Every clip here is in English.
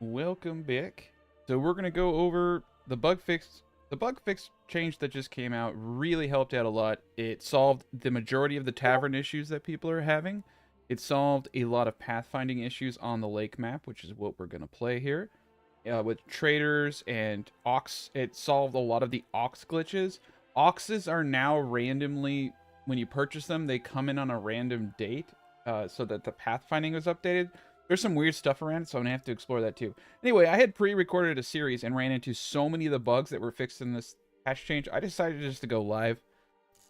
Welcome back. So we're gonna go over the bug fix. The bug fix change that just came out really helped out a lot. It solved the majority of the tavern issues that people are having. It solved a lot of pathfinding issues on the lake map, which is what we're gonna play here. With traders and ox, it solved a lot of the ox glitches. Oxes are now randomly, when you purchase them, they come in on a random date, so that the pathfinding was updated. There's some weird stuff around, so I'm gonna have to explore that too. Anyway, I had pre-recorded a series and ran into so many of the bugs that were fixed in this patch change. I decided just to go live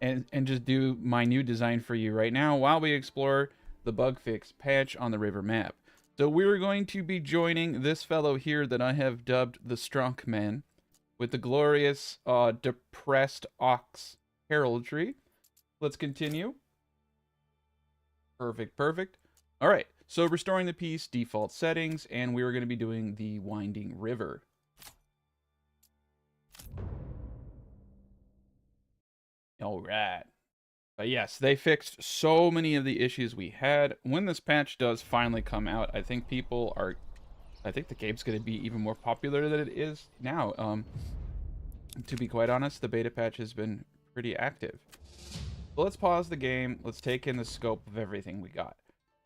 and just do my new design for you right now while we explore the bug fix patch on the river map. So we're going to be joining this fellow here that I have dubbed the Strong Man with the glorious depressed ox heraldry. Let's continue. Perfect, perfect. All right. So restoring the piece, default settings, and we're going to be doing the winding river. All right. But yes, they fixed so many of the issues we had. When this patch does finally come out, I think I think the game's going to be even more popular than it is now. To be quite honest, the beta patch has been pretty active. So let's pause the game. Let's take in the scope of everything we got.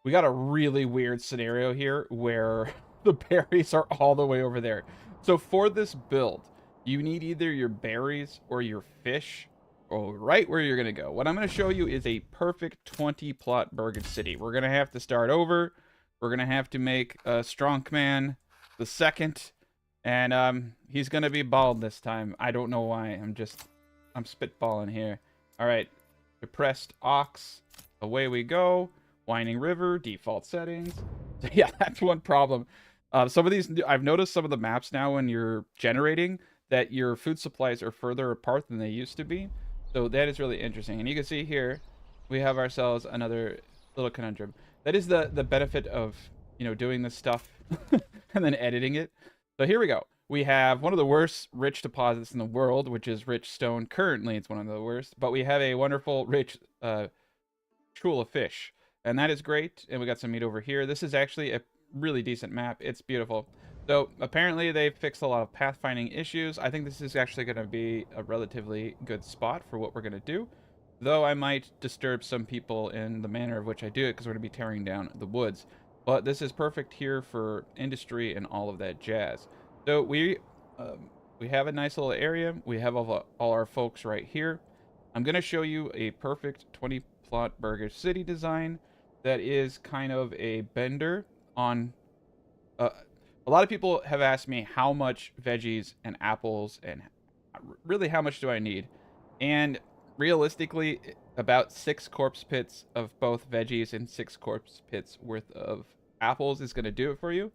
We got a really weird scenario here where the berries are all the way over there. So for this build, you need either your berries or your fish, or right where you're going to go. What I'm going to show you is a perfect 20 plot burger city. We're going to have to start over. We're going to have to make a strong man the second. And he's going to be bald this time. I don't know why. I'm spitballing here. All right. Depressed ox. Away we go. Winding river, default settings. So yeah, that's one problem. Some of these, I've noticed some of the maps now when you're generating that your food supplies are further apart than they used to be. So that is really interesting. And you can see here, we have ourselves another little conundrum. That is the benefit of, doing this stuff and then editing it. So here we go. We have one of the worst rich deposits in the world, which is rich stone. Currently, it's one of the worst. But we have a wonderful, rich trool of fish. And that is great. And we got some meat over here. This is actually a really decent map. It's beautiful. So apparently they fixed a lot of pathfinding issues. I think this is actually going to be a relatively good spot for what we're going to do. Though I might disturb some people in the manner of which I do it, because we're going to be tearing down the woods. But this is perfect here for industry and all of that jazz. So we have a nice little area. We have all our folks right here. I'm going to show you a perfect 20 plot burger city design that is kind of a bender on a lot of people have asked me how much veggies and apples and really how much do I need, and realistically about 6 corpse pits of both veggies and 6 corpse pits worth of apples is going to do it for you.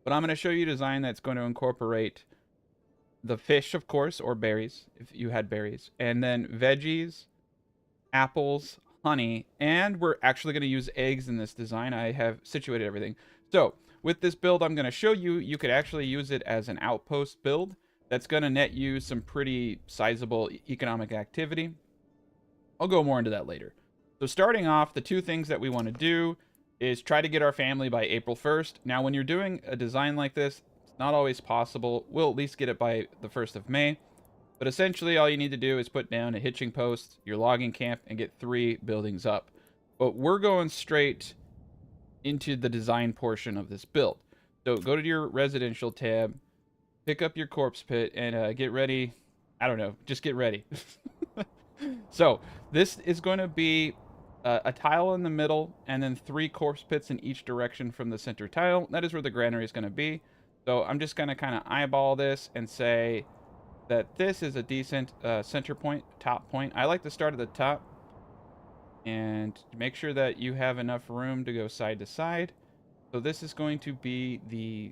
But I'm going to show you a design that's going to incorporate the fish, of course, or berries if you had berries, and then veggies, apples, honey, and we're actually going to use eggs in this design. I have situated everything. So with this build I'm going to show you, you could actually use it as an outpost build that's going to net you some pretty sizable economic activity. I'll go more into that later. So starting off, the two things that we want to do is try to get our family by April 1st. Now when you're doing a design like this, it's not always possible. We'll at least get it by the 1st of May. But essentially, all you need to do is put down a hitching post, your logging camp, and get 3 buildings up. But we're going straight into the design portion of this build. So go to your residential tab, pick up your corpse pit, and get ready. I don't know, just get ready. So this is going to be a tile in the middle, and then 3 corpse pits in each direction from the center tile. That is where the granary is going to be. So I'm just going to kind of eyeball this and say that this is a decent center point, top point. I like to start at the top and make sure that you have enough room to go side to side. So this is going to be the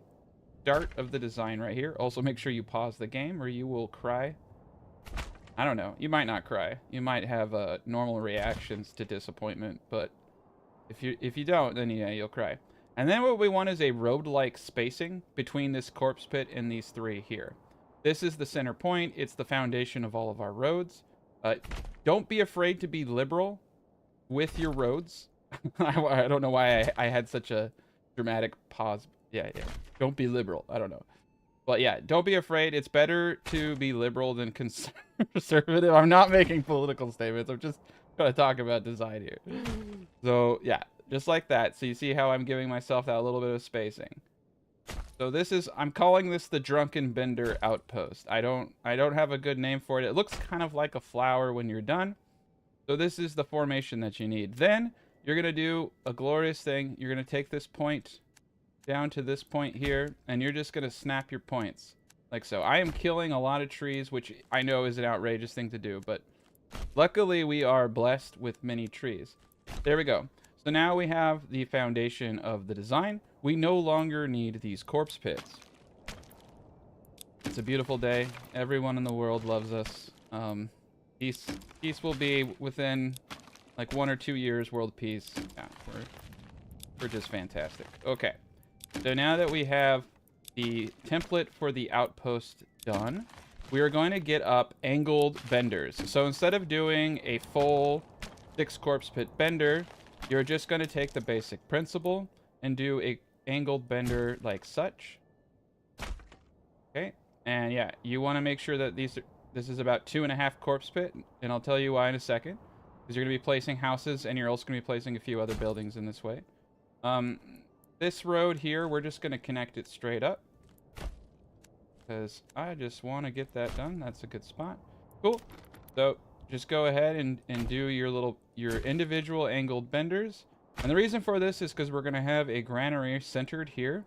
start of the design right here. Also make sure you pause the game or you will cry. I don't know. You might not cry. You might have normal reactions to disappointment, but if you don't, then yeah, you'll cry. And then what we want is a road-like spacing between this corpse pit and these 3 here. This is the center point. It's the foundation of all of our roads. Don't be afraid to be liberal with your roads. I don't know why I had such a dramatic pause Yeah. Don't be liberal. I don't know. But yeah, don't be afraid. It's better to be liberal than conservative. I'm not making political statements. I'm just going to talk about design here. So yeah, just like that. So you see how I'm giving myself that little bit of spacing. So this is, I'm calling this the Drunken Bender Outpost. I don't have a good name for it. It looks kind of like a flower when you're done. So this is the formation that you need. Then you're going to do a glorious thing. You're going to take this point down to this point here, and you're just going to snap your points. Like so. I am killing a lot of trees, which I know is an outrageous thing to do, but luckily we are blessed with many trees. There we go. So now we have the foundation of the design. We no longer need these corpse pits. It's a beautiful day. Everyone in the world loves us. Peace will be within like 1 or 2 years. World peace. Yeah, we're just fantastic. Okay. So now that we have the template for the outpost done, we are going to get up angled benders. So instead of doing a full 6 corpse pit bender, you're just going to take the basic principle and do a angled bender like such. Okay. And yeah, you want to make sure that this is about 2.5 corpse pit, and I'll tell you why in a second. Because you're going to be placing houses, and you're also going to be placing a few other buildings in this way. This road here, we're just going to connect it straight up. Because I just want to get that done. That's a good spot. Cool. So just go ahead and do your individual angled benders. And the reason for this is because we're going to have a granary centered here.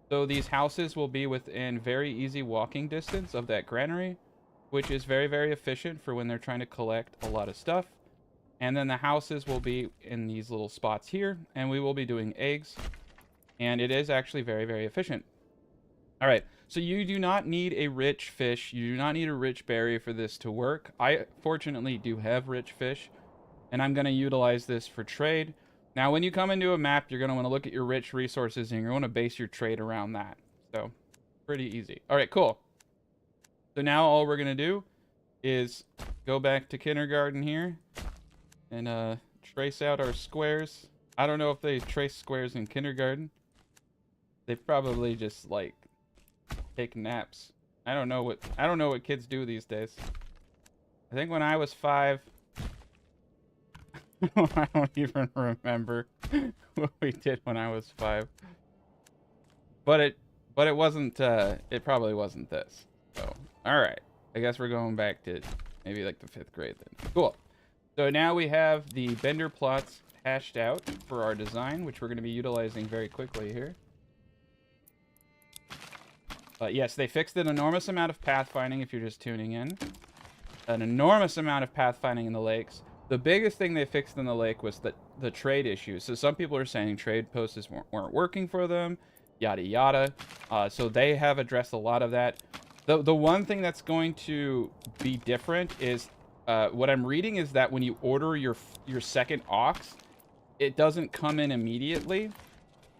So these houses will be within very easy walking distance of that granary, which is very, very efficient for when they're trying to collect a lot of stuff. And then the houses will be in these little spots here, and we will be doing eggs. And it is actually very, very efficient. All right, so you do not need a rich fish. You do not need a rich berry for this to work. I, fortunately, do have rich fish, and I'm going to utilize this for trade. Now, when you come into a map, you're going to want to look at your rich resources, and you're going to base your trade around that. So, pretty easy. All right, cool. So now all we're going to do is go back to kindergarten here and trace out our squares. I don't know if they trace squares in kindergarten. They probably just like take naps. I don't know what kids do these days. I think when I was 5, I don't even remember what we did when I was 5. But it wasn't it probably wasn't this. So, all right. I guess we're going back to maybe like the 5th grade then. Cool. So now we have the bender plots hashed out for our design, which we're going to be utilizing very quickly here. But yes, they fixed an enormous amount of pathfinding if you're just tuning in. An enormous amount of pathfinding in the lakes. The biggest thing they fixed in the lake was the trade issues. So some people are saying trade posts weren't working for them, yada yada. So they have addressed a lot of that. The one thing that's going to be different is what I'm reading is that when you order your second ox, it doesn't come in immediately.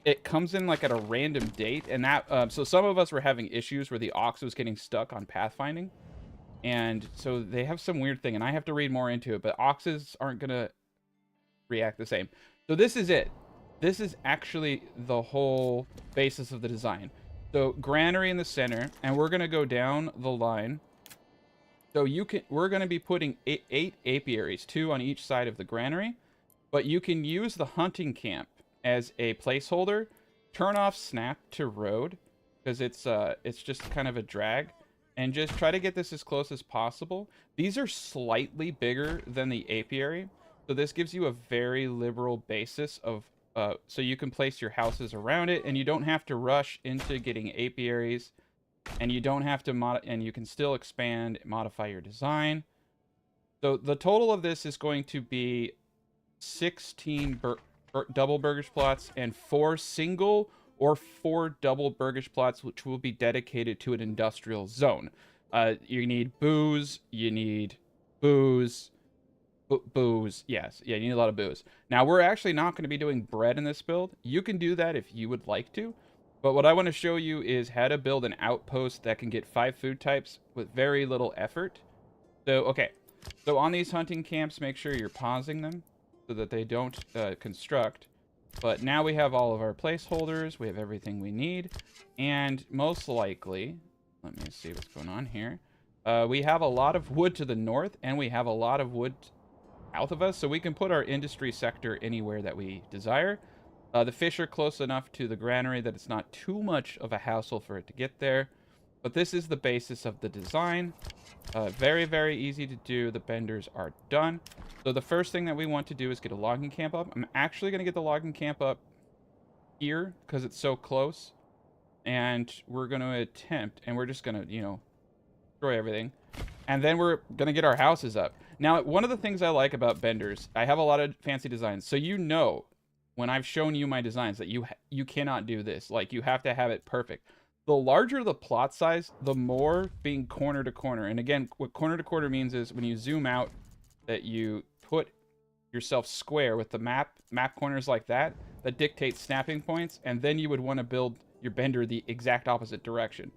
It comes in like at a random date, and that so some of us were having issues where the ox was getting stuck on pathfinding, and so they have some weird thing, and I have to read more into it, but oxes aren't gonna react the same. So this is it. This is actually the whole basis of the design. So granary in the center, and we're gonna go down the line. So we're gonna be putting 8 apiaries, 2 on each side of the granary, but you can use the hunting camp as a placeholder. Turn off snap to road because it's just kind of a drag, and just try to get this as close as possible. These are slightly bigger than the apiary, so this gives you a very liberal basis of so you can place your houses around it, and you don't have to rush into getting apiaries, and you don't have to and you can still expand, modify your design. So the total of this is going to be 16 double burgage plots and 4 single or 4 double burgage plots, which will be dedicated to an industrial zone. You need booze, you need booze, yes, yeah, you need a lot of booze. Now, we're actually not going to be doing bread in this build. You can do that if you would like to, but what I want to show you is how to build an outpost that can get 5 food types with very little effort. So, okay, so on these hunting camps, make sure you're pausing them so that they don't construct. But now we have all of our placeholders. We have everything we need. And most likely, let me see what's going on here. We have a lot of wood to the north, and we have a lot of wood south of us. So we can put our industry sector anywhere that we desire. The fish are close enough to the granary that it's not too much of a hassle for it to get there. But this is the basis of the design. Very, very easy to do. The benders are done. So the first thing that we want to do is get a logging camp up. I'm actually going to get the logging camp up here because it's so close. And we're going to attempt, and we're just going to, destroy everything. And then we're going to get our houses up. Now, one of the things I like about benders, I have a lot of fancy designs. So when I've shown you my designs that you cannot do this. Like, you have to have it perfect. The larger the plot size, the more being corner to corner. And again, what corner to corner means is when you zoom out, that you put yourself square with the map corners like that dictates snapping points, and then you would want to build your bender the exact opposite direction.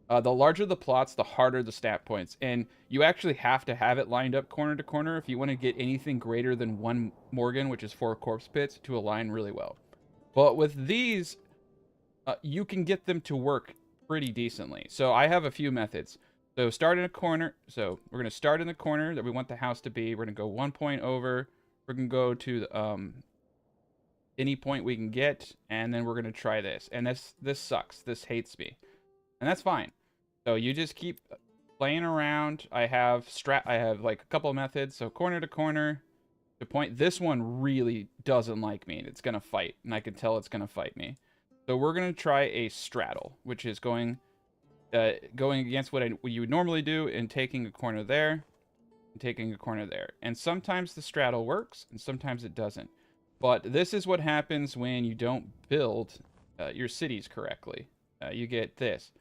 The larger the plots, the harder the snap points, and you actually have to have it lined up corner to corner if you want to get anything greater than 1 Morgan, which is 4 corpse pits, to align really well. But with these, you can get them to work pretty decently. So I have a few methods. So start in a corner. So we're going to start in the corner that we want the house to be. We're going to go 1 point over. We're going to go to any point we can get, and then we're going to try this. And this sucks. This hates me. And that's fine. So you just keep playing around. I have like a couple of methods. So corner to corner to point. This one really doesn't like me. It's going to fight, and I can tell it's going to fight me. So we're going to try a straddle, which is going against what you would normally do and taking a corner there and taking a corner there. And sometimes the straddle works and sometimes it doesn't. But this is what happens when you don't build your cities correctly. You get this.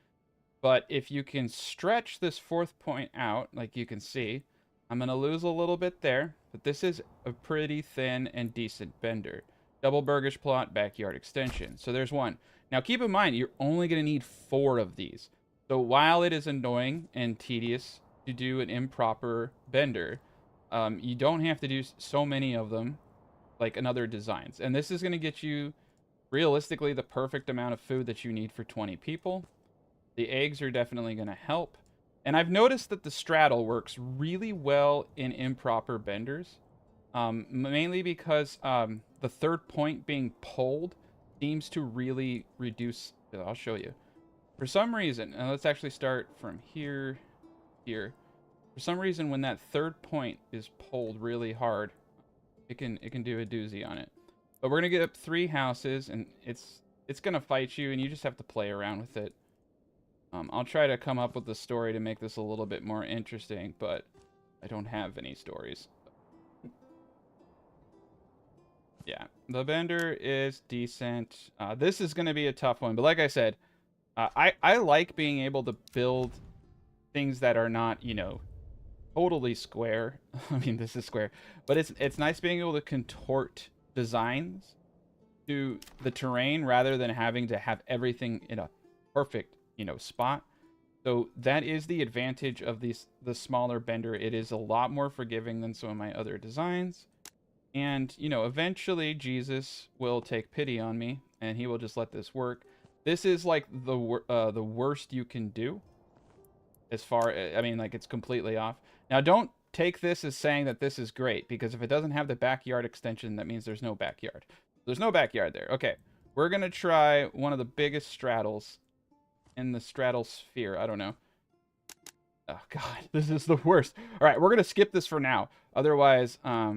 But if you can stretch this 4th point out, like you can see, I'm going to lose a little bit there. But this is a pretty thin and decent bender. Double Burgish plot, backyard extension. So there's one. Now keep in mind, you're only going to need 4 of these. So while it is annoying and tedious to do an improper bender, you don't have to do so many of them like in other designs. And this is going to get you, realistically, the perfect amount of food that you need for 20 people. The eggs are definitely going to help. And I've noticed that the straddle works really well in improper benders. Mainly because the 3rd point being pulled seems to really reduce. I'll show you. For some reason, and let's actually start from here. For some reason, when that 3rd point is pulled really hard, it can do a doozy on it. But we're gonna get up 3 houses, and it's gonna fight you, and you just have to play around with it. I'll try to come up with a story to make this a little bit more interesting, but I don't have any stories. Yeah, the bender is decent. This is going to be a tough one, but like I said, I like being able to build things that are not, totally square. I mean, this is square, but it's nice being able to contort designs to the terrain rather than having to have everything in a perfect, spot. So that is the advantage of the smaller bender. It is a lot more forgiving than some of my other designs. And, eventually Jesus will take pity on me and he will just let this work. This is like the worst you can do as far, I mean, like, it's completely off. Now, don't take this as saying that this is great, because if it doesn't have the backyard extension, that means there's no backyard. There's no backyard there. Okay, we're going to try one of the biggest straddles in the straddle sphere. I don't know. Oh, God, this is the worst. All right, we're going to skip this for now. Otherwise, I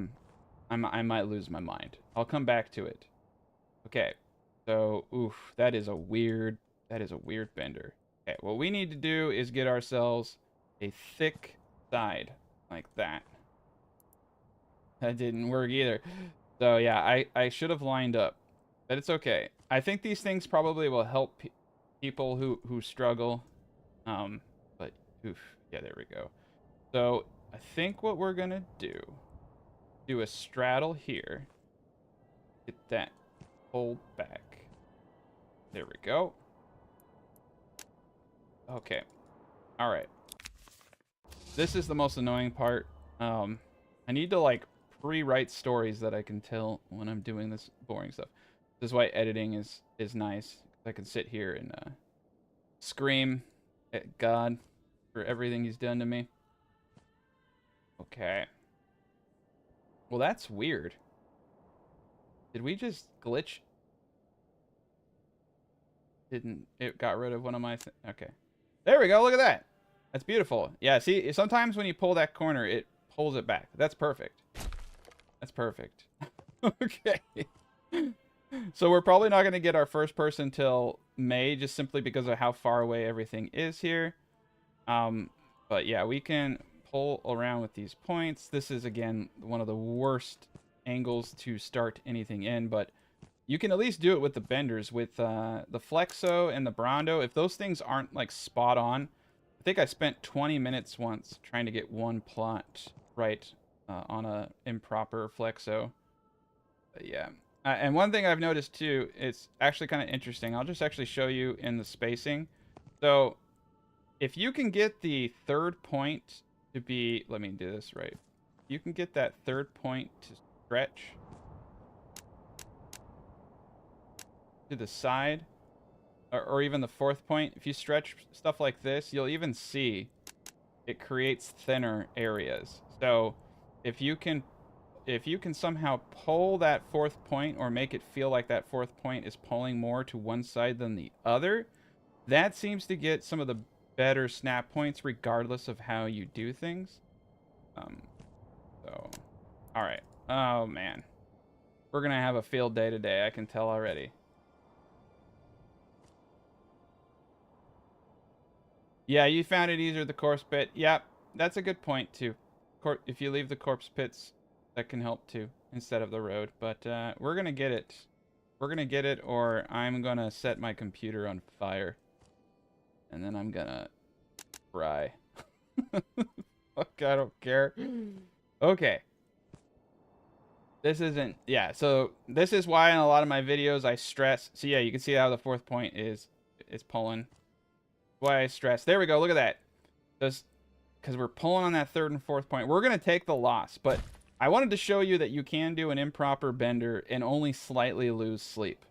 might lose my mind. I'll come back to it. Okay, so, oof, that is a weird bender. Okay, what we need to do is get ourselves a thick side like that. That didn't work either. So yeah, I should have lined up, but it's okay. I think these things probably will help people who struggle. But oof, yeah, there we go. So I think what we're gonna do a straddle here. Get that pulled back. There we go. Okay. All right. This is the most annoying part. I need to, like, pre-write stories that I can tell when I'm doing this boring stuff. This is why editing is nice. I can sit here and scream at God for everything he's done to me. Okay. Well, that's weird. Did we just glitch? Didn't it got rid of one of my okay. There we go. Look at that. That's beautiful. Yeah, see, sometimes when you pull that corner, it pulls it back. That's perfect. That's perfect. Okay. So we're probably not going to get our first person till May, just simply because of how far away everything is here. But yeah, we can pull around with these points. This is, again, one of the worst angles to start anything in, but you can at least do it with the benders. With the Flexo and the Brondo, if those things aren't, like, spot on, I think I spent 20 minutes once trying to get one plot right on a improper Flexo. But yeah. And one thing I've noticed, too, it's actually kind of interesting. I'll just actually show you in the spacing. So, if you can get the third point to be... Let me do this right. You can get that third point to stretch to the side, or even the fourth point. If you stretch stuff like this, you'll even see it creates thinner areas. So, if you can somehow pull that fourth point, or make it feel like that fourth point is pulling more to one side than the other, that seems to get some of the better snap points regardless of how you do things. So, all right. Oh, man. We're going to have a field day today, I can tell already. Yeah, you found it easier, the corpse pit. Yep, that's a good point, too. If you leave the corpse pits, that can help too, instead of the road. But we're gonna get it. We're gonna get it, or I'm gonna set my computer on fire. And then I'm gonna fry. Fuck, I don't care. Okay. This isn't... Yeah, so this is why in a lot of my videos I stress... So yeah, you can see how the fourth point is pulling. Why I stress. There we go, look at that. Because we're pulling on that third and fourth point. We're gonna take the loss, but... I wanted to show you that you can do an improper bender and only slightly lose sleep.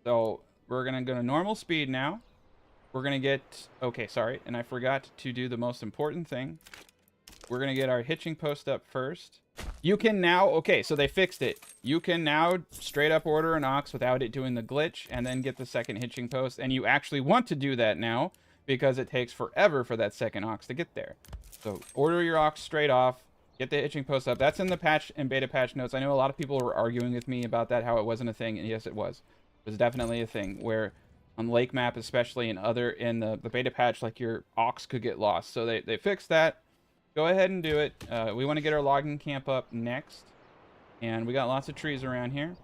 So we're going to go to normal speed now. We're going to get... Okay, sorry. And I forgot to do the most important thing. We're going to get our hitching post up first. You can now... Okay, so they fixed it. You can now straight up order an ox without it doing the glitch and then get the second hitching post. And you actually want to do that now because it takes forever for that second ox to get there. So order your ox straight off. Get the hitching post up. That's in the patch and beta patch notes. I know a lot of people were arguing with me about that, how it wasn't a thing, and yes, it was. It was definitely a thing, where on Lake Map especially, and in the beta patch, like, your ox could get lost. So they fixed that. Go ahead and do it. We want to get our logging camp up next. And we got lots of trees around here.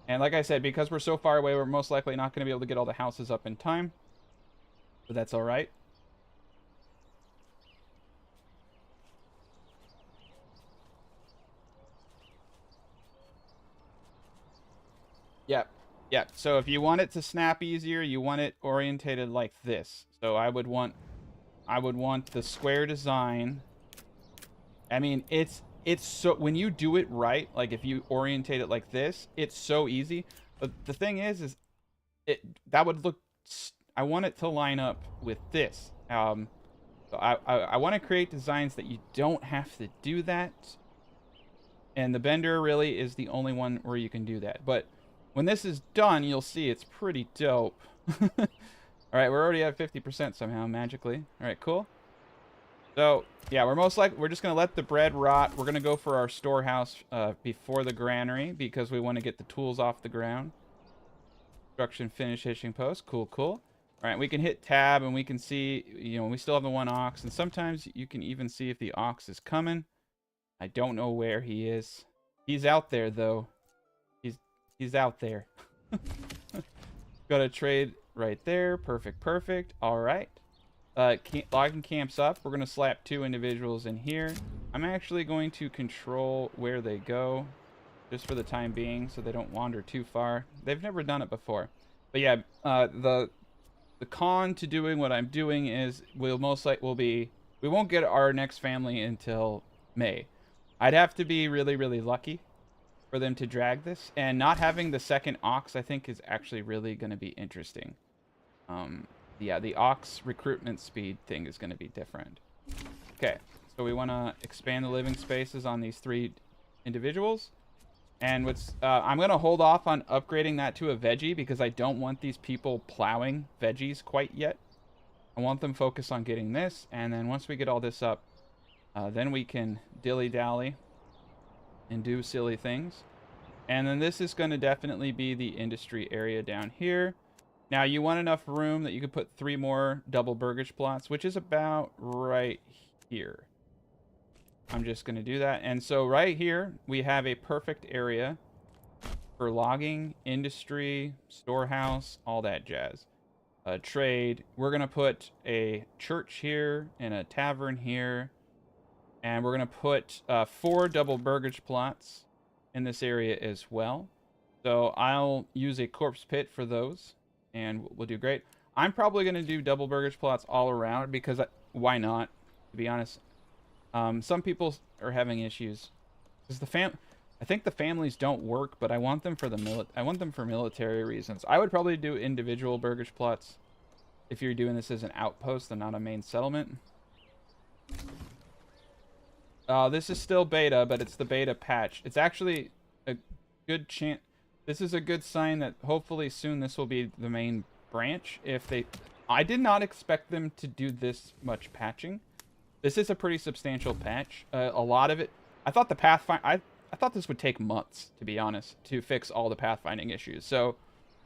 And like I said, because we're so far away, we're most likely not going to be able to get all the houses up in time. But that's alright. Yep. Yep. So if you want it to snap easier, you want it orientated like this. So I would want the square design. I mean, it's so, when you do it right, like if you orientate it like this, it's so easy. But the thing is that would look, I want it to line up with this. So I want to create designs that you don't have to do that. And the bender really is the only one where you can do that. But when this is done, you'll see it's pretty dope. All right, we're already at 50% somehow, magically. All right, cool. So, yeah, we're just going to let the bread rot. We're going to go for our storehouse before the granary because we want to get the tools off the ground. Construction finish hitching post. Cool, cool. All right, we can hit tab and we can see, we still have the one ox. And sometimes you can even see if the ox is coming. I don't know where he is. He's out there, though. He's out there. Got a trade right there. Perfect, perfect. All right. Logging camps up. We're going to slap 2 individuals in here. I'm actually going to control where they go just for the time being so they don't wander too far. They've never done it before. But yeah, the con to doing what I'm doing is we won't get our next family until May. I'd have to be really, really lucky. for them to drag this. And not having the second ox, I think, is actually really going to be interesting. Yeah, the ox recruitment speed thing is going to be different. Okay, so we want to expand the living spaces on these 3 individuals. And what's I'm going to hold off on upgrading that to a veggie because I don't want these people plowing veggies quite yet. I want them focused on getting this. And then once we get all this up, then we can dilly-dally and do silly things. And then this is going to definitely be the industry area down here. Now, you want enough room that you could put 3 more double burgage plots, which is about right here. I'm just going to do that. And so right here, we have a perfect area for logging, industry, storehouse, all that jazz. Trade. We're going to put a church here and a tavern here. And we're going to put 4 double burgage plots in this area as well. So I'll use a corpse pit for those. And we'll do great. I'm probably going to do double burgage plots all around because why not, to be honest. Some people are having issues because I think the families don't work, but I want them for for military reasons. I would probably do individual burgage plots if you're doing this as an outpost and not a main settlement. This is still beta, but it's the beta patch. It's actually a good chance. This is a good sign that hopefully soon this will be the main branch. I did not expect them to do this much patching. This is a pretty substantial patch. A lot of it, I thought I thought this would take months, to be honest, to fix all the pathfinding issues. So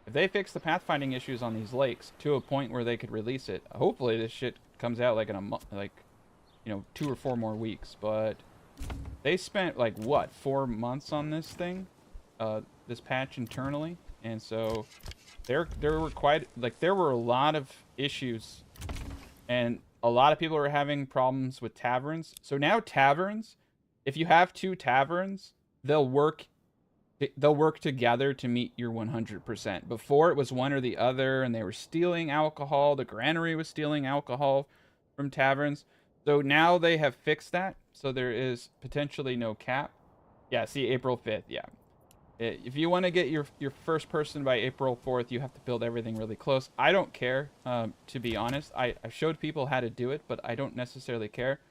if they fix the pathfinding issues on these lakes to a point where they could release it, hopefully this shit comes out like in a month, like, you know, 2 or 4 more weeks. But they spent like what, 4 months on this thing, this patch internally, and so there were a lot of issues, and a lot of people are having problems with taverns. So now taverns, if you have 2 taverns, they'll work together to meet your 100%. Before it was one or the other, and they were stealing alcohol. The granary was stealing alcohol from taverns. So now they have fixed that, so there is potentially no cap. Yeah, see, April 5th, yeah. If you want to get your first person by April 4th, you have to build everything really close. I don't care, to be honest. I showed people how to do it, but I don't necessarily care.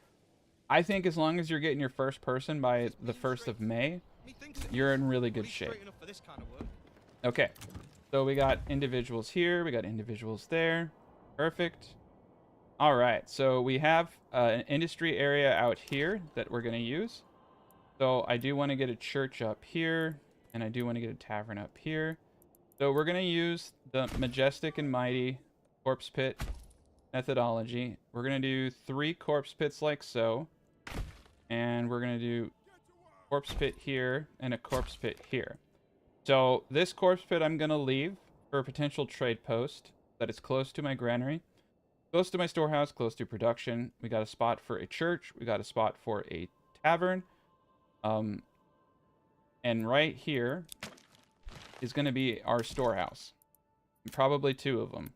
I think as long as you're getting your first person by the 1st of May, you're in really good shape. Okay, so we got individuals here. We got individuals there. Perfect. All right, so we have an industry area out here that we're going to use. So I do want to get a church up here. And I do want to get a tavern up here. So we're going to use the Majestic and Mighty corpse pit methodology. We're going to do 3 corpse pits like so. And we're going to do corpse pit here and a corpse pit here. So this corpse pit I'm going to leave for a potential trade post that is close to my granary, close to my storehouse, close to production. We got a spot for a church. We got a spot for a tavern. And right here is going to be our storehouse. Probably 2 of them.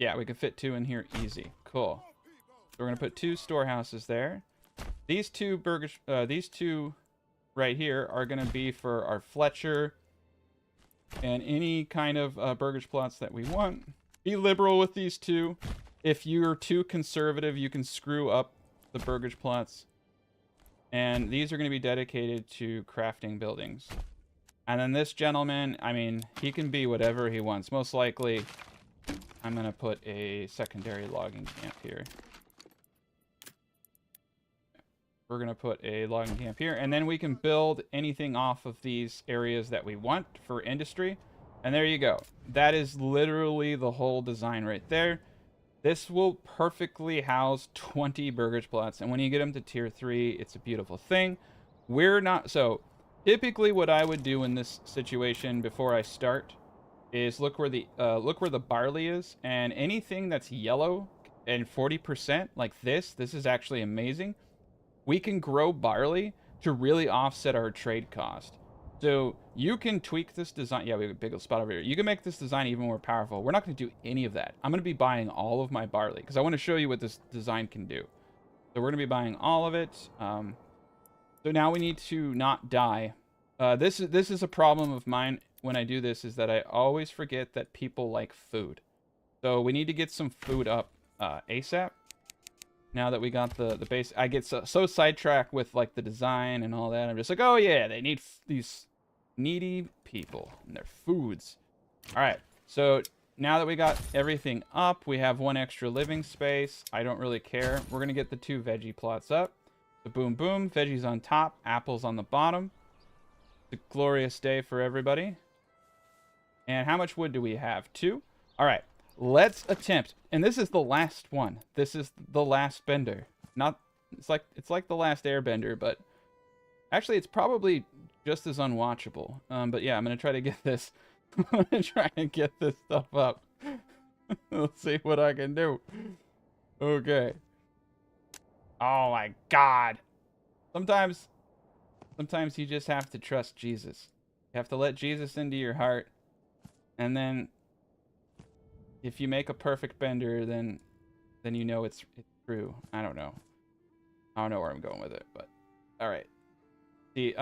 Yeah, we can fit 2 in here easy. Cool. So we're going to put 2 storehouses there. These 2 right here are going to be for our Fletcher and any kind of burgage plots that we want. Be liberal with these 2. If you're too conservative, you can screw up the burgage plots. And these are going to be dedicated to crafting buildings. And then this gentleman, I mean, he can be whatever he wants. Most likely, I'm going to put a secondary logging camp here. We're going to put a logging camp here. And then we can build anything off of these areas that we want for industry. And there you go. That is literally the whole design right there. This will perfectly house 20 burgage plots, and when you get them to tier 3, it's a beautiful thing. So typically what I would do in this situation before I start is look where the barley is, and anything that's yellow and 40% like this is actually amazing. We can grow barley to really offset our trade cost. So you can tweak this design. Yeah, we have a big spot over here. You can make this design even more powerful. We're not going to do any of that. I'm going to be buying all of my barley because I want to show you what this design can do. So we're going to be buying all of it. So So now we need to not die. This is a problem of mine when I do this, is that I always forget that people like food. So we need to get some food up ASAP. Now that we got the base, I get so sidetracked with like the design and all that. I'm just like, oh yeah, they need these needy people and their foods. All right, so now that we got everything up, we have 1 extra living space. I don't really care. We're gonna get the 2 veggie plots up. So boom, boom, veggies on top, apples on the bottom. It's a glorious day for everybody. And how much wood do we have? 2. All right. Let's attempt, and this is the last one. This is the last bender. Not, it's like the last airbender, but actually it's probably just as unwatchable. But yeah, I'm gonna try to get this. I'm gonna try and get this stuff up. Let's see what I can do. Okay. Oh my God. Sometimes you just have to trust Jesus. You have to let Jesus into your heart, and then if you make a perfect bender, then you know it's true. I don't know where I'm going with it, but all right. See,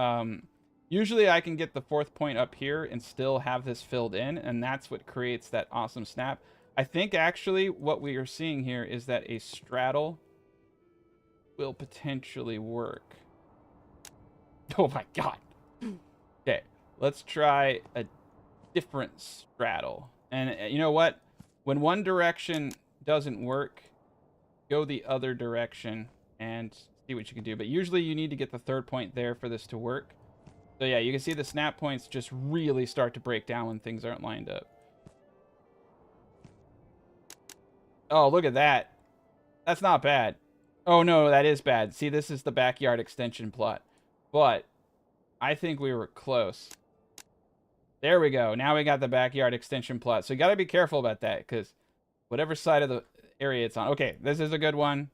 usually I can get the 4th point up here and still have this filled in, and that's what creates that awesome snap. I think actually what we are seeing here is that a straddle will potentially work. Oh my God. Okay, let's try a different straddle. And you know what? When one direction doesn't work, go the other direction and see what you can do. But usually you need to get the 3rd point there for this to work. So yeah, you can see the snap points just really start to break down when things aren't lined up. Oh, look at that. That's not bad. Oh no, that is bad. See, this is the backyard extension plot. But I think we were close. There we go. Now we got the backyard extension plot. So you got to be careful about that, because whatever side of the area it's on. Okay, this is a good one.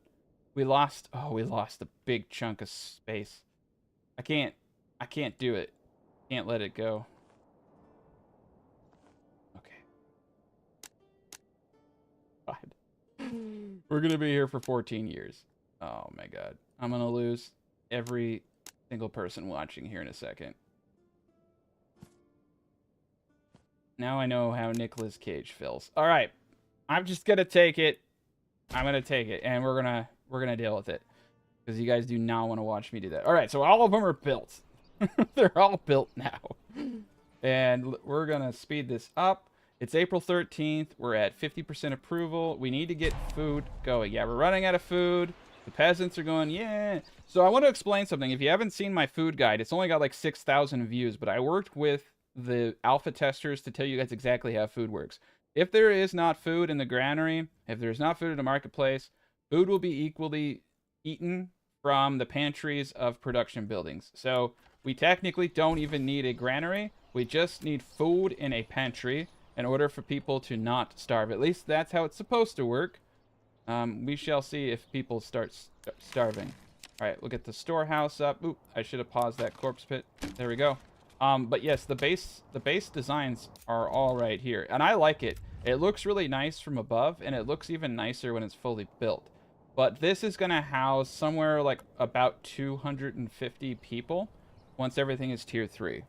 We lost a big chunk of space. I can't do it. Can't let it go. Okay. God. We're going to be here for 14 years. Oh my God. I'm going to lose every single person watching here in a second. Now I know how Nicolas Cage feels. All right, I'm just gonna take it. I'm gonna take it, and we're gonna deal with it, because you guys do not want to watch me do that. All right, so all of them are built. They're all built now, and we're gonna speed this up. It's April 13th. We're at 50% approval. We need to get food going. Yeah, we're running out of food. The peasants are going, yeah. So I want to explain something. If you haven't seen my food guide, it's only got like 6,000 views, but I worked with the alpha testers to tell you guys exactly how food works. If there is not food in the granary, if there's not food in the marketplace, food will be equally eaten from the pantries of production buildings. So we technically don't even need a granary. We just need food in a pantry in order for people to not starve. At least that's how it's supposed to work. We shall see if people start starving. All right, we'll get the storehouse up. Oop, I should have paused that corpse pit. There we go. But yes, the base designs are all right here, and I like it. It looks really nice from above, and it looks even nicer when it's fully built. But this is gonna house somewhere like about 250 people once everything is tier 3.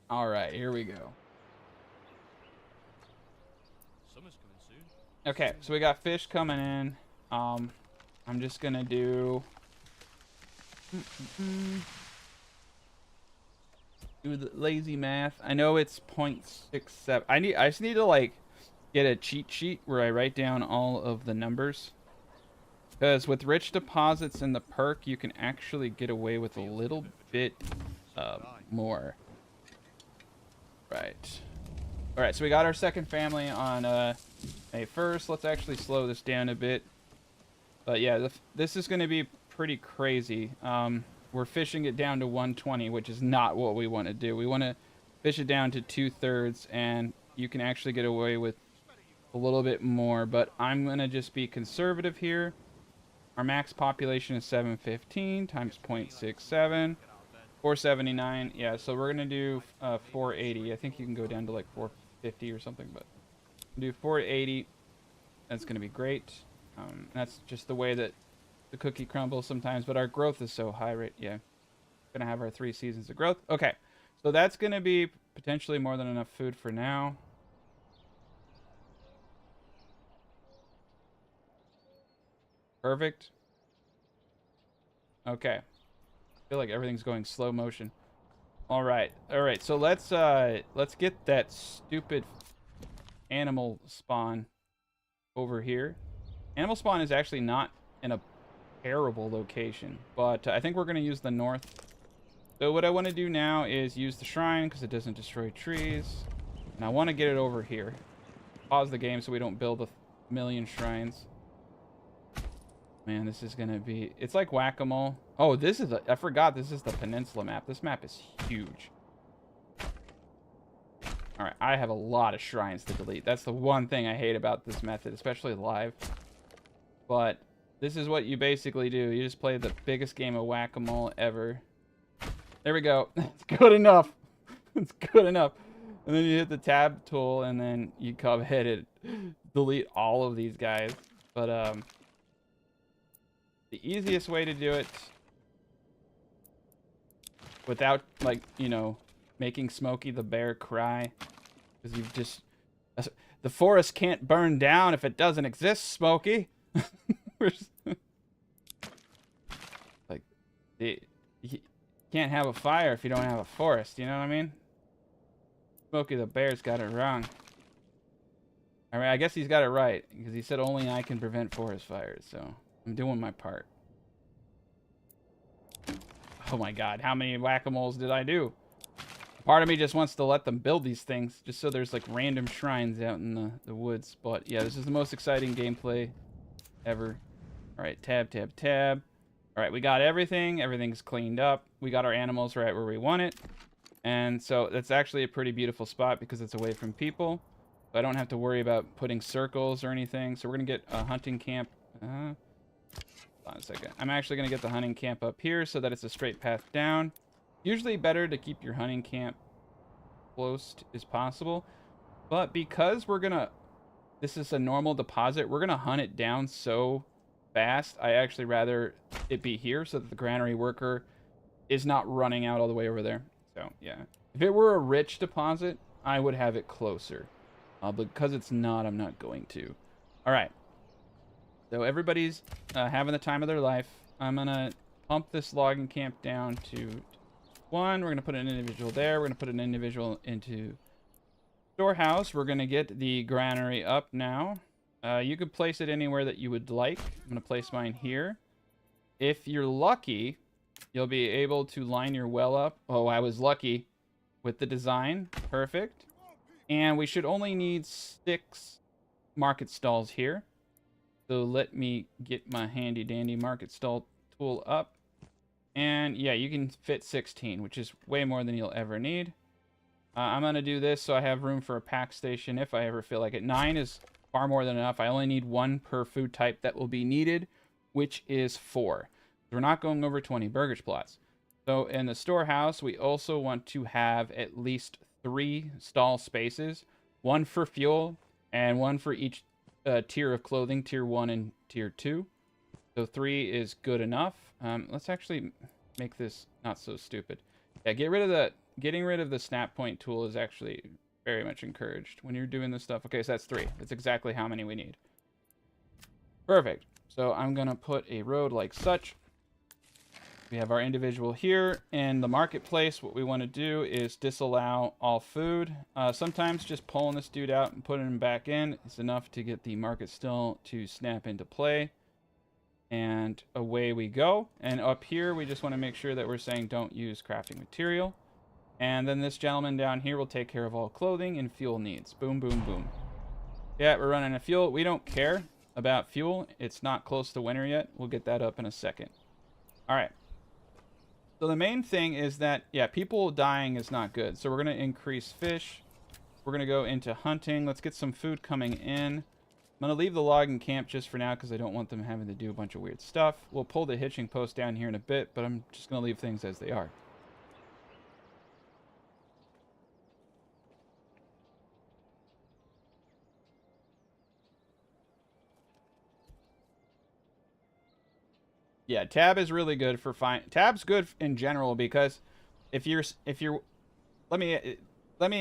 All right, here we go. Summer's coming soon. Okay, so we got fish coming in. I'm just gonna do the lazy math. I know it's 0.67. I just need to like get a cheat sheet where I write down all of the numbers. Because with rich deposits in the perk, you can actually get away with a little bit more. Right. All right, so we got our second family on May 1st. Let's actually slow this down a bit. But yeah, this is going to be pretty crazy. We're fishing it down to 120, which is not what we want to do. We want to fish it down to 2/3, and you can actually get away with a little bit more. But I'm going to just be conservative here. Our max population is 715 times 0.67. 479. Yeah, so we're gonna do 480. I think you can go down to like 450 or something, but do 480. That's gonna be great. That's just the way that the cookie crumbles sometimes, but our growth is so high, right? Yeah, gonna have our 3 seasons of growth. Okay, so that's gonna be potentially more than enough food for now. Perfect. Okay, I feel like everything's going slow motion. All right, so let's get that stupid animal spawn over here. Animal spawn is actually not in a terrible location, but I think we're gonna use the north. So what I want to do now is use the shrine because it doesn't destroy trees, and I want to get it over here. Pause the game so we don't build a million shrines. Man, this is gonna be... It's like whack-a-mole. Oh, this is I forgot this is the peninsula map. This map is huge. Alright, I have a lot of shrines to delete. That's the one thing I hate about this method, especially live. But this is what you basically do. You just play the biggest game of whack-a-mole ever. There we go. It's good enough. It's good enough. And then you hit the tab tool, and then you come ahead and delete all of these guys. But, the easiest way to do it without, like, you know, making Smokey the Bear cry, because you've just... The forest can't burn down if it doesn't exist, Smokey. Like, you can't have a fire if you don't have a forest, you know what I mean? Smokey the Bear's got it wrong. I mean, I guess he's got it right, because he said only I can prevent forest fires, so I'm doing my part. Oh my god, how many whack-a-moles did I do? Part of me just wants to let them build these things, just so there's like random shrines out in the woods. But yeah, this is the most exciting gameplay ever. Alright, tab, tab, tab. Alright, we got everything. Everything's cleaned up. We got our animals right where we want it. And so that's actually a pretty beautiful spot because it's away from people. So I don't have to worry about putting circles or anything. So we're going to get a hunting camp. Hold on a second. I'm actually going to get the hunting camp up here so that it's a straight path down. Usually better to keep your hunting camp close as possible. But because we're going to... This is a normal deposit. We're going to hunt it down so fast. I actually rather it be here so that the granary worker is not running out all the way over there. So, yeah. If it were a rich deposit, I would have it closer. But because it's not, I'm not going to. All right. So everybody's having the time of their life. I'm going to pump this logging camp down to 1. We're going to put an individual there. We're going to put an individual into storehouse. We're going to get the granary up now. You could place it anywhere that you would like. I'm going to place mine here. If you're lucky, you'll be able to line your well up. Oh, I was lucky with the design. Perfect. And we should only need 6 market stalls here. So let me get my handy dandy market stall tool up. And yeah, you can fit 16, which is way more than you'll ever need. I'm going to do this so I have room for a pack station if I ever feel like it. 9 is far more than enough. I only need 1 per food type that will be needed, which is 4. We're not going over 20 burgage plots. So in the storehouse, we also want to have at least 3 stall spaces. 1 for fuel and 1 for each tier of clothing, tier 1 and tier 2. So 3 is good enough. Let's actually make this not so stupid. Yeah, getting rid of the snap point tool is actually very much encouraged when you're doing this stuff. Okay, so that's 3. That's exactly how many we need. Perfect. So I'm going to put a road like such. We have our individual here. In the marketplace, what we want to do is disallow all food. Sometimes just pulling this dude out and putting him back in is enough to get the market still to snap into play. And away we go. And up here, we just want to make sure that we're saying don't use crafting material. And then this gentleman down here will take care of all clothing and fuel needs. Boom, boom, boom. Yeah, we're running a fuel. We don't care about fuel. It's not close to winter yet. We'll get that up in a second. All right. So the main thing is that, yeah, people dying is not good. So we're going to increase fish. We're going to go into hunting. Let's get some food coming in. I'm going to leave the logging camp just for now because I don't want them having to do a bunch of weird stuff. We'll pull the hitching post down here in a bit, but I'm just going to leave things as they are. Yeah, tab is really good for tab's good in general because if you're let me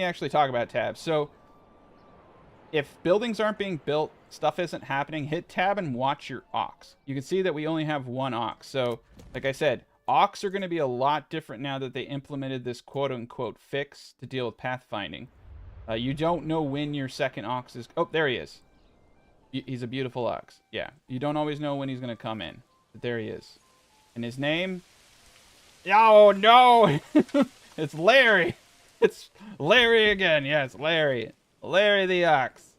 actually talk about tabs. So if buildings aren't being built, stuff isn't happening, hit tab and watch your ox. You can see that we only have one ox. So like I said, ox are going to be a lot different now that they implemented this quote-unquote fix to deal with pathfinding. You don't know when your second ox is... Oh, there he is. He's a beautiful ox. Yeah, you don't always know when he's going to come in. But there he is. And his name... Oh, no! It's Larry! It's Larry again. Yes, Larry. Larry the ox.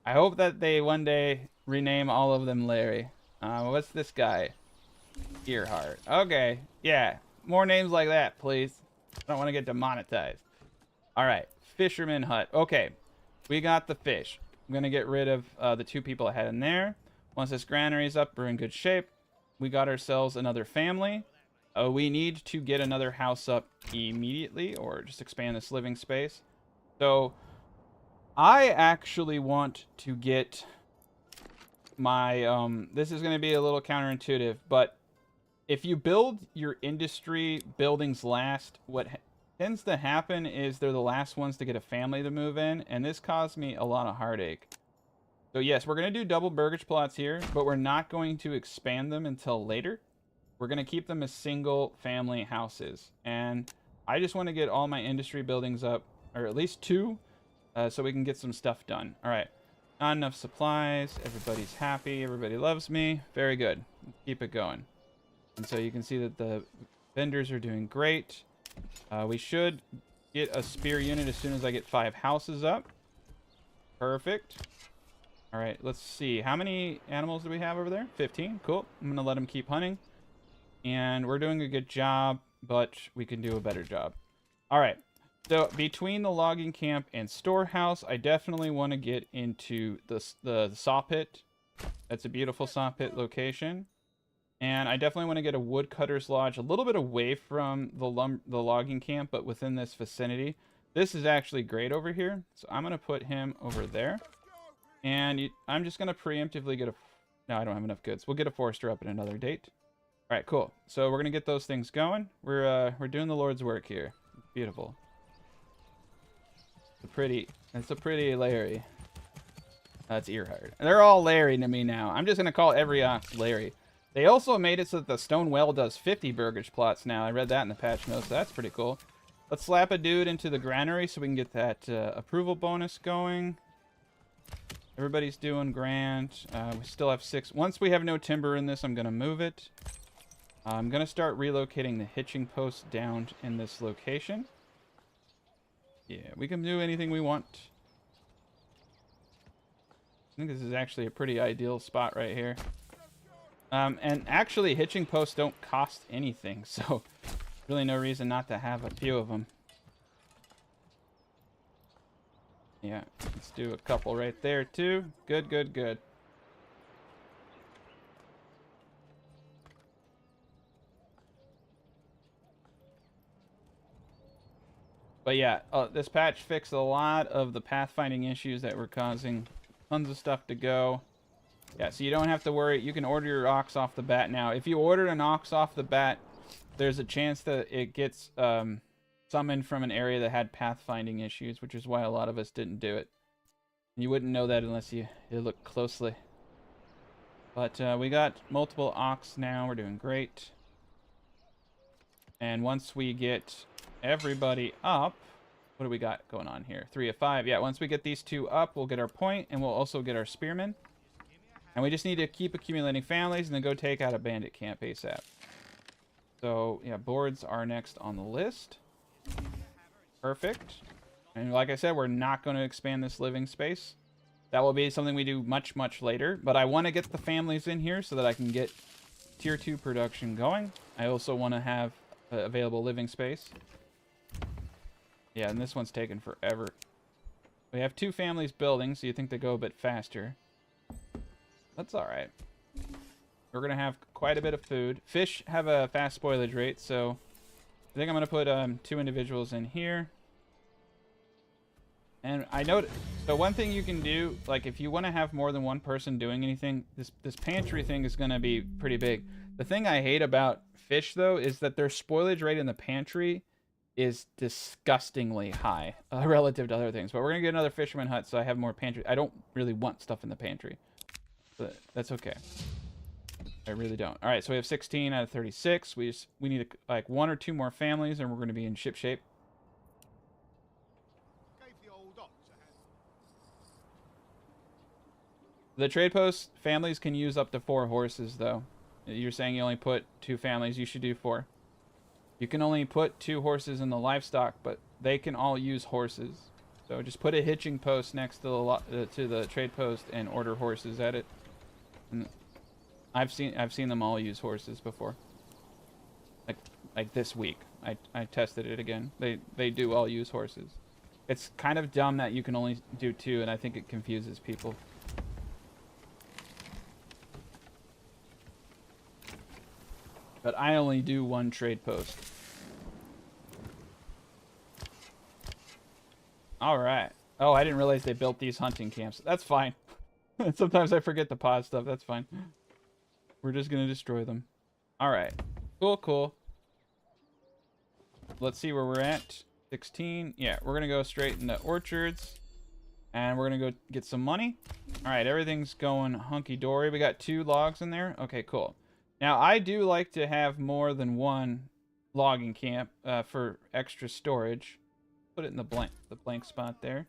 I hope that they one day rename all of them Larry. What's this guy? Earhart. Okay, yeah. More names like that, please. I don't want to get demonetized. Alright, Fisherman Hut. Okay, we got the fish. I'm going to get rid of the two people ahead in there. Once this granary's up, we're in good shape. We got ourselves another family. We need to get another house up immediately, or just expand this living space. So, I actually want to get my... this is going to be a little counterintuitive, but if you build your industry buildings last, what tends to happen is they're the last ones to get a family to move in, and this caused me a lot of heartache. So yes, we're going to do double burgage plots here, but we're not going to expand them until later. We're going to keep them as single family houses, and I just want to get all my industry buildings up, or at least two, so we can get some stuff done. All right, not enough supplies, everybody's happy, everybody loves me, very good. Keep it going. And so you can see that the vendors are doing great. We should get a spear unit as soon as I get 5 houses up. Perfect. All right, let's see. How many animals do we have over there? 15. Cool. I'm going to let them keep hunting. And we're doing a good job, but we can do a better job. All right. So between the logging camp and storehouse, I definitely want to get into the saw pit. That's a beautiful saw pit location. And I definitely want to get a woodcutter's lodge a little bit away from the logging camp, but within this vicinity. This is actually great over here. So I'm going to put him over there. And I'm just going to preemptively get a... No, I don't have enough goods. We'll get a forester up at another date. All right, cool. So we're going to get those things going. We're doing the Lord's work here. Beautiful. It's a pretty Larry. That's Earhart. They're all Larry to me now. I'm just going to call every ox Larry. They also made it so that the stone well does 50 burgage plots now. I read that in the patch notes. So that's pretty cool. Let's slap a dude into the granary so we can get that approval bonus going. Everybody's doing grand. We still have 6. Once we have no timber in this, I'm going to move it. I'm going to start relocating the hitching post down in this location. Yeah, we can do anything we want. I think this is actually a pretty ideal spot right here. And actually, hitching posts don't cost anything, so really no reason not to have a few of them. Yeah, let's do a couple right there, too. Good, good, good. But yeah, this patch fixed a lot of the pathfinding issues that were causing tons of stuff to go. Yeah, so you don't have to worry. You can order your ox off the bat now. If you ordered an ox off the bat, there's a chance that it gets summoned from an area that had pathfinding issues, which is why a lot of us didn't do it. You wouldn't know that unless you look closely. But we got multiple ox now. We're doing great. And once we get everybody up, what do we got going on here? 3 of 5. Yeah, once we get these 2 up, we'll get our point, and we'll also get our spearmen. And we just need to keep accumulating families and then go take out a bandit camp ASAP. So, yeah, boards are next on the list. Perfect. And like I said, we're not going to expand this living space. That will be something we do much, much later. But I want to get the families in here so that I can get tier 2 production going. I also want to have available living space. Yeah, and this one's taken forever. We have 2 families building, so you think they go a bit faster. That's alright. We're going to have quite a bit of food. Fish have a fast spoilage rate, so I think I'm going to put 2 individuals in here. And I know, so one thing you can do, like if you want to have more than one person doing anything, this pantry thing is going to be pretty big. The thing I hate about fish though is that their spoilage rate in the pantry is disgustingly high relative to other things. But we're gonna get another fisherman hut, so I have more pantry. I don't really want stuff in the pantry, but that's okay. I really don't. All right, so we have 16 out of 36. We need like 1 or 2 more families, and we're gonna be in ship shape. The trade post families can use up to 4 horses, though. You're saying you only put 2 families. You should do 4. You can only put 2 horses in the livestock, but they can all use horses. So just put a hitching post next to the trade post and order horses at it. And I've seen them all use horses before. Like this week, I tested it again. They do all use horses. It's kind of dumb that you can only do 2, and I think it confuses people. But I only do 1 trade post. Alright. Oh, I didn't realize they built these hunting camps. That's fine. Sometimes I forget to pause stuff. That's fine. We're just going to destroy them. Alright. Cool, cool. Let's see where we're at. 16. Yeah, we're going to go straight into orchards. And we're going to go get some money. Alright, everything's going hunky-dory. We got 2 logs in there. Okay, cool. Now, I do like to have more than 1 logging camp for extra storage. Put it in the blank spot there.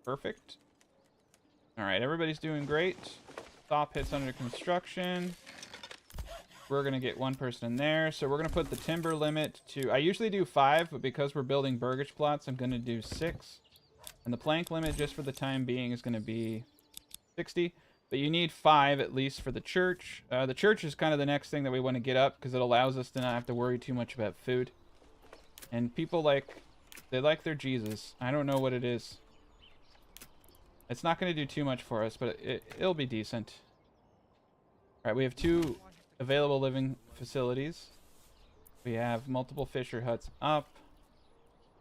Perfect. All right, everybody's doing great. Stop hits under construction. We're going to get 1 person in there. So we're going to put the timber limit to... I usually do 5, but because we're building burgage plots, I'm going to do 6. And the plank limit, just for the time being, is going to be 60. But you need 5 at least for the church. The church is kind of the next thing that we want to get up because it allows us to not have to worry too much about food. And people they like their Jesus. I don't know what it is. It's not going to do too much for us, but it'll be decent. All right, we have 2 available living facilities. We have multiple fisher huts up.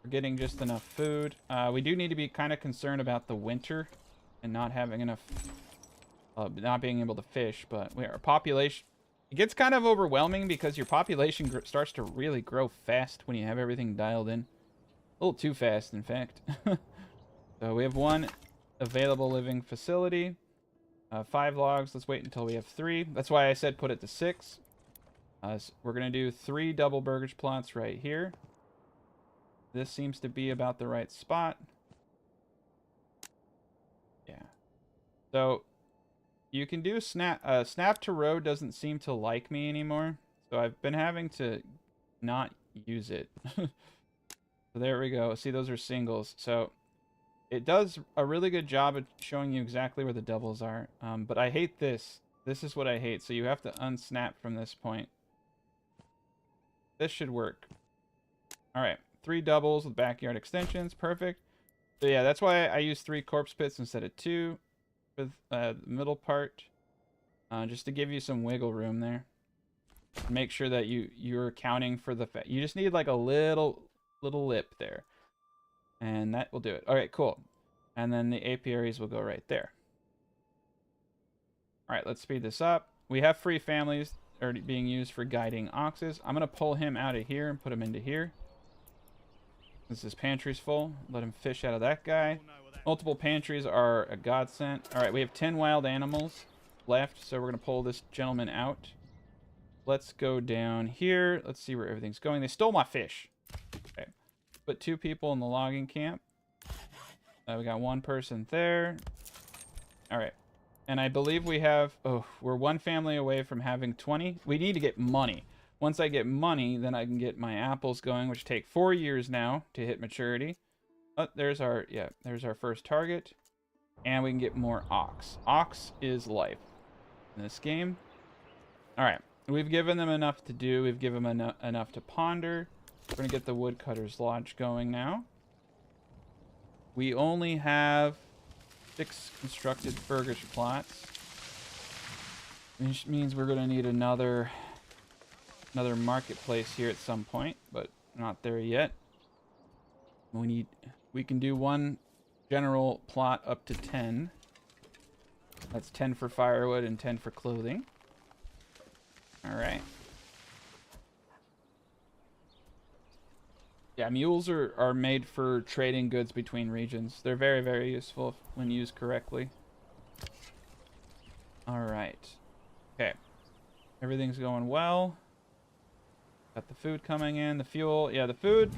We're getting just enough food. We do need to be kind of concerned about the winter and not having enough... not being able to fish, but our population, it gets kind of overwhelming because your population starts to really grow fast when you have everything dialed in. A little too fast, in fact. So we have 1 available living facility. 5 logs. Let's wait until we have 3. That's why I said put it to 6. So we're going to do 3 double burgage plots right here. This seems to be about the right spot. Yeah. So... you can do snap to road doesn't seem to like me anymore, so I've been having to not use it. So there we go. See, those are singles. So it does a really good job of showing you exactly where the doubles are. But I hate this. This is what I hate. So you have to unsnap from this point. This should work. All right, 3 doubles with backyard extensions. Perfect. So yeah, that's why I use 3 corpse pits instead of 2. With the middle part, just to give you some wiggle room there. Make sure that you're accounting for the fact you just need like a little lip there, and that will do it. All right, cool. And then the apiaries will go right there. All right, let's speed this up. We have free families already being used for guiding oxes. I'm gonna pull him out of here and put him into here. Since his pantry's full, let him fish out of that guy. Multiple pantries are a godsend. All right, we have 10 wild animals left, so we're going to pull this gentleman out. Let's go down here. Let's see where everything's going. They stole my fish. Okay. Put 2 people in the logging camp. We got 1 person there. All right. And I believe we have... oh, we're 1 family away from having 20. We need to get money. Once I get money, then I can get my apples going, which take 4 years now to hit maturity. Oh, there's our first target. And we can get more ox. Ox is life in this game. All right. We've given them enough to do. We've given them enough to ponder. We're going to get the woodcutter's lodge going now. We only have 6 constructed burgage plots. Which means we're going to need another marketplace here at some point, but not there yet. We need We can do one general plot up to 10. That's 10 for firewood and 10 for clothing. All right. Yeah, mules are made for trading goods between regions. They're very, very useful when used correctly. All right. Okay. Everything's going well. Got the food coming in, the fuel. Yeah, the food.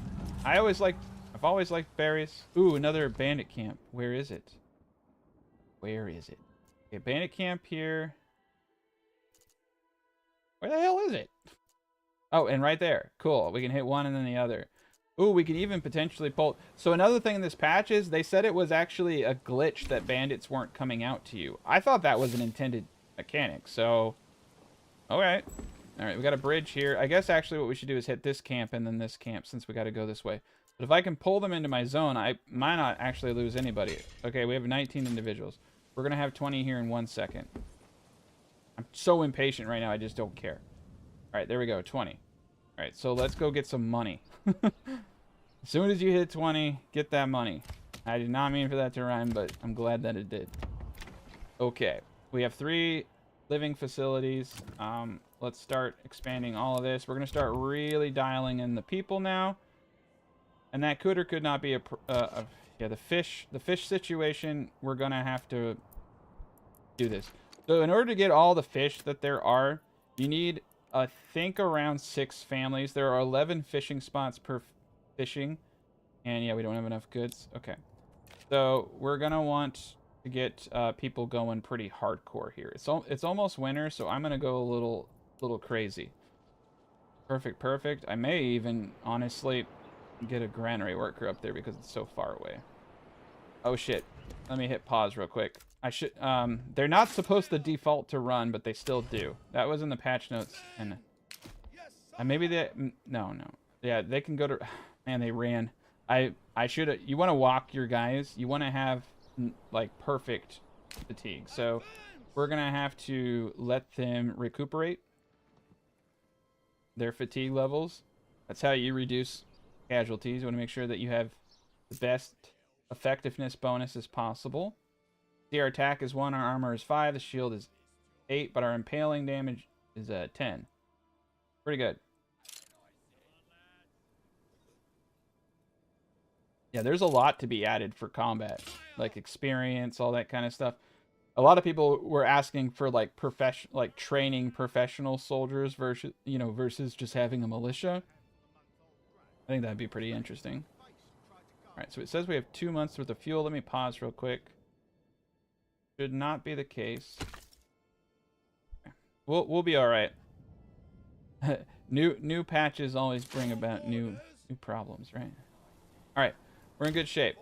I've always liked berries. Ooh, another bandit camp. Where is it? Where is it? Okay, bandit camp here. Where the hell is it? Oh, and right there. Cool. We can hit one and then the other. Ooh, we can even potentially pull. So another thing in this patch is they said it was actually a glitch that bandits weren't coming out to you. I thought that was an intended mechanic. So, all right. All right, we got a bridge here. I guess actually what we should do is hit this camp and then this camp since we got to go this way. But if I can pull them into my zone, I might not actually lose anybody. Okay, we have 19 individuals. We're going to have 20 here in 1 second. I'm so impatient right now, I just don't care. All right, there we go, 20. All right, so let's go get some money. As soon as you hit 20, get that money. I did not mean for that to rhyme, but I'm glad that it did. Okay, we have 3 living facilities. Let's start expanding all of this. We're going to start really dialing in the people now. And that could or could not be yeah, the fish situation, we're going to have to do this. So in order to get all the fish that there are, you need, I think, around 6 families. There are 11 fishing spots per fishing. And yeah, we don't have enough goods. Okay. So we're going to want to get people going pretty hardcore here. It's almost winter, so I'm going to go a little crazy. Perfect. I may even, honestly, get a granary worker up there because it's so far away. Oh, shit. Let me hit pause real quick. I should, they're not supposed to default to run, but they still do. That was in the patch notes, and maybe they, no. Yeah, they can go to, man, they ran. I should, you want to walk your guys. You want to have, like, perfect fatigue. So we're going to have to let them recuperate their fatigue levels. That's how you reduce casualties. You want to make sure that you have the best effectiveness bonus as possible. See, our attack is 1, our armor is 5, the shield is 8, but our impaling damage is 10. Pretty good. Yeah, there's a lot to be added for combat, like experience, all that kind of stuff. A lot of people were asking for like training professional soldiers versus just having a militia. I think that'd be pretty interesting. All right, so it says we have 2 months worth of fuel. Let me pause real quick. Should not be the case. Okay. We'll be all right. New patches always bring about new problems, right? All right, we're in good shape.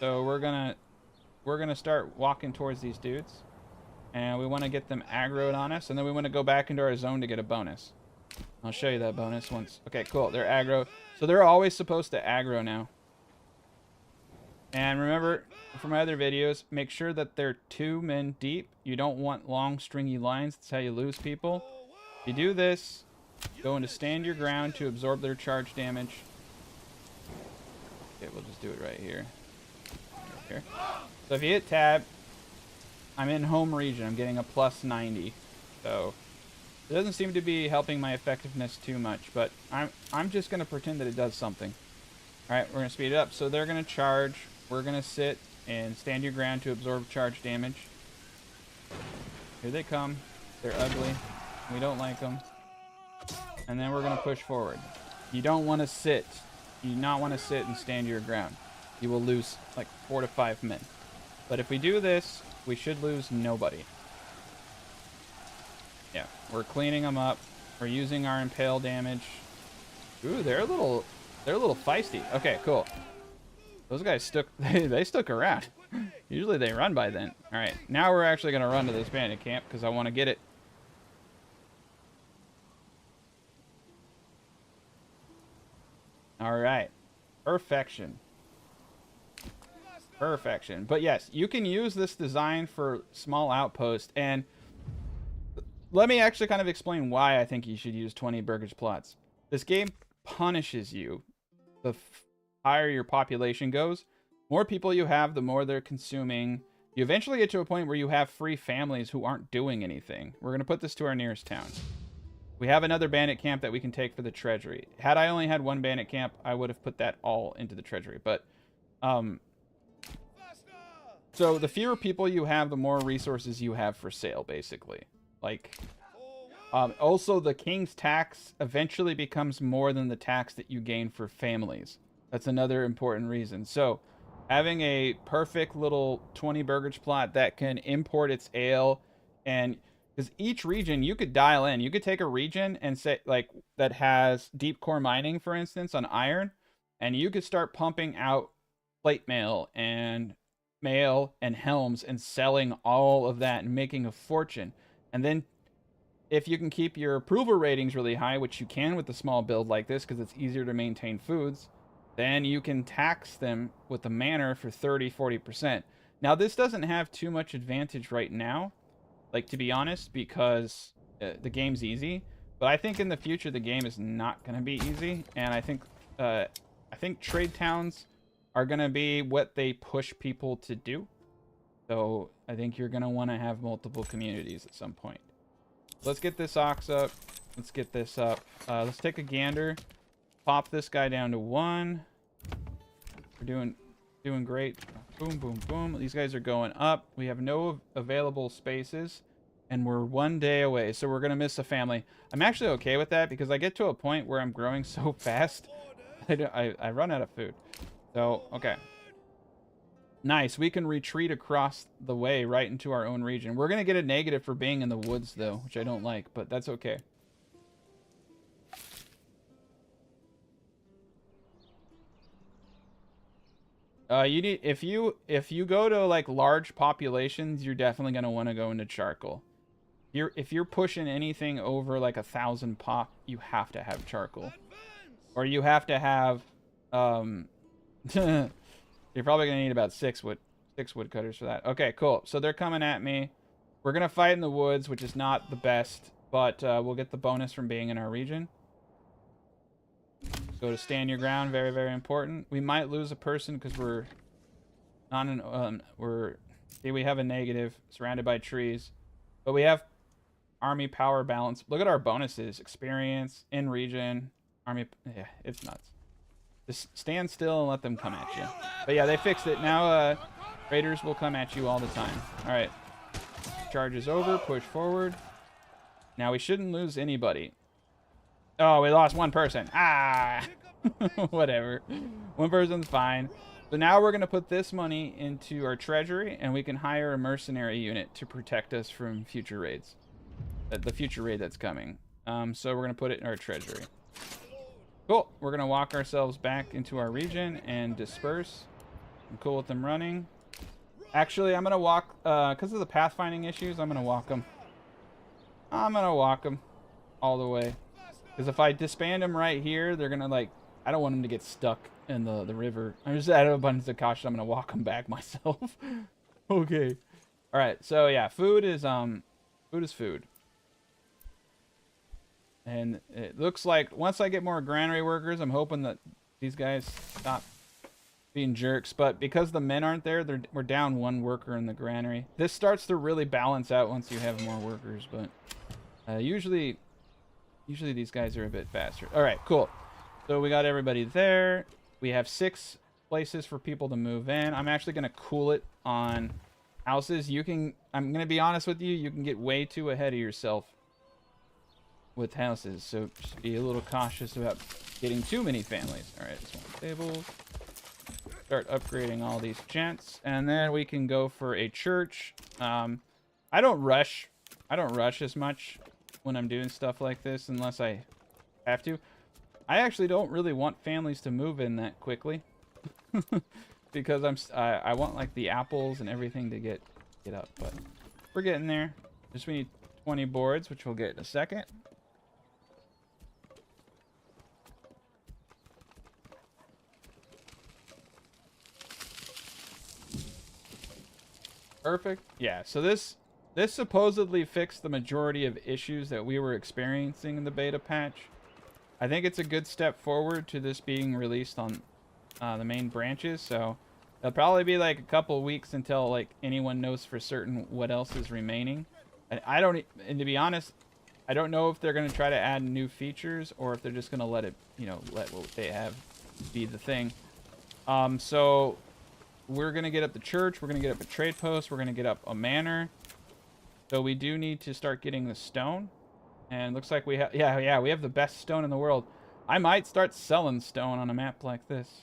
So we're gonna start walking towards these dudes, and we want to get them aggroed on us, and then we want to go back into our zone to get a bonus. I'll show you that bonus once. Okay, cool. They're aggro, so they're always supposed to aggro now. And remember, from my other videos, make sure that they're 2 men deep. You don't want long, stringy lines. That's how you lose people. If you do this, go into stand your ground to absorb their charge damage. Okay, we'll just do it right here. Here. So if you hit tab, I'm in home region. I'm getting a plus 90. So it doesn't seem to be helping my effectiveness too much, but I'm just going to pretend that it does something. All right, we're going to speed it up. So they're going to charge. We're going to sit and stand your ground to absorb charge damage. Here they come. They're ugly. We don't like them. And then we're going to push forward. You don't want to sit. You do not want to sit and stand your ground. You will lose like 4 to 5 men. But if we do this, we should lose nobody. Yeah, we're cleaning them up. We're using our impale damage. Ooh, they're a little feisty. Okay, cool. Those guys they stuck around. Usually they run by then. All right, now we're actually going to run to this bandit camp because I want to get it. All right, perfection. But yes, you can use this design for small outposts, and let me actually kind of explain why I think you should use 20 burgage plots. This game punishes you. higher your population goes, more people you have, the more they're consuming. You eventually get to a point where you have free families who aren't doing anything. We're going to put this to our nearest town. We have another bandit camp that we can take for the treasury. Had I only had one bandit camp, I would have put that all into the treasury. But, so the fewer people you have, the more resources you have for sale, basically. Like, also the king's tax eventually becomes more than the tax that you gain for families. That's another important reason. So, having a perfect little 20 burgage plot that can import its ale, and because each region you could dial in, you could take a region and say, like, that has deep core mining, for instance, on iron, and you could start pumping out plate mail and helms and selling all of that and making a fortune. And then if you can keep your approval ratings really high, which you can with a small build like this because it's easier to maintain foods, then you can tax them with the manor for 30-40%. Now, this doesn't have too much advantage right now, like, to be honest, because the game's easy. But I think in the future the game is not going to be easy, and I think trade towns are going to be what they push people to do. So I think you're going to want to have multiple communities at some point. Let's get this ox up. Let's get this up. Let's take a gander. Pop this guy down to 1. We're doing great. Boom, boom, boom. These guys are going up. We have no available spaces, and we're 1 day away, so we're going to miss a family. I'm actually okay with that because I get to a point where I'm growing so fast, I run out of food. So, okay. Nice. We can retreat across the way right into our own region. We're going to get a negative for being in the woods, though, which I don't like, but that's okay. You need, if you go to like large populations, you're definitely going to want to go into charcoal. If you're pushing anything over like 1,000 pop, you have to have charcoal. Or you have to have you're probably going to need about 6 woodcutters for that. Okay, cool. So they're coming at me. We're going to fight in the woods, which is not the best, but we'll get the bonus from being in our region. Go to stand your ground, very, very important. We might lose a person because we're not in, we have a negative surrounded by trees, but we have army power balance. Look at our bonuses: experience, in region, army. Yeah, it's nuts. Just stand still and let them come at you. But yeah, they fixed it. Now raiders will come at you all the time. All right, charge is over. Push forward. Now we shouldn't lose anybody. Oh, we lost one person. Ah, whatever. One person's fine. So now we're going to put this money into our treasury, and we can hire a mercenary unit to protect us from future raids. The future raid that's coming. So we're going to put it in our treasury. Cool. We're going to walk ourselves back into our region and disperse. I'm cool with them running. Actually, I'm going to walk, because of the pathfinding issues, I'm going to walk them. I'm going to walk them all the way. Because if I disband them right here, they're going to, like, I don't want them to get stuck in the river. I'm just out of abundance of caution. I'm going to walk them back myself. Okay. All right. So, yeah, food is food. And it looks like once I get more granary workers, I'm hoping that these guys stop being jerks. But because the men aren't there, we're down 1 worker in the granary. This starts to really balance out once you have more workers. But usually these guys are a bit faster. All right, cool. So we got everybody there. We have 6 places for people to move in. I'm actually going to cool it on houses. I'm going to be honest with you, you can get way too ahead of yourself with houses. So just be a little cautious about getting too many families. All right, small tables. Start upgrading all these gents. And then we can go for a church. I don't rush as much when I'm doing stuff like this unless I have to. I actually don't really want families to move in that quickly because I want like the apples and everything to get up, but we're getting there. Just we need 20 boards, which we'll get in a second. Perfect. Yeah, so this supposedly fixed the majority of issues that we were experiencing in the beta patch. I think it's a good step forward to this being released on the main branches. So it'll probably be like a couple weeks until like anyone knows for certain what else is remaining. And I don't, and to be honest, I don't know if they're gonna try to add new features or if they're just gonna let it, you know, let what they have be the thing. So we're gonna get up the church. We're gonna get up a trade post. We're gonna get up a manor. So we do need to start getting the stone. And looks like we have, yeah, we have the best stone in the world. I might start selling stone on a map like this.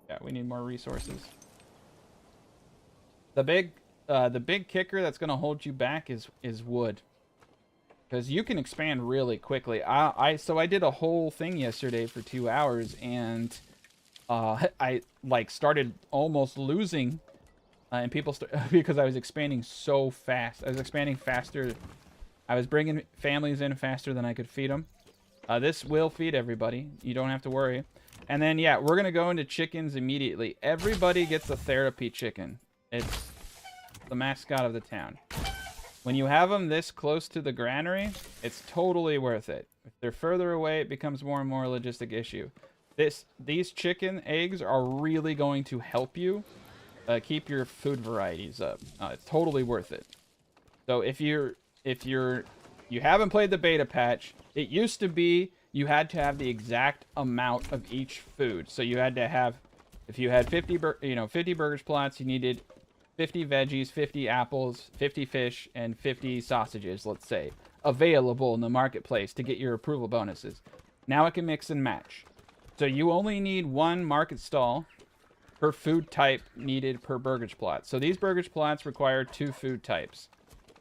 Yeah, we need more resources. The big kicker that's gonna hold you back is wood, because you can expand really quickly. So I did a whole thing yesterday for 2 hours, and I like started almost losing, and people because I was expanding so fast. I was expanding faster. I was bringing families in faster than I could feed them. This will feed everybody. You don't have to worry. And then, yeah, we're going to go into chickens immediately. Everybody gets a therapy chicken. It's the mascot of the town. When you have them this close to the granary, it's totally worth it. If they're further away, it becomes more and more a logistic issue. These chicken eggs are really going to help you keep your food varieties up. It's totally worth it. So if you haven't played the beta patch, it used to be you had to have the exact amount of each food. So you had to have, if you had 50 burgers plots, you needed 50 veggies, 50 apples, 50 fish, and 50 sausages, let's say, available in the marketplace to get your approval bonuses. Now it can mix and match. So you only need one market stall per food type needed per burgers plot. So these burgers plots require 2 food types.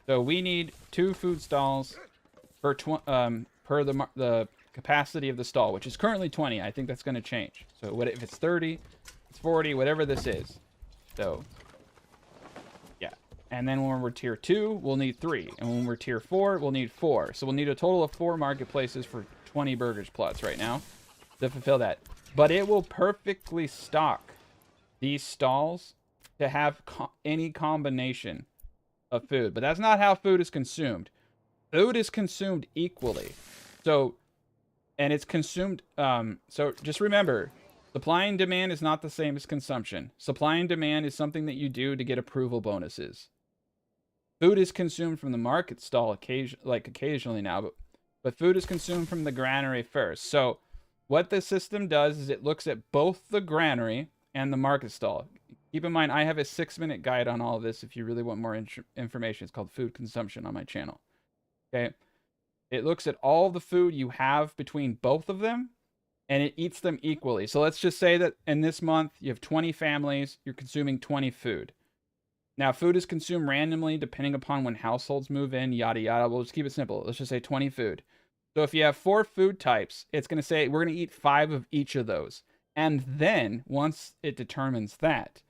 So we need 2 food stalls per the capacity of the stall, which is currently 20. I think that's going to change. So what if it's 30, it's 40, whatever this is. So yeah. And then when we're tier 2, we'll need 3. And when we're tier 4, we'll need 4. So we'll need a total of 4 marketplaces for 20 burgers plots right now to fulfill that. But it will perfectly stock these stalls to have any combination of food. But that's not how food is consumed. Food is consumed equally. So, and it's consumed, so just remember, supply and demand is not the same as consumption. Supply and demand is something that you do to get approval bonuses. Food is consumed from the market stall occasionally now, but food is consumed from the granary first. So what the system does is it looks at both the granary and the market stall. Keep in mind, I have a 6-minute guide on all of this if you really want more information. It's called Food Consumption on my channel. Okay? It looks at all the food you have between both of them, and it eats them equally. So let's just say that in this month, you have 20 families, you're consuming 20 food. Now, food is consumed randomly depending upon when households move in, yada, yada. We'll just keep it simple. Let's just say 20 food. So if you have 4 food types, it's going to say we're going to eat 5 of each of those. And then, once it determines that,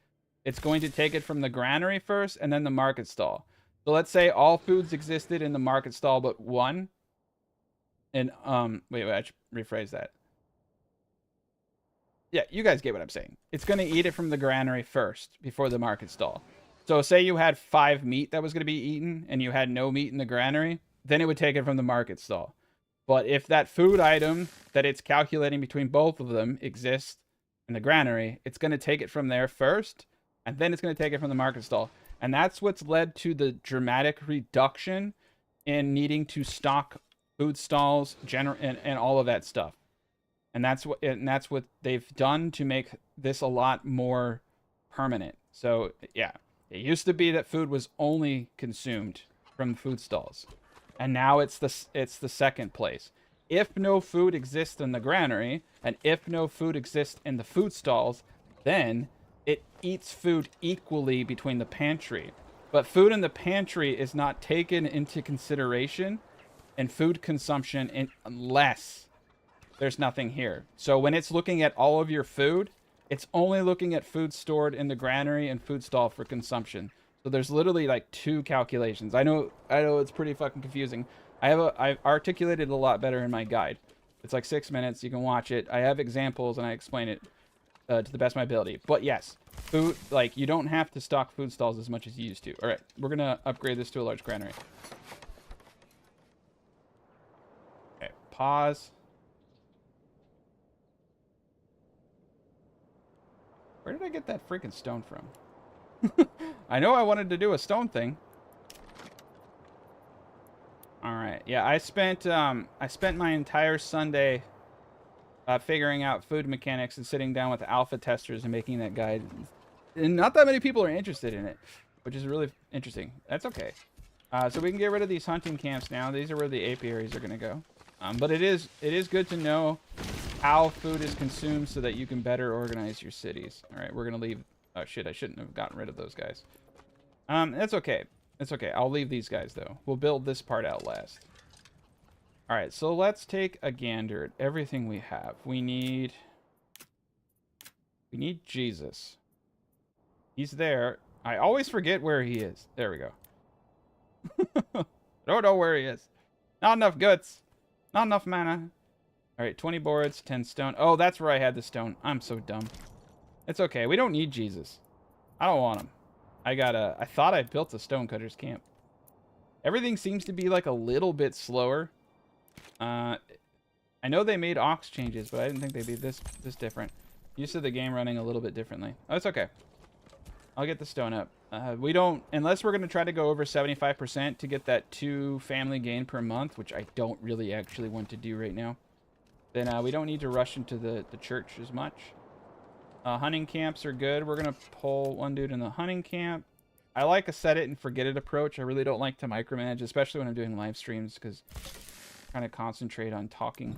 it's going to take it from the granary first and then the market stall. So let's say all foods existed in the market stall but 1. And, wait, I should rephrase that. Yeah, you guys get what I'm saying. It's going to eat it from the granary first before the market stall. So say you had 5 meat that was going to be eaten and you had no meat in the granary, then it would take it from the market stall. But if that food item that it's calculating between both of them exists in the granary, it's going to take it from there first, and then it's going to take it from the market stall. And that's what's led to the dramatic reduction in needing to stock food stalls and all of that stuff. And that's what they've done to make this a lot more permanent. So yeah, it used to be that food was only consumed from food stalls, and now it's the second place. If no food exists in the granary, and if no food exists in the food stalls, then it eats food equally between the pantry. But food in the pantry is not taken into consideration in food consumption unless there's nothing here. So when it's looking at all of your food, it's only looking at food stored in the granary and food stall for consumption. So there's literally like 2 calculations. I know it's pretty fucking confusing. I've articulated it a lot better in my guide. It's like 6 minutes. You can watch it. I have examples and I explain it to the best of my ability. But yes, food, like, you don't have to stock food stalls as much as you used to. All right, we're gonna upgrade this to a large granary. Okay, pause. I get that freaking stone from? I know I wanted to do a stone thing. All right. Yeah, I spent my entire Sunday figuring out food mechanics and sitting down with alpha testers and making that guide. And not that many people are interested in it, which is really interesting. That's okay. So we can get rid of these hunting camps now. These are where the apiaries are going to go. But it is good to know how food is consumed so that you can better organize your cities. All right, we're going to leave. Oh, shit, I shouldn't have gotten rid of those guys. That's okay. It's okay. I'll leave these guys, though. We'll build this part out last. All right, so let's take a gander at everything we have. We need Jesus. He's there. I always forget where he is. There we go. Don't know where he is. Not enough guts. Not enough mana. All right, 20 boards, 10 stone. Oh, that's where I had the stone. I'm so dumb. It's okay. We don't need Jesus. I don't want him. I thought I built a stonecutter's camp. Everything seems to be like a little bit slower. I know they made ox changes, but I didn't think they'd be this different. Used to the game running a little bit differently. Oh, it's okay. I'll get the stone up. We don't, unless we're going to try to go over 75% to get that 2 family gain per month, which I don't really actually want to do right now. Then we don't need to rush into the church as much. Hunting camps are good. We're going to pull one dude in the hunting camp. I like a set it and forget it approach. I really don't like to micromanage, especially when I'm doing live streams, because trying to concentrate on talking,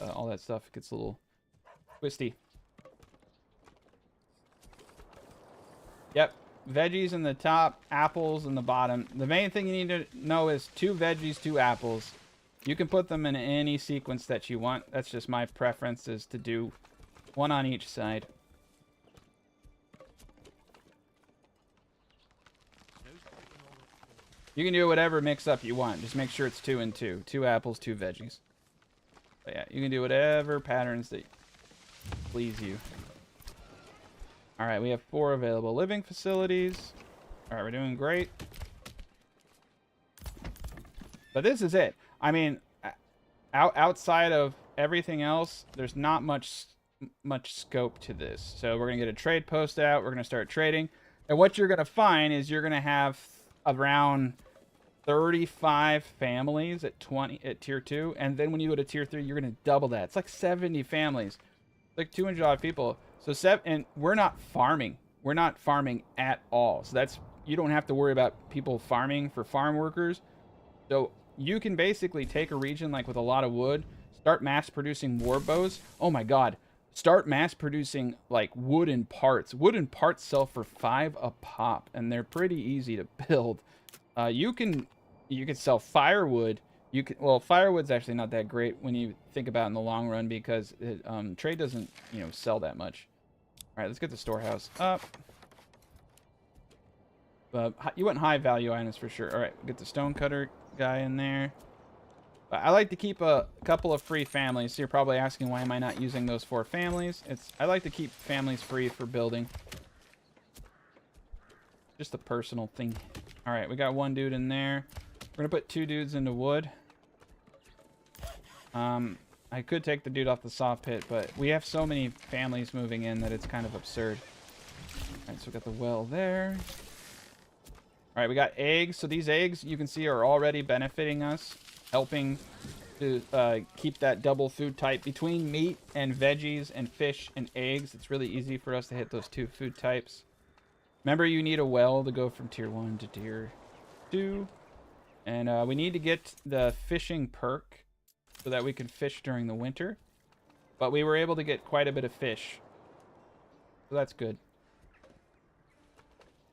all that stuff gets a little twisty. Yep, veggies in the top, apples in the bottom. The main thing you need to know is 2 veggies, 2 apples. You can put them in any sequence that you want. That's just my preference, is to do 1 on each side. You can do whatever mix-up you want. Just make sure it's 2 and 2. 2 apples, 2 veggies. But yeah, you can do whatever patterns that please you. All right, we have 4 available living facilities. All right, we're doing great. But this is it. I mean, outside of everything else, there's not much scope to this. So we're going to get a trade post out. We're going to start trading. And what you're going to find is you're going to have around 35 families at tier 2, and then when you go to tier 3, you're going to double that. It's like 70 families, like 200 odd people. So and we're not farming. We're not farming at all. So you don't have to worry about people farming for farm workers. So you can basically take a region like with a lot of wood, start mass producing war bows. Oh my god. Start mass producing like wooden parts. Wooden parts sell for 5 a pop, and they're pretty easy to build. You can sell firewood. Well, firewood's actually not that great when you think about it in the long run, because trade doesn't, sell that much. All right, let's get the storehouse up. You want high value items for sure. All right, get the stonecutter guy in there. I like to keep a couple of free families. So you're probably asking, why am I not using those 4 families? I like to keep families free for building. Just a personal thing. All right, we got 1 dude in there. We're gonna put 2 dudes into wood. I could take the dude off the saw pit, but we have so many families moving in that it's kind of absurd. All right, so we got the well there. All right, we got eggs. So these eggs, you can see, are already benefiting us, helping to keep that double food type between meat and veggies and fish and eggs. It's really easy for us to hit those 2 food types. Remember, you need a well to go from tier 1 to tier 2. And we need to get the fishing perk so that we can fish during the winter. But we were able to get quite a bit of fish, so that's good.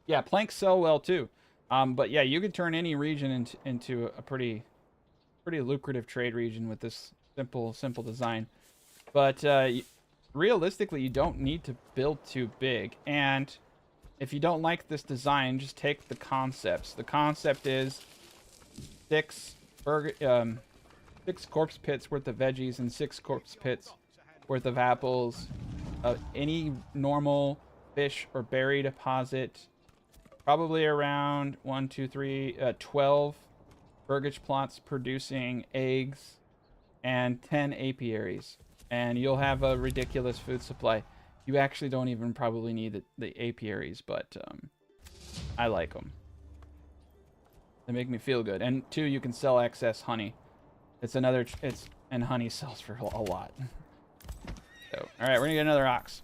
Yeah, planks sell well too. But yeah, you can turn any region into a pretty lucrative trade region with this simple design. But realistically, you don't need to build too big. And if you don't like this design, just take the concepts. The concept is 6 corpse pits worth of veggies and 6 corpse pits worth of apples. Any normal fish or berry deposit. Probably around 12 burgage plots producing eggs and 10 apiaries. And you'll have a ridiculous food supply. You actually don't even probably need the apiaries, but I like them. They make me feel good. And 2, you can sell excess honey. And honey sells for a lot. So, all right, we're gonna get another ox.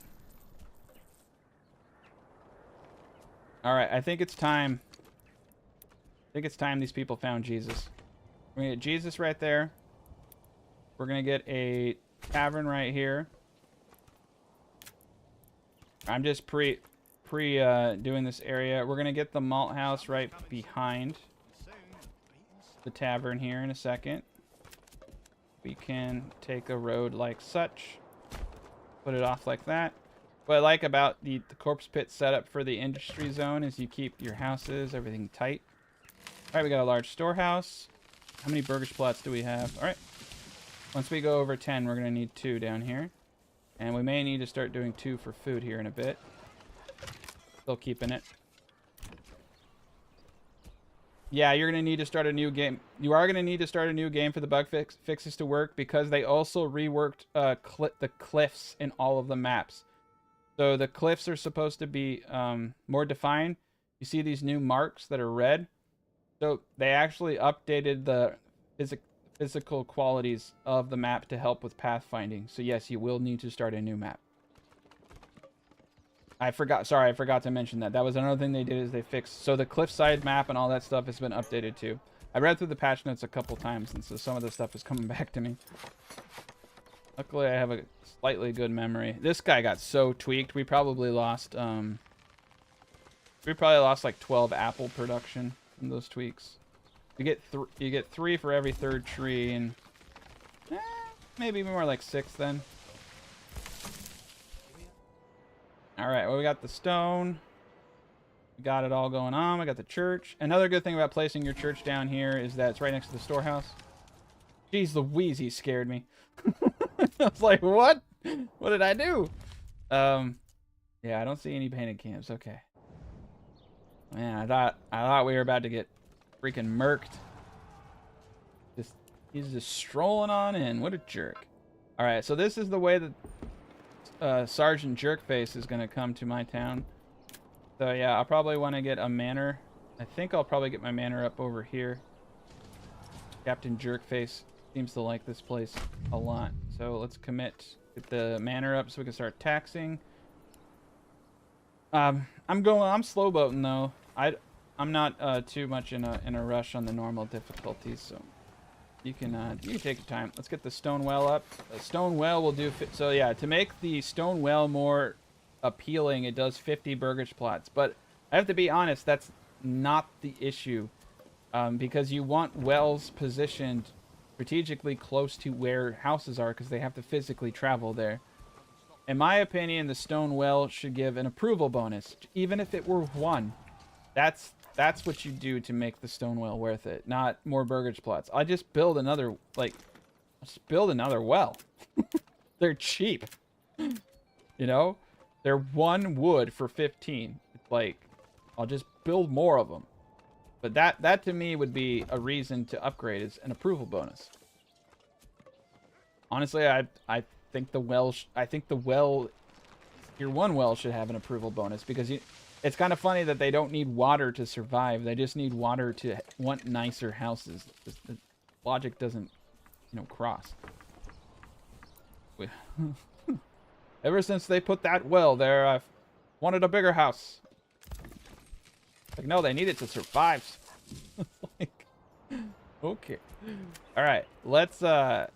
All right, I think it's time. I think it's time these people found Jesus. We're gonna get Jesus right there. We're gonna get a tavern right here. I'm just doing this area. We're gonna get the malt house right behind the tavern here in a second. We can take a road like such. Put it off like that. What I like about the corpse pit setup for the industry zone is you keep your houses, everything tight. All right, we got a large storehouse. How many burgers plots do we have? All right. Once we go over 10, we're going to need 2 down here. And we may need to start doing 2 for food here in a bit. Still keeping it. Yeah, you're going to need to start a new game. You are going to need to start a new game for the bug fixes to work because they also reworked the cliffs in all of the maps. So the cliffs are supposed to be more defined. You see these new marks that are red? So they actually updated the physical qualities of the map to help with pathfinding. So yes, you will need to start a new map. I forgot to mention that. That was another thing they did is they fixed. So the cliffside map and all that stuff has been updated too. I read through the patch notes a couple times, and so some of the stuff is coming back to me. Luckily, I have a slightly good memory. This guy got so tweaked. We probably lost like 12 apple production from those tweaks. You get 3 for every 3rd tree, and maybe more like 6 then. All right, well, we got the stone. We got it all going on. We got the church. Another good thing about placing your church down here is that it's right next to the storehouse. Jeez Louise, he scared me. I was like, what? What did I do? Yeah, I don't see any painted camps. Okay. Man, I thought we were about to get freaking murked. He's just strolling on in. What a jerk. All right, so this is the way that Sergeant Jerkface is going to come to my town. So yeah, I'll probably want to get a manor. I think I'll probably get my manor up over here. Captain Jerkface seems to like this place a lot. So let's get the manor up so we can start taxing. I'm slow boating though. I'm not too much in a rush on the normal difficulties, so you can take your time. Let's get the stone well up. The stone well will do so yeah, to make the stone well more appealing, it does 50 burgage plots, but I have to be honest, that's not the issue, because you want wells positioned strategically close to where houses are because they have to physically travel there. In my opinion, the stone well should give an approval bonus, even if it were 1. That's what you do to make the stone well worth it, not more burgage plots. I just build another well. They're cheap. You know? They're 1 wood for 15. It's like, I'll just build more of them. But that to me would be a reason to upgrade, is an approval bonus. Honestly, I think the well, your 1 well should have an approval bonus, because it's kind of funny that they don't need water to survive. They just need water to want nicer houses. The logic doesn't, cross. Ever since they put that well there, I've wanted a bigger house. Like, no, they need it to survive. Like, okay. All right, let's get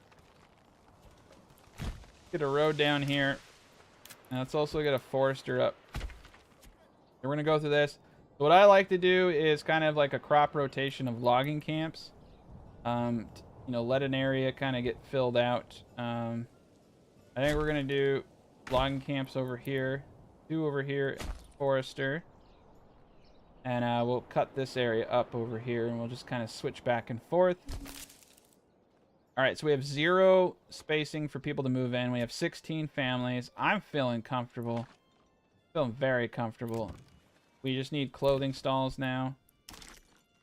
a road down here. And let's also get a forester up. We're going to go through this. So what I like to do is kind of like a crop rotation of logging camps. Let an area kind of get filled out. I think we're going to do logging camps over here. 2 over here, forester. And we'll cut this area up over here, and we'll just kind of switch back and forth. All right, so we have 0 spacing for people to move in. We have 16 families. I'm feeling comfortable. Feeling very comfortable. We just need clothing stalls now.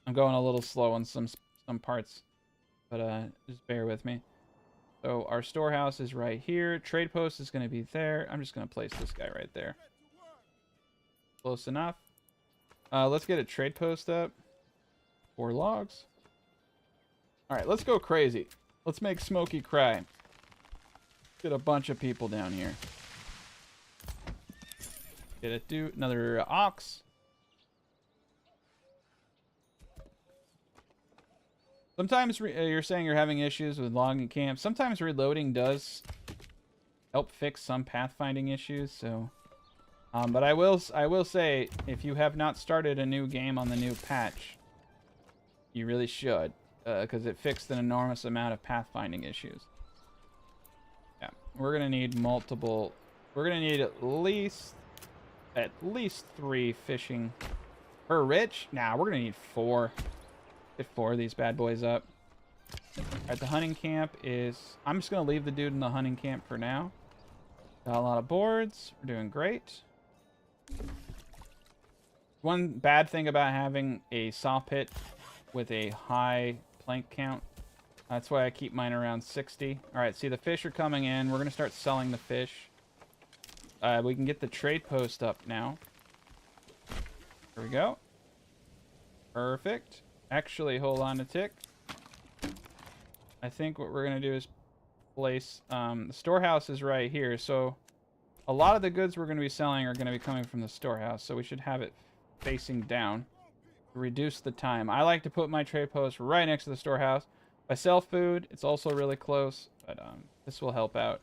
I'm going a little slow on some parts, but just bear with me. So our storehouse is right here. Trade post is going to be there. I'm just going to place this guy right there. Close enough. Let's get a trade post up. 4 logs. All right, let's go crazy. Let's make Smokey cry. Get a bunch of people down here. Get it, do another ox. Sometimes you're saying you're having issues with logging camp. Sometimes reloading does help fix some pathfinding issues. So, but I will say, if you have not started a new game on the new patch, you really should, because it fixed an enormous amount of pathfinding issues. Yeah, we're gonna need multiple. We're gonna need at least 3 fishing per rich. Nah, we're gonna need 4. Get 4 of these bad boys up. All right, the hunting camp is. I'm just gonna leave the dude in the hunting camp for now. Got a lot of boards. We're doing great. One bad thing about having a saw pit with a high plank count. That's why I keep mine around 60. All right, see, the fish are coming in. We're going to start selling the fish. We can get the trade post up now. Here we go. Perfect. Actually, hold on a tick. I think what we're going to do is place... the storehouse is right here, so a lot of the goods we're going to be selling are going to be coming from the storehouse, so we should have it facing down to reduce the time. I like to put my trade post right next to the storehouse. If I sell food, it's also really close, but this will help out.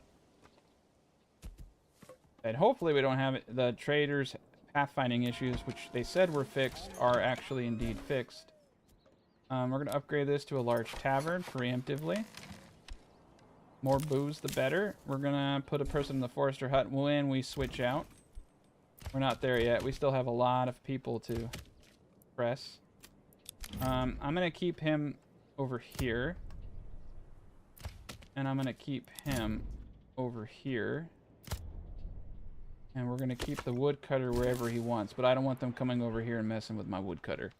And hopefully we don't have the traders' pathfinding issues, which they said were fixed, are actually indeed fixed. We're going to upgrade this to a large tavern preemptively. More booze, the better. We're going to put a person in the forester hut when we switch out. We're not there yet. We still have a lot of people to press. I'm going to keep him over here. And I'm going to keep him over here. And we're going to keep the woodcutter wherever he wants. But I don't want them coming over here and messing with my woodcutter.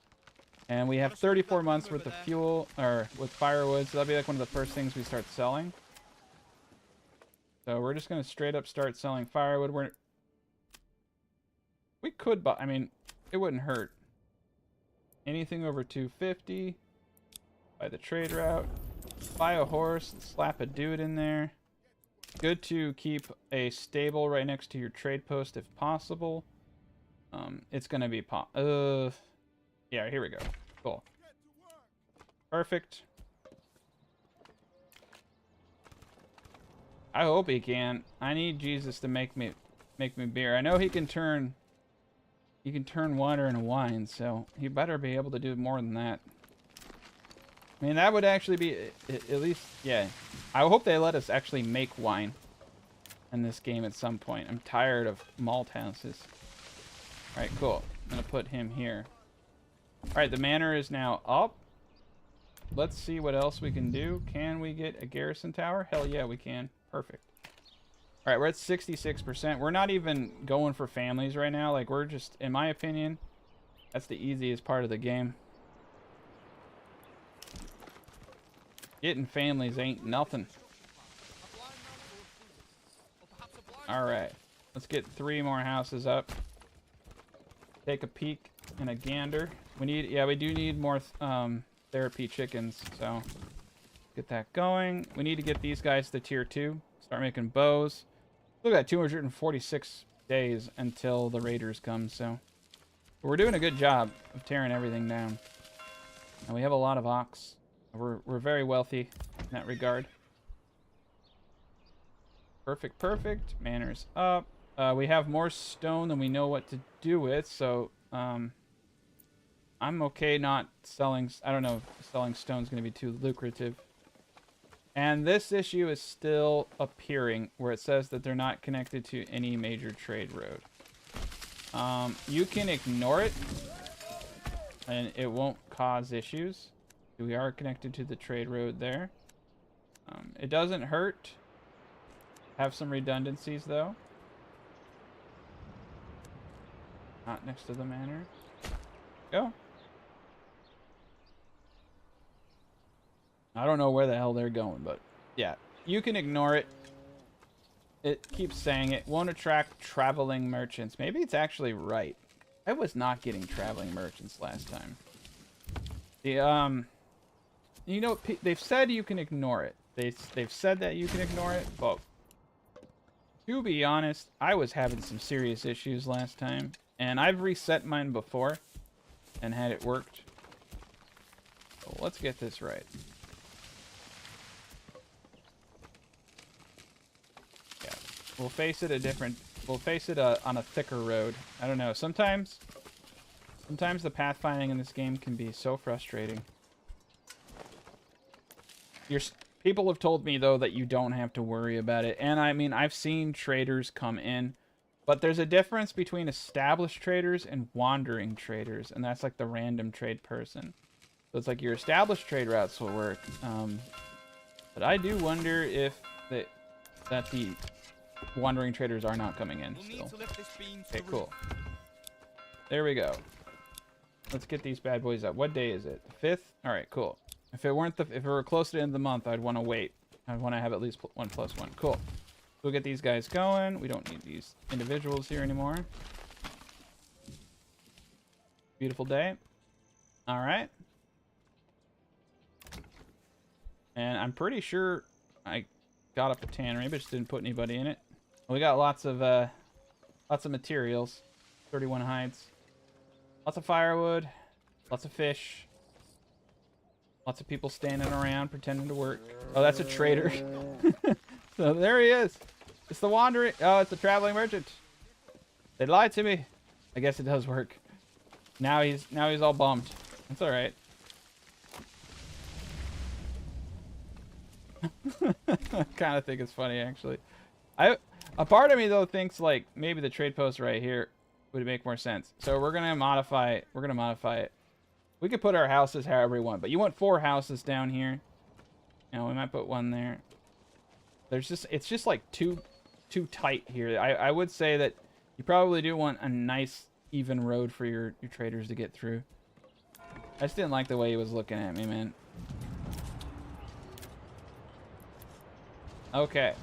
And we have 34 months worth of fuel, or with firewood. So that'll be like one of the first things we start selling. So we're just going to straight up start selling firewood. We could buy, I mean, it wouldn't hurt. Anything over 250. Buy the trade route. Buy a horse. Slap a dude in there. Good to keep a stable right next to your trade post if possible. It's going to be... yeah, here we go. Cool. Perfect. I hope he can. I need Jesus to make me beer. I know he can turn water into wine, so he better be able to do more than that. I mean, that would actually be at least, yeah. I hope they let us actually make wine in this game at some point. I'm tired of malt houses. All right, cool. I'm gonna put him here. All right, the manor is now up. Let's see what else we can do. Can we get a garrison tower? Hell yeah, we can. Perfect. All right, we're at 66%. We're not even going for families right now. Like, we're just, in my opinion, that's the easiest part of the game. Getting families ain't nothing. All right, let's get 3 more houses up. Take a peek and a gander. We need, yeah, we do need more therapy chickens, so get that going. We need to get these guys to tier 2. Start making bows. Look at that, 246 days until the raiders come, so we're doing a good job of tearing everything down. And we have a lot of ox. We're very wealthy in that regard. Perfect, perfect. Manor's up. We have more stone than we know what to do with, so I'm okay not selling. I don't know if selling stone is going to be too lucrative. And this issue is still appearing where it says that they're not connected to any major trade road. You can ignore it and it won't cause issues. We are connected to the trade road there. It doesn't hurt. Have some redundancies though. Not next to the manor. Go. I don't know where the hell they're going, but yeah. You can ignore it. It keeps saying it won't attract traveling merchants. Maybe it's actually right. I was not getting traveling merchants last time. The you know, they've said you can ignore it. They've said that you can ignore it, but to be honest, I was having some serious issues last time, and I've reset mine before and had it worked. So let's get this right. Yeah, we'll face it on a thicker road. I don't know. Sometimes the pathfinding in this game can be so frustrating. People have told me, though, that you don't have to worry about it. And, I mean, I've seen traders come in. But there's a difference between established traders and wandering traders. And that's like the random trade person. So it's like your established trade routes will work. But I do wonder if that the wandering traders are not coming in still. Okay, cool. There we go. Let's get these bad boys up. What day is it? The 5th? All right, cool. If it were close to the end of the month, I'd want to wait. I'd want to have at least 1+1. Cool. We'll get these guys going. We don't need these individuals here anymore. Beautiful day. All right. And I'm pretty sure I got up a tannery, but just didn't put anybody in it. We got lots of materials. 31 hides. Lots of firewood. Lots of fish. Lots of people standing around pretending to work. Oh, that's a trader. So there he is. It's the wandering. Oh, it's the traveling merchant. They lied to me. I guess it does work. Now he's all bummed. That's all right. I kind of think it's funny, actually. A part of me though thinks like maybe the trade post right here would make more sense. So we're gonna modify it. We could put our houses however we want, but you want 4 houses down here. You know, we might put 1 there. It's just like too tight here. I would say that you probably do want a nice even road for your traders to get through. I just didn't like the way he was looking at me, man. Okay.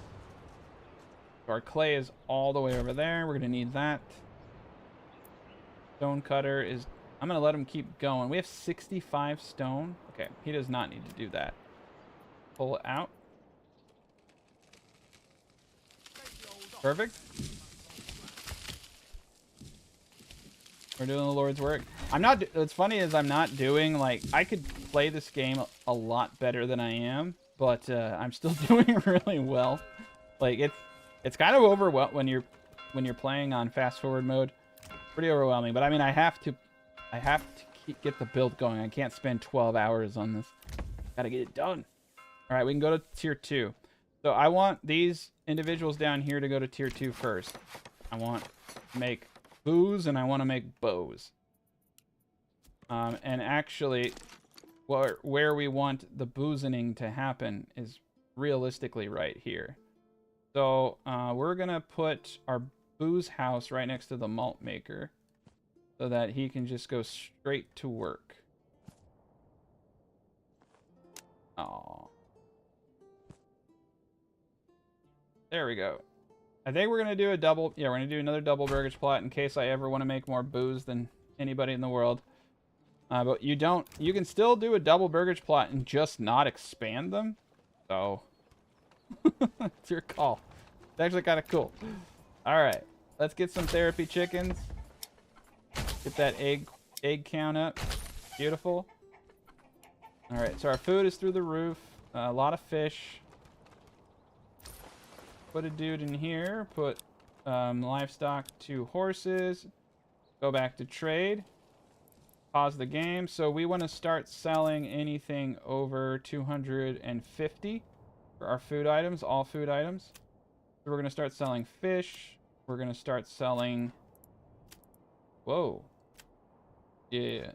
So our clay is all the way over there. We're gonna need that. Stone cutter is... I'm going to let him keep going. We have 65 stone. Okay, he does not need to do that. Pull it out. Perfect. We're doing the Lord's work. What's funny is I'm not doing, like, I could play this game a lot better than I am, but I'm still doing really well. Like, it's kind of overwhelming when you're playing on fast forward mode. Pretty overwhelming, but I mean, I have to get the build going. I can't spend 12 hours on this. Gotta get it done. All right, we can go to tier 2. So I want these individuals down here to go to tier 2 first. I want to make booze and I want to make bows. And actually, where we want the boozening to happen is realistically right here. So we're gonna put our booze house right next to the malt maker, so that he can just go straight to work. Oh, there we go. I think we're gonna do a double. Yeah, we're gonna do another double burgage plot in case I ever want to make more booze than anybody in the world. But you don't. You can still do a double burgage plot and just not expand them. So it's your call. It's actually kind of cool. All right, let's get some therapy chickens. Get that egg count up. Beautiful. All right, so our food is through the roof. A lot of fish. Put a dude in here. Put livestock to horses. Go back to trade. Pause the game. So we want to start selling anything over 250 for our food items, all food items. So we're going to start selling fish. We're going to start selling... Whoa. Yeah.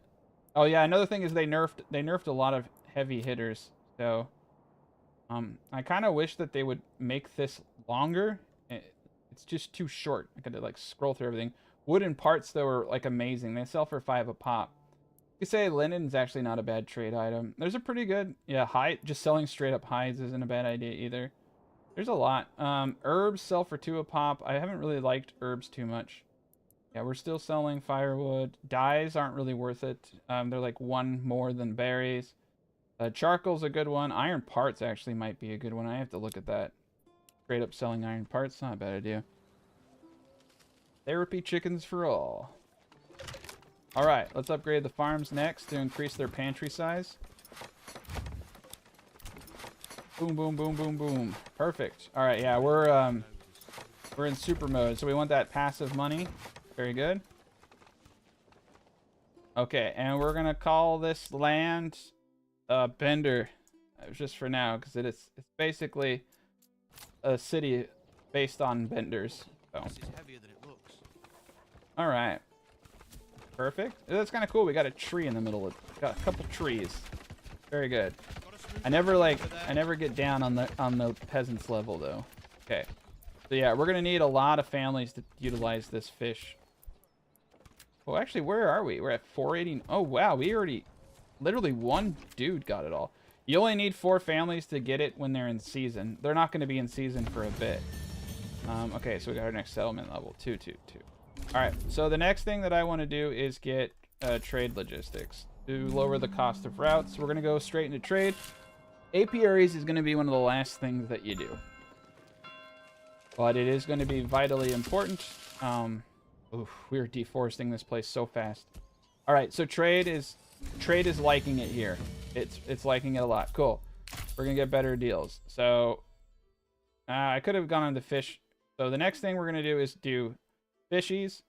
Oh yeah, another thing is they nerfed a lot of heavy hitters. So I kind of wish that they would make this longer. It's just too short. I gotta like scroll through everything. Wooden parts though are like amazing. They sell for 5 a pop. You could say linen's actually not a bad trade item. There's a pretty good, yeah, hide. Just selling straight up hides isn't a bad idea either. There's a lot. Herbs sell for 2 a pop. I haven't really liked herbs too much. Yeah, we're still selling firewood. Dyes aren't really worth it. They're like 1 more than berries. Charcoal's a good one. Iron parts actually might be a good one. I have to look at that. Straight up selling iron parts, not a bad idea. Therapy chickens for all. Alright, let's upgrade the farms next to increase their pantry size. Boom, boom, boom, boom, boom. Perfect. Alright, yeah, we're in super mode, so we want that passive money. Very good. Okay, and we're gonna call this land Bender, just for now, because it's basically a city based on benders. So. This is heavier than it looks. All right, perfect. That's kind of cool. We got a tree in the middle. Got a couple trees. Very good. I never get down on the peasants level though. Okay, so yeah, we're gonna need a lot of families to utilize this fish. Well, actually, where are we? We're at 480. Oh wow, we already. Literally 1 dude got it all. You only need 4 families to get it when they're in season. They're not going to be in season for a bit. Okay, so we got our next settlement level. 2, 2, 2. Alright, so the next thing that I want to do is get trade logistics to lower the cost of routes. We're going to go straight into trade. Apiaries is going to be one of the last things that you do. But it is going to be vitally important. Oof, we are deforesting this place so fast. Alright, so trade is liking it here. It's liking it a lot. Cool. We're gonna get better deals. So I could have gone on the fish. So the next thing we're gonna do is do fishies,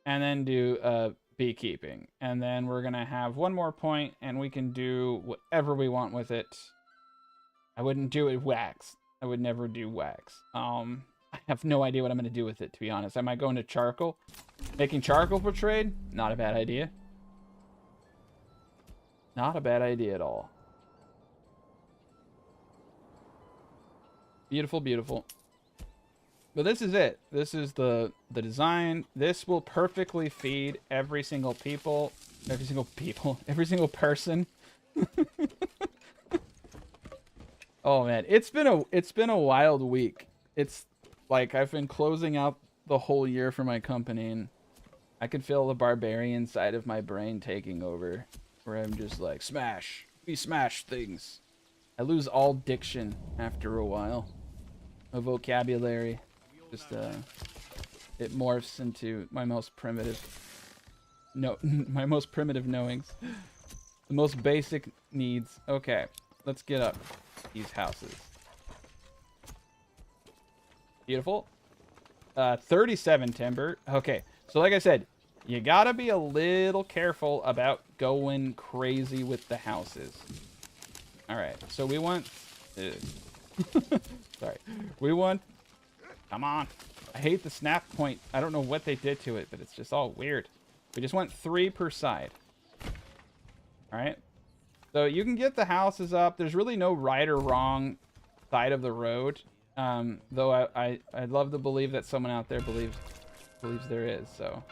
and then do beekeeping, and then we're gonna have 1 more point, and we can do whatever we want with it. I wouldn't do it wax. I would never do wax. I have no idea what I'm gonna do with it, to be honest. I might go into charcoal. Making charcoal for trade, not a bad idea. Not a bad idea at all. Beautiful, beautiful. But this is it. This is the design. This will perfectly feed every single person. Oh man, it's been a wild week. It's like I've been closing out the whole year for my company, and I can feel the barbarian side of my brain taking over. Where I'm just like, smash. We smash things. I lose all diction after a while. My vocabulary just, it morphs into my most primitive, my most primitive knowings. The most basic needs. Okay, let's get up these houses. Beautiful. 37 timber. Okay, so like I said, you gotta be a little careful about going crazy with the houses. Alright, so we want... Sorry. We want... Come on. I hate the snap point. I don't know what they did to it, but it's just all weird. We just want 3 per side. Alright. So you can get the houses up. There's really no right or wrong side of the road. Though I'd love to believe that someone out there believes there is, so...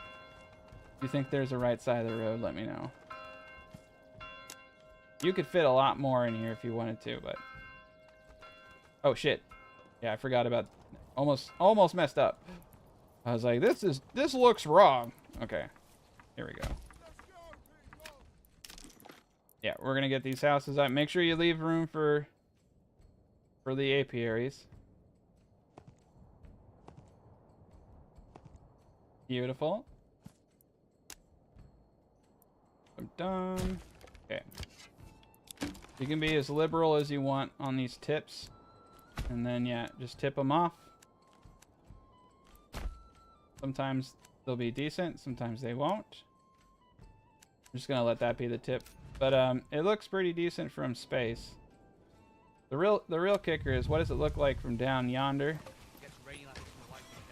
If you think there's a right side of the road, let me know. You could fit a lot more in here if you wanted to, but... Oh, shit. Yeah, I forgot about... Almost messed up. I was like, this looks wrong. Okay. Here we go. Yeah, we're gonna get these houses up. Make sure you leave room for the apiaries. Beautiful. I'm done. Okay. You can be as liberal as you want on these tips. And then, yeah, just tip them off. Sometimes they'll be decent. Sometimes they won't. I'm just going to let that be the tip. But it looks pretty decent from space. The real kicker is, what does it look like from down yonder?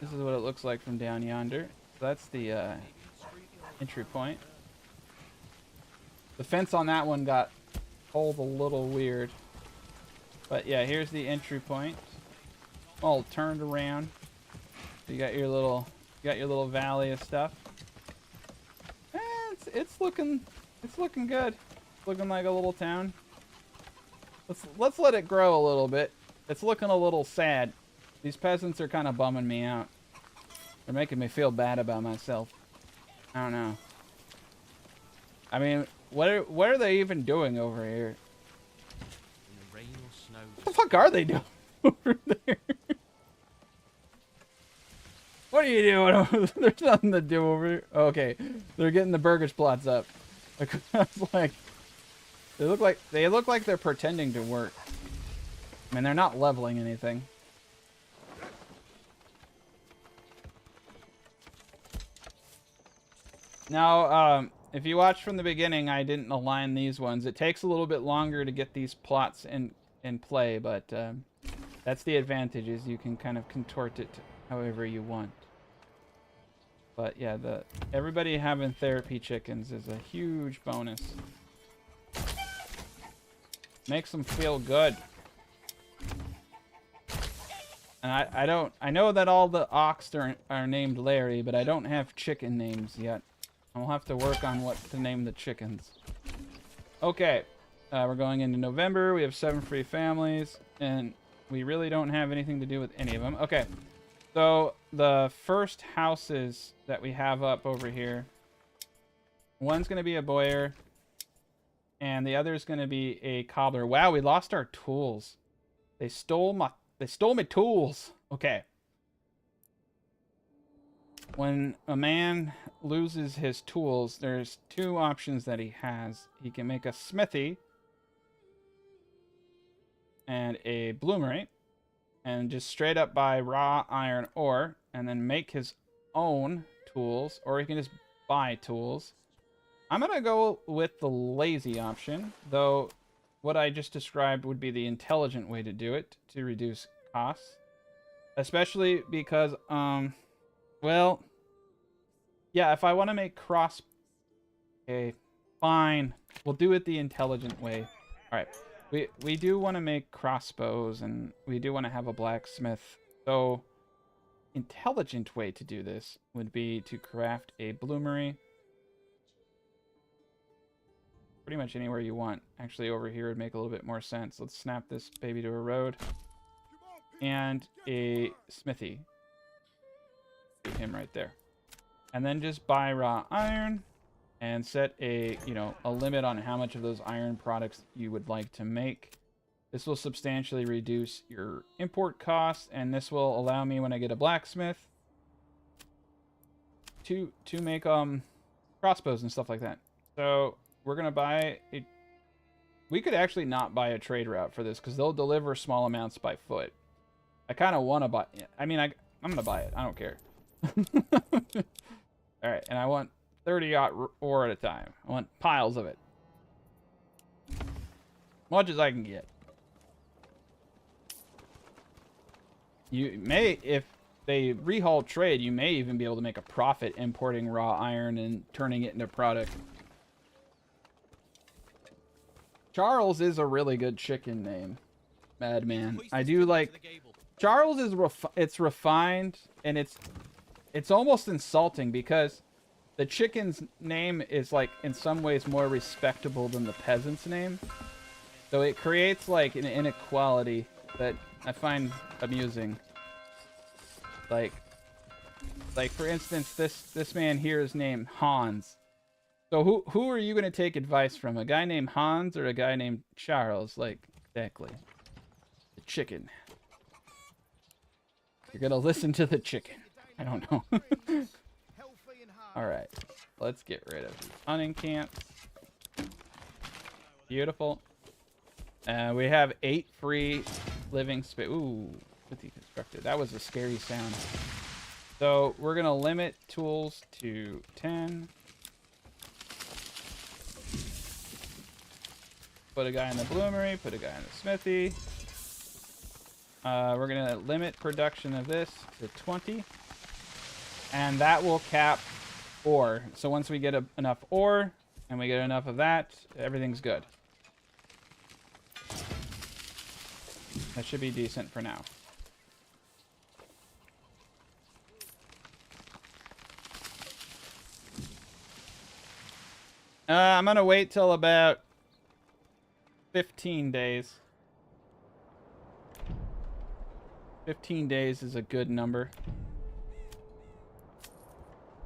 This is what it looks like from down yonder. So that's the entry point. The fence on that one got pulled a little weird. But yeah, here's the entry point. All turned around. So you got your little valley of stuff. It's looking good. It's looking like a little town. Let's let it grow a little bit. It's looking a little sad. These peasants are kind of bumming me out. They're making me feel bad about myself. I don't know. I mean, what are they even doing over here? In the rain or snow. What the fuck are they doing over there? What are you doing over there? There's nothing to do over here. Okay, they're getting the burgers plots up. Like, I was like, they look like they're pretending to work. I mean, they're not leveling anything. Now, if you watch from the beginning, I didn't align these ones. It takes a little bit longer to get these plots in play, but that's the advantage, is you can kind of contort it however you want. But yeah, everybody having therapy chickens is a huge bonus. Makes them feel good. And I know that all the ox are named Larry, but I don't have chicken names yet. I'll have to work on what to name the chickens. Okay, we're going into November. We have 7 free families, and we really don't have anything to do with any of them. Okay, so the first houses that we have up over here, one's going to be a boyer, and the other is going to be a cobbler. Wow, we lost our tools. They stole my tools. Okay. When a man loses his tools, there's 2 options that he has. He can make a smithy and a bloomery and just straight up buy raw iron ore and then make his own tools, or he can just buy tools. I'm going to go with the lazy option, though what I just described would be the intelligent way to do it to reduce costs. Especially because, well, yeah, if I want to make okay, fine. We'll do it the intelligent way. All right. We do want to make crossbows, and we do want to have a blacksmith. So, intelligent way to do this would be to craft a bloomery. Pretty much anywhere you want. Actually, over here would make a little bit more sense. Let's snap this baby to a road. And a smithy. Get him right there. And then just buy raw iron and set a limit on how much of those iron products you would like to make. This will substantially reduce your import costs, and this will allow me, when I get a blacksmith, to make crossbows and stuff like that. So we're gonna buy a. We could actually not buy a trade route for this because they'll deliver small amounts by foot. I kind of want to buy. I mean, I'm gonna buy it. I don't care. All right, and I want 30 ore at a time. I want piles of it, much as I can get. You may, if they rehaul trade, you may even be able to make a profit importing raw iron and turning it into product. Charles is a really good chicken name, Madman. I do like. Charles is it's refined, and it's almost insulting because the chicken's name is, like, in some ways more respectable than the peasant's name. So it creates, like, an inequality that I find amusing. Like for instance, this man here is named Hans. So who are you going to take advice from? A guy named Hans or a guy named Charles? Like, exactly. The chicken. You're going to listen to the chicken. I don't know. Alright. Let's get rid of these unencamps. Beautiful. We have 8 free living space. Ooh, with the constructed. That was a scary sound. So we're going to limit tools to 10. Put a guy in the bloomery. Put a guy in the smithy. We're going to limit production of this to 20. And that will cap ore. So once we get enough ore, and we get enough of that, everything's good. That should be decent for now. I'm going to wait till about 15 days. 15 days is a good number.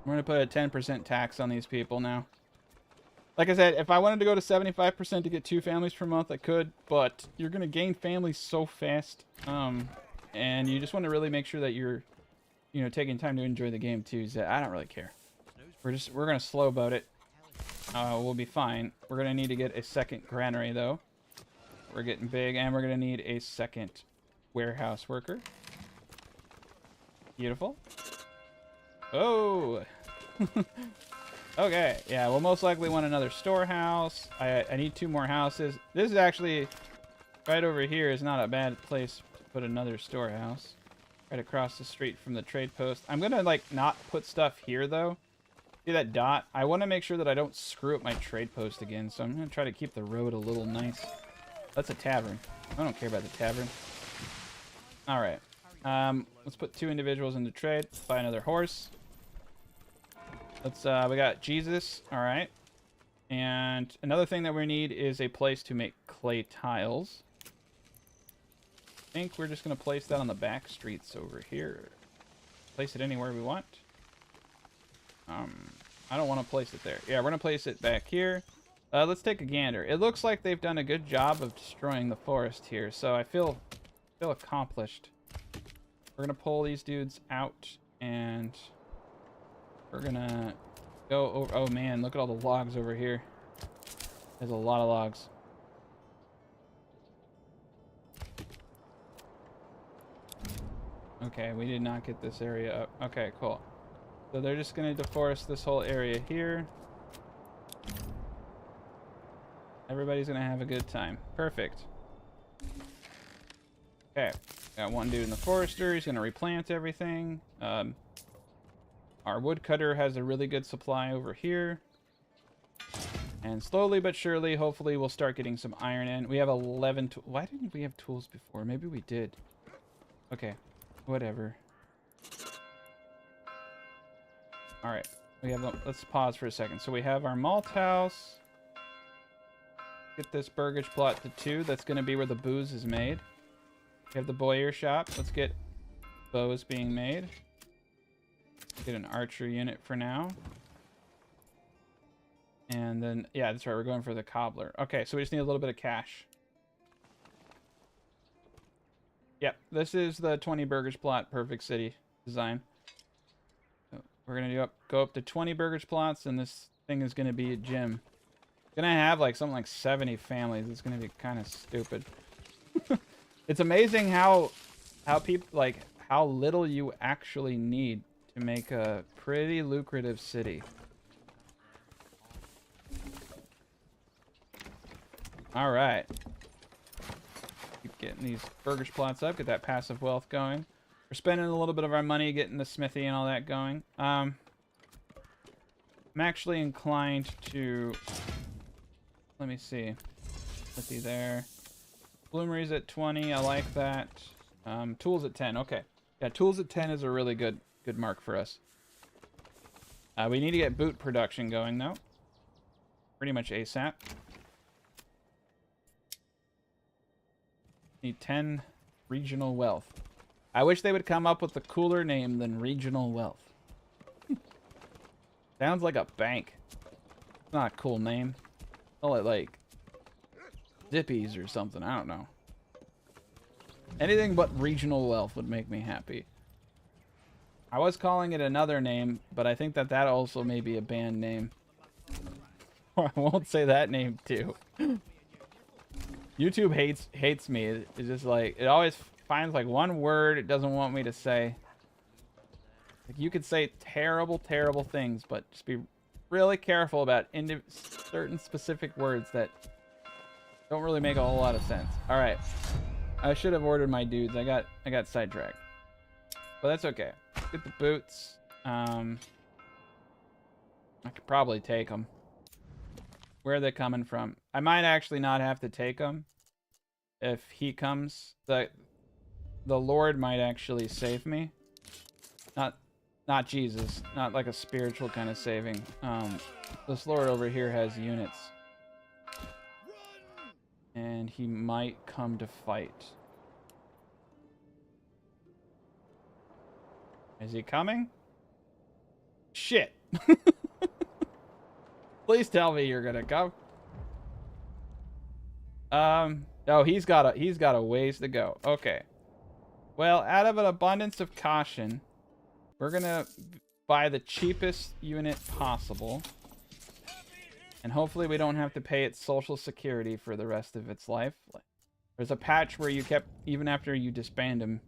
We're going to put a 10% tax on these people now. Like I said, if I wanted to go to 75% to get 2 families per month, I could. But you're going to gain families so fast. And you just want to really make sure that you're, you know, taking time to enjoy the game too. So I don't really care. We're going to slow boat it. We'll be fine. We're going to need to get a second granary, though. We're getting big. And we're going to need a second warehouse worker. Beautiful. Oh! Okay, yeah, we'll most likely want another storehouse. I need 2 more houses. This is actually, right over here is not a bad place to put another storehouse. Right across the street from the trade post. I'm going to, like, not put stuff here, though. See that dot? I want to make sure that I don't screw up my trade post again, so I'm going to try to keep the road a little nice. That's a tavern. I don't care about the tavern. Alright. Let's put 2 individuals into trade. Buy another horse. Let's, we got Jesus. Alright. And another thing that we need is a place to make clay tiles. I think we're just going to place that on the back streets over here. Place it anywhere we want. I don't want to place it there. Yeah, we're going to place it back here. Let's take a gander. It looks like they've done a good job of destroying the forest here, so I feel accomplished. We're going to pull these dudes out, and we're going to go over... Oh, man, look at all the logs over here. There's a lot of logs. Okay, we did not get this area up. Okay, cool. So they're just going to deforest this whole area here. Everybody's going to have a good time. Perfect. Okay, got one dude in the forester. He's going to replant everything. Our woodcutter has a really good supply over here. And slowly but surely, hopefully, we'll start getting some iron in. We have 11 tools. Why didn't we have tools before? Maybe we did. Okay, whatever. All right, we have. Let's pause for a second. So we have our malt house. Get this burgage plot to 2. That's going to be where the booze is made. We have the boyer shop. Let's get bows being made. Get an archer unit for now. And then, yeah, that's right. We're going for the cobbler. Okay, so we just need a little bit of cash. Yep, this is the 20 burgage plot perfect city design. So we're going to go up to 20 burgage plots, and this thing is going to be a gym. Gonna have like something like 70 families. It's gonna be kind of stupid. It's amazing how people, like, how little you actually need to make a pretty lucrative city. All right, keep getting these burgage plots up. Get that passive wealth going. We're spending a little bit of our money getting the smithy and all that going. I'm actually inclined to. Let me see. Smithy there. Bloomery's at 20. I like that. Tools at 10. Okay. Yeah, tools at 10 is a really good mark for us. We need to get boot production going, though. Pretty much ASAP. Need 10 regional wealth. I wish they would come up with a cooler name than regional wealth. Sounds like a bank. It's not a cool name. Call it like Zippies or something. I don't know. Anything but regional wealth would make me happy. I was calling it another name, but I think that also may be a band name. Or I won't say that name too. YouTube hates me. It's just like, it always finds like one word it doesn't want me to say. Like, you could say terrible, terrible things, but just be really careful about certain specific words that don't really make a whole lot of sense. All right, I should have ordered my dudes. I got sidetracked, but that's okay. Get the boots. I could probably take them. Where are they coming from? I might actually not have to take them if he comes. The Lord might actually save me. Not Jesus. Not like a spiritual kind of saving. This Lord over here has units. And he might come to fight. Is he coming? Shit. Please tell me you're gonna come. Oh, he's got a ways to go. Okay. Well, out of an abundance of caution, we're gonna buy the cheapest unit possible. And hopefully we don't have to pay its social security for the rest of its life. There's a patch where you kept, even after you disband them,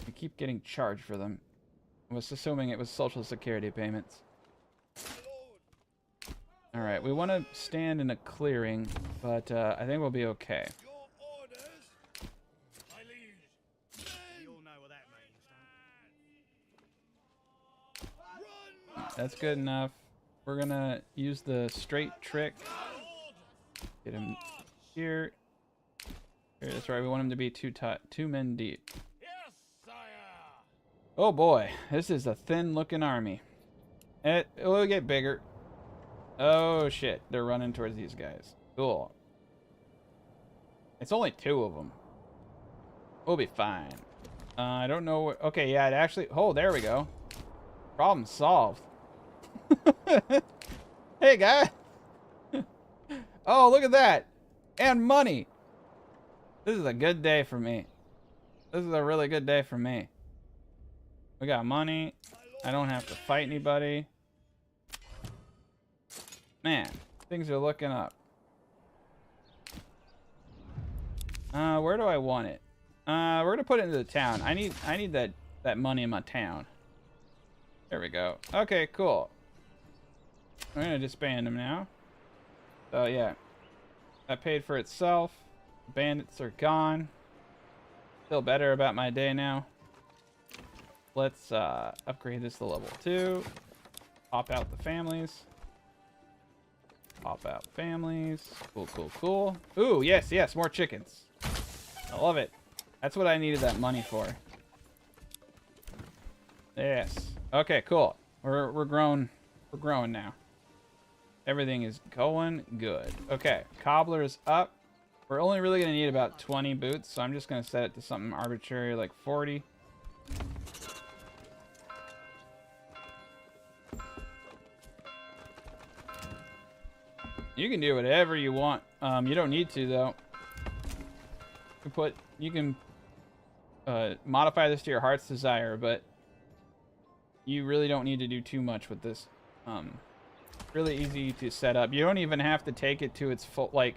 you keep getting charged for them. I was assuming it was social security payments. Alright, we want to stand in a clearing, but I think we'll be okay. That's good enough. We're gonna use the straight trick. Get him here. Here, that's right. We want him to be two men deep. Oh boy, this is a thin-looking army. It will get bigger. Oh shit, they're running towards these guys. Cool. It's only 2 of them. We'll be fine. I don't know what... Okay, yeah, it actually... Oh, there we go. Problem solved. Hey, guy. Oh, look at that. And money. This is a good day for me. This is a really good day for me. We got money. I don't have to fight anybody. Man, things are looking up. Where do I want it? We're gonna put it into the town. I need that money in my town. There we go. Okay, cool. We're gonna disband them now. So yeah, that paid for itself. Bandits are gone. Feel better about my day now. Let's upgrade this to level 2. Pop out the families. Pop out families. Cool, cool, cool. Ooh, yes, yes, more chickens. I love it. That's what I needed that money for. Yes. Okay, cool. We're grown. We're growing now. Everything is going good. Okay, cobbler is up. We're only really gonna need about 20 boots, so I'm just gonna set it to something arbitrary like 40. You can do whatever you want. You don't need to though. You can modify this to your heart's desire, but you really don't need to do too much with this. Really easy to set up. You don't even have to take it to its full, like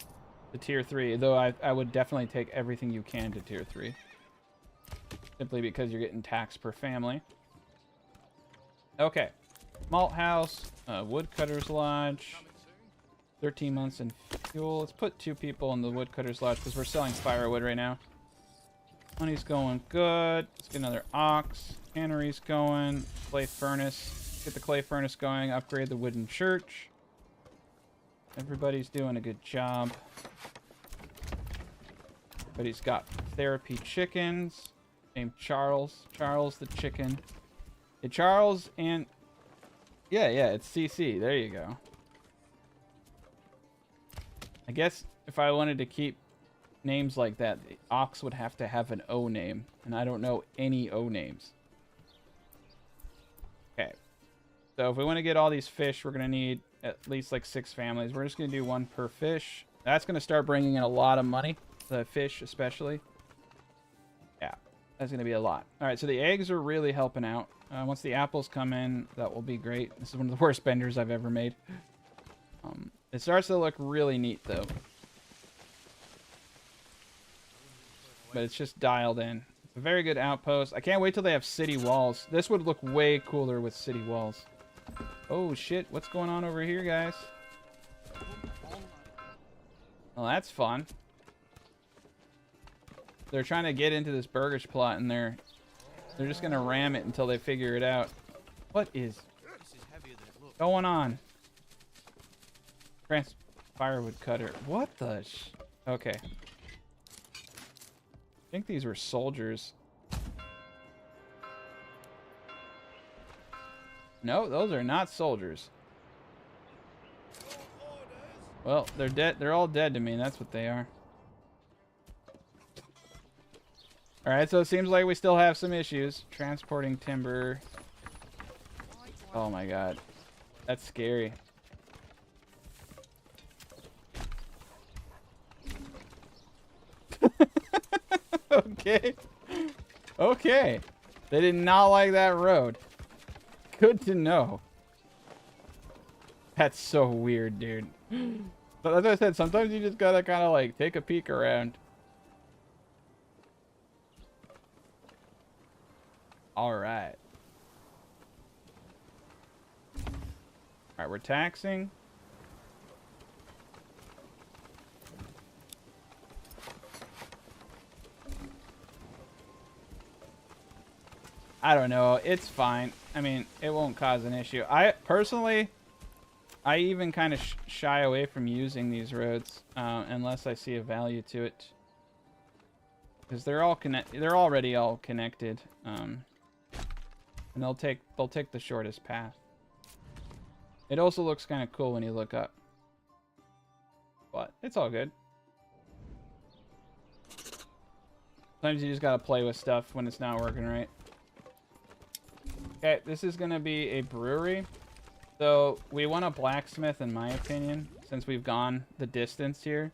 the tier 3, though I would definitely take everything you can to tier 3. Simply because you're getting taxed per family. Okay. Malt house, woodcutter's lodge. 13 months in fuel. Let's put 2 people in the woodcutter's lodge because we're selling firewood right now. Money's going good. Let's get another ox. Cannery's going. Clay furnace. Get the clay furnace going. Upgrade the wooden church. Everybody's doing a good job. Everybody's got therapy chickens. Named Charles. Charles the chicken. Hey, Charles and... Yeah, it's CC. There you go. I guess if I wanted to keep names like that, the ox would have to have an O name. And I don't know any O names. Okay. So if we want to get all these fish, we're going to need at least like 6 families. We're just going to do 1 per fish. That's going to start bringing in a lot of money. The fish especially. Yeah, that's going to be a lot. All right, so the eggs are really helping out. Once the apples come in, that will be great. This is one of the worst benders I've ever made. It starts to look really neat, though. But it's just dialed in. It's a very good outpost. I can't wait till they have city walls. This would look way cooler with city walls. Oh, shit. What's going on over here, guys? Well, that's fun. They're trying to get into this burgage plot, and they're just going to ram it until they figure it out. What is going on? Firewood cutter. What the Okay. I think these were soldiers. No, those are not soldiers. Well, they're dead. They're all dead to me. That's what they are. All right, so it seems like we still have some issues transporting timber. Oh my god, that's scary. Okay. Okay. They did not like that road. Good to know. That's so weird, dude. But as I said, sometimes you just gotta kind of like take a peek around. All right. All right, we're taxing. I don't know. It's fine. I mean, it won't cause an issue. I personally, I even kind of shy away from using these roads unless I see a value to it, because they're already all connected, and they'll take the shortest path. It also looks kind of cool when you look up, but it's all good. Sometimes you just gotta play with stuff when it's not working right. Okay, this is gonna be a brewery. So we want a blacksmith, in my opinion, since we've gone the distance here.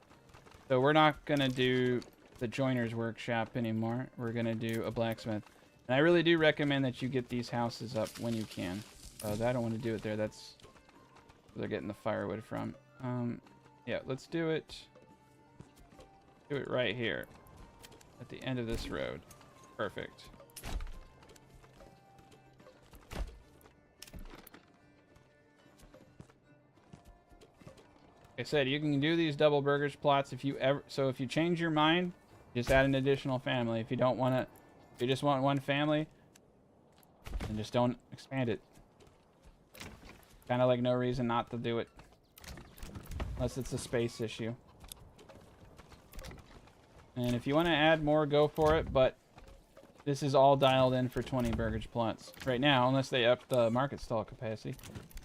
So we're not gonna do the joiner's workshop anymore. We're gonna do a blacksmith. And I really do recommend that you get these houses up when you can. I don't want to do it there. That's where they're getting the firewood from. Yeah, let's do it. Do it right here at the end of this road. Perfect. Like I said, you can do these double burgers plots if you ever. So if you change your mind, just add an additional family. If you don't want to, if you just want one family, then just don't expand it. Kind of like no reason not to do it, unless it's a space issue. And if you want to add more, go for it. But this is all dialed in for 20 burgers plots right now, unless they up the market stall capacity.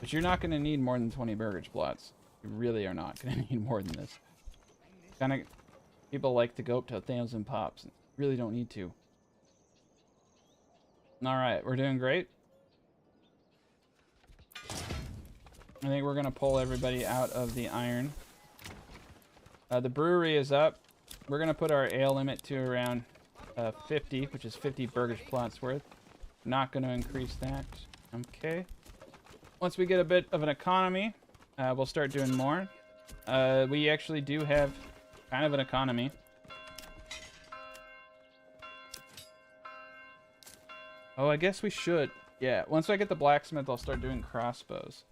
But you're not going to need more than 20 burgers plots. You really are not going to need more than this. Kind of, people like to go up to 1,000 pops. Really don't need to. All right, we're doing great. I think we're going to pull everybody out of the iron. The brewery is up. We're going to put our ale limit to around 50, which is 50 burgers plots worth. Not going to increase that. Okay. Once we get a bit of an economy, we'll start doing more. We actually do have kind of an economy. Oh, I guess we should. Yeah, once I get the blacksmith, I'll start doing crossbows.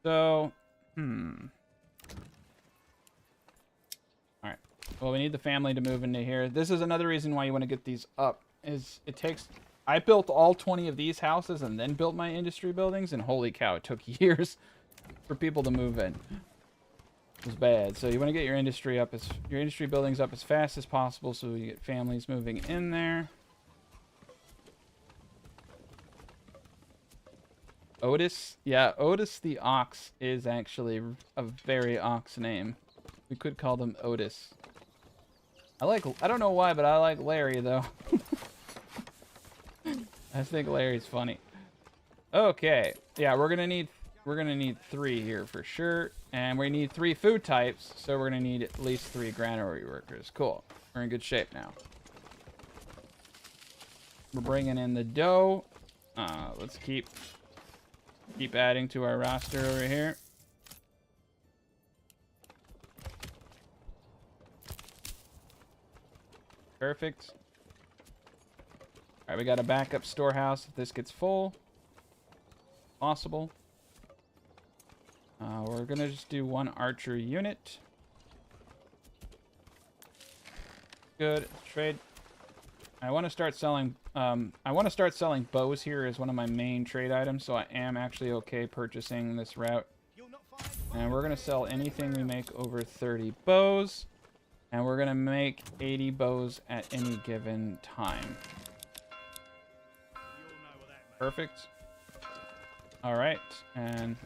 So, Alright. Well, we need the family to move into here. This is another reason why you want to get these up. Is it takes... I built all 20 of these houses and then built my industry buildings, and holy cow, it took years for people to move in. It was bad. So you want to get your industry buildings up as fast as possible so you get families moving in there. Otis? Yeah, Otis the Ox is actually a very ox name. We could call them Otis. I don't know why, but I like Larry though. I think Larry's funny. Okay. Yeah, we're gonna need 3 here for sure. And we need 3 food types, so we're gonna need at least 3 granary workers. Cool. We're in good shape now. We're bringing in the dough. Let's keep adding to our roster over here. Perfect. All right, we got a backup storehouse if this gets full. Possible. We're gonna just do 1 archer unit. Good. Trade. I want to start selling. Bows here as one of my main trade items, so I am actually okay purchasing this route. And we're gonna sell anything we make over 30 bows, and we're gonna make 80 bows at any given time. Perfect. All right, and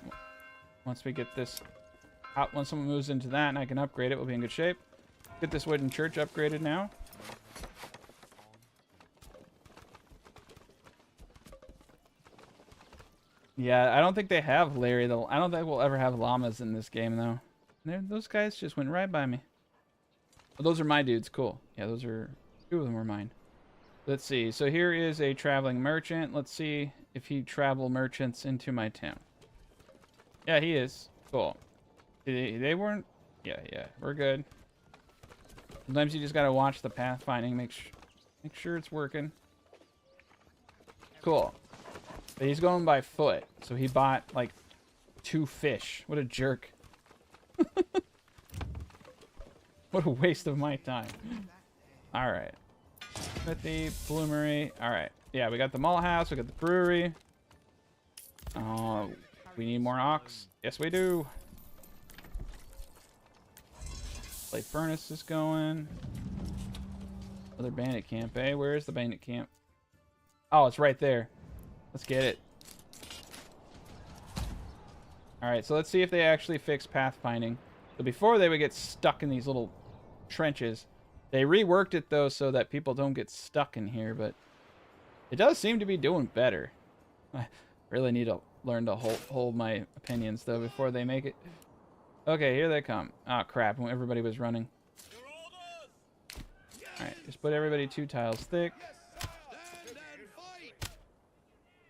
once we get this out, once someone moves into that and I can upgrade it, we'll be in good shape. Get this wooden church upgraded now. Yeah, I don't think they have Larry. I don't think we'll ever have llamas in this game, though. Those guys just went right by me. Oh, those are my dudes. Cool. Yeah, those are... 2 of them are mine. Let's see. So here is a traveling merchant. Let's see if he travel merchants into my town. Yeah, he is. Cool. They weren't... Yeah, we're good. Sometimes you just gotta watch the pathfinding, make sure it's working. Cool. But he's going by foot, so he bought like 2 fish. What a jerk. What a waste of my time. Alright. Smithy, bloomery. Alright. Yeah, we got the malt house, we got the brewery. We need more ox. Yes, we do. Play furnace is going. Another bandit camp, eh? Where is the bandit camp? Oh, it's right there. Let's get it. Alright, so let's see if they actually fix pathfinding. So before they would get stuck in these little trenches. They reworked it though so that people don't get stuck in here, but it does seem to be doing better. I really need to learn to hold my opinions though before they make it. Okay, here they come. Oh crap, when everybody was running. Alright, just put everybody 2 tiles thick.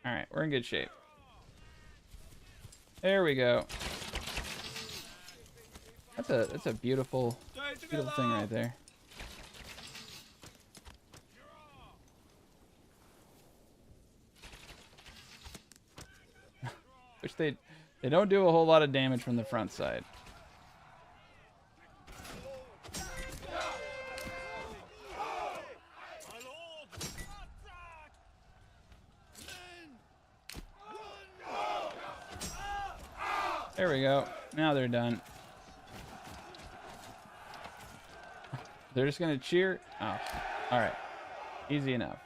Alright, we're in good shape. There we go. That's a beautiful thing right there. Which they don't do a whole lot of damage from the front side. There we go. Now they're done. They're just gonna cheer. Oh, all right. Easy enough.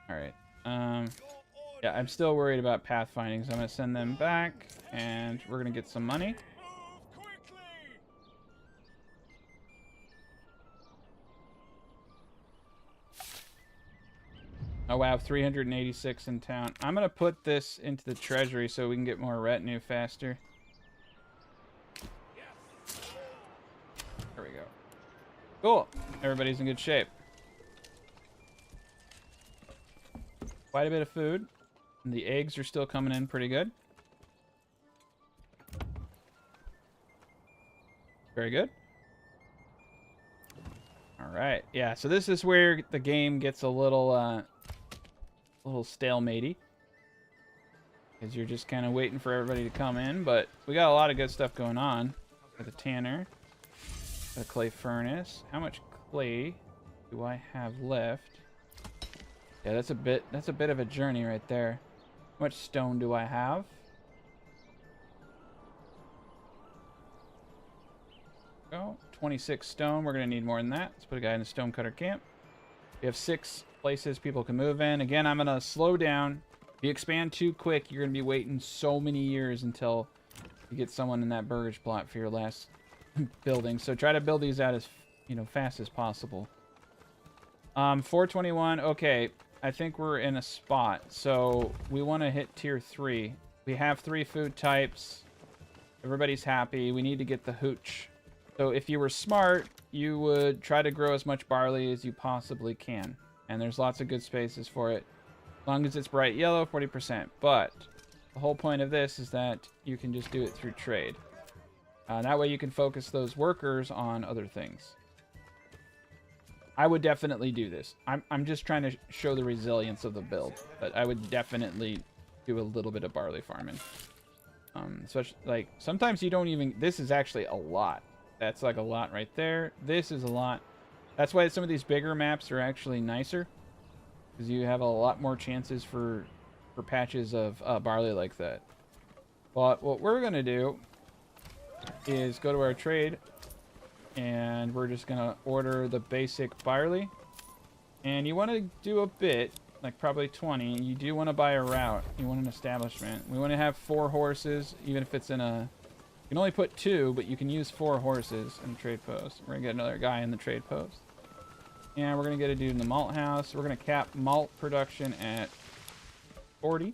All right. Yeah, I'm still worried about pathfinding, so I'm gonna send them back, and we're gonna get some money. Oh wow, 386 in town. I'm gonna put this into the treasury so we can get more retinue faster. There we go. Cool. Everybody's in good shape. Quite a bit of food. And the eggs are still coming in pretty good. Very good. All right. Yeah, so this is where the game gets a little stalematey. Because you're just kind of waiting for everybody to come in. But we got a lot of good stuff going on. Got the tanner. Got a clay furnace. How much clay do I have left? Yeah, that's a bit of a journey right there. How much stone do I have? Go. 26 stone. We're going to need more than that. Let's put a guy in the stonecutter camp. We have 6 places people can move in. Again, I'm going to slow down. If you expand too quick, you're going to be waiting so many years until you get someone in that burgage plot for your last building. So try to build these out as fast as possible. 421. Okay, I think we're in a spot. So we want to hit tier 3. We have 3 food types. Everybody's happy. We need to get the hooch. So if you were smart, you would try to grow as much barley as you possibly can. And there's lots of good spaces for it. As long as it's bright yellow, 40%. But the whole point of this is that you can just do it through trade. That way you can focus those workers on other things. I would definitely do this. I'm just trying to show the resilience of the build. But I would definitely do a little bit of barley farming. Especially, like, sometimes you don't even... This is actually a lot. That's like a lot right there. This is a lot. That's why some of these bigger maps are actually nicer. Because you have a lot more chances for patches of barley like that. But what we're going to do is go to our trade. And we're just going to order the basic barley. And you want to do a bit, like probably 20. You do want to buy a route. You want an establishment. We want to have 4 horses, even if it's in a... You can only put 2, but you can use 4 horses in the trade post. We're going to get another guy in the trade post. And we're going to get a dude in the malt house. We're going to cap malt production at 40.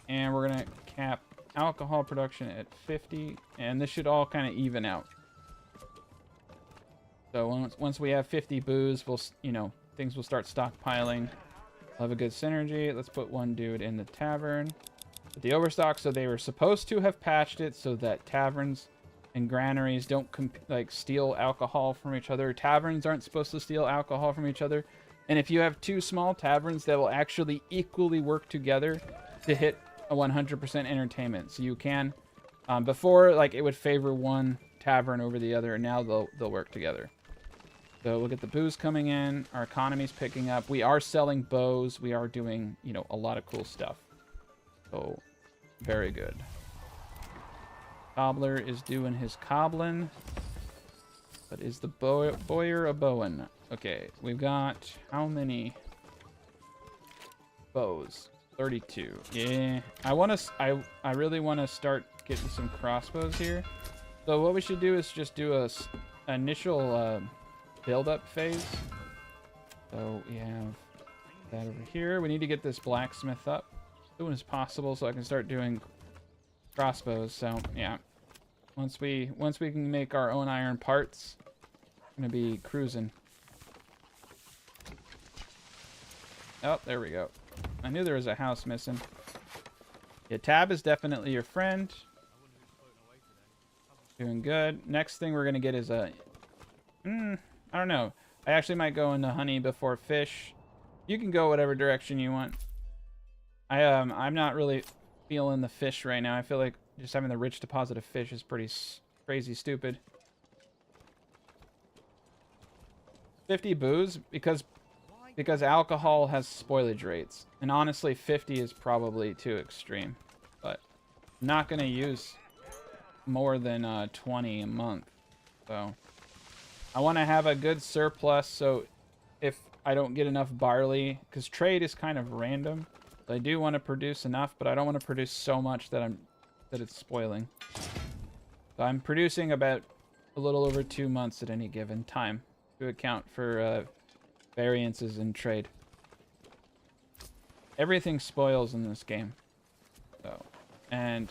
And we're going to cap alcohol production at 50. And this should all kind of even out. So once we have 50 booze, we'll, you know, things will start stockpiling. We'll have a good synergy. Let's put one dude in the tavern. With the overstock, so they were supposed to have patched it so that taverns and granaries don't like steal alcohol from each other. Taverns aren't supposed to steal alcohol from each other. And if you have two small taverns, that will actually equally work together to hit a 100% entertainment. So you can, before, like, it would favor one tavern over the other, and now they'll work together. So we'll get the booze coming in. Our economy's picking up. We are selling bows. We are doing, you know, a lot of cool stuff. So, very good. Cobbler is doing his cobbling. But is the boyer a bowen? Okay, we've got how many bows? 32. Yeah, I really want to start getting some crossbows here. So what we should do is just do a initial build-up phase. So we have that over here. We need to get this blacksmith up as soon as possible so I can start doing crossbows. So yeah, once we can make our own iron parts, I'm gonna be cruising. Oh, there we go. I knew there was a house missing. Yeah, tab is definitely your friend. Doing good. Next thing we're gonna get is a I don't know. I actually might go into honey before fish. You can go whatever direction you want. I'm not really feeling the fish right now. I feel like just having the rich deposit of fish is pretty crazy stupid. 50 booze because alcohol has spoilage rates. And honestly, 50 is probably too extreme. But I'm not going to use more than 20 a month. So I want to have a good surplus, so if I don't get enough barley, because trade is kind of random. So I do want to produce enough, but I don't want to produce so much that it's spoiling. So I'm producing about a little over 2 months at any given time to account for variances in trade. Everything spoils in this game. So, and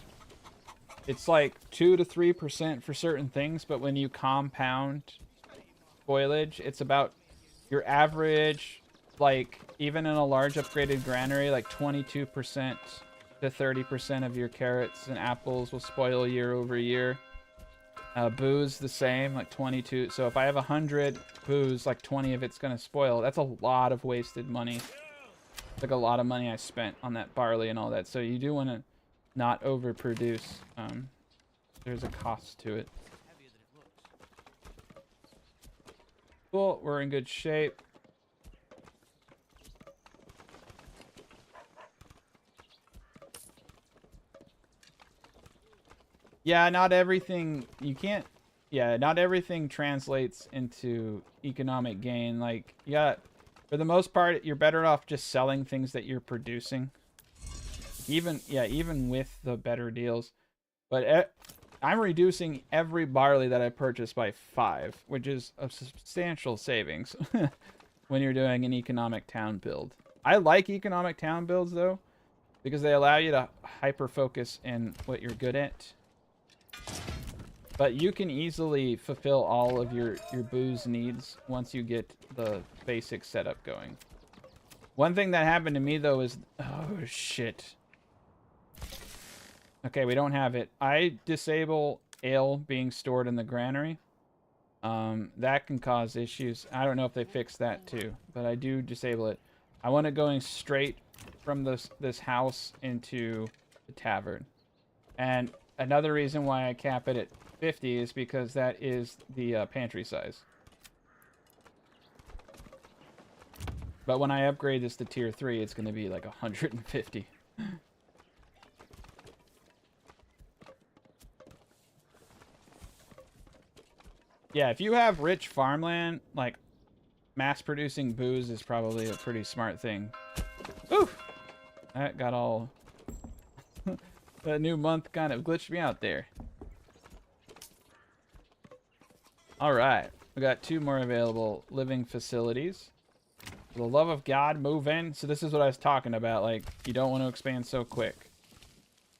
it's like 2 to 3% for certain things, but when you compound spoilage, it's about your average, like, even in a large upgraded granary, like 22% to 30% of your carrots and apples will spoil year over year. Booze, the same, like 22. So if I have 100 booze, like 20 of it's going to spoil. That's a lot of wasted money. It's like a lot of money I spent on that barley and all that. So you do want to not overproduce. There's a cost to it. Cool, we're in good shape. Yeah, not everything, not everything translates into economic gain. Like, yeah, for the most part, you're better off just selling things that you're producing. Even with the better deals. But I'm reducing every barley that I purchase by 5, which is a substantial savings when you're doing an economic town build. I like economic town builds, though, because they allow you to hyper-focus in what you're good at. But you can easily fulfill all of your booze needs once you get the basic setup going. One thing that happened to me, though, is... Oh, shit. Okay, we don't have it. I disable ale being stored in the granary. That can cause issues. I don't know if they fixed that, too. But I do disable it. I want it going straight from this house into the tavern. And another reason why I cap it at 50 is because that is the pantry size. But when I upgrade this to tier 3, it's going to be like 150. Yeah, if you have rich farmland, like, mass-producing booze is probably a pretty smart thing. Oof! That got all... That new month kind of glitched me out there. Alright, we got 2 more available living facilities. For the love of God, move in. So this is what I was talking about. Like, you don't want to expand so quick.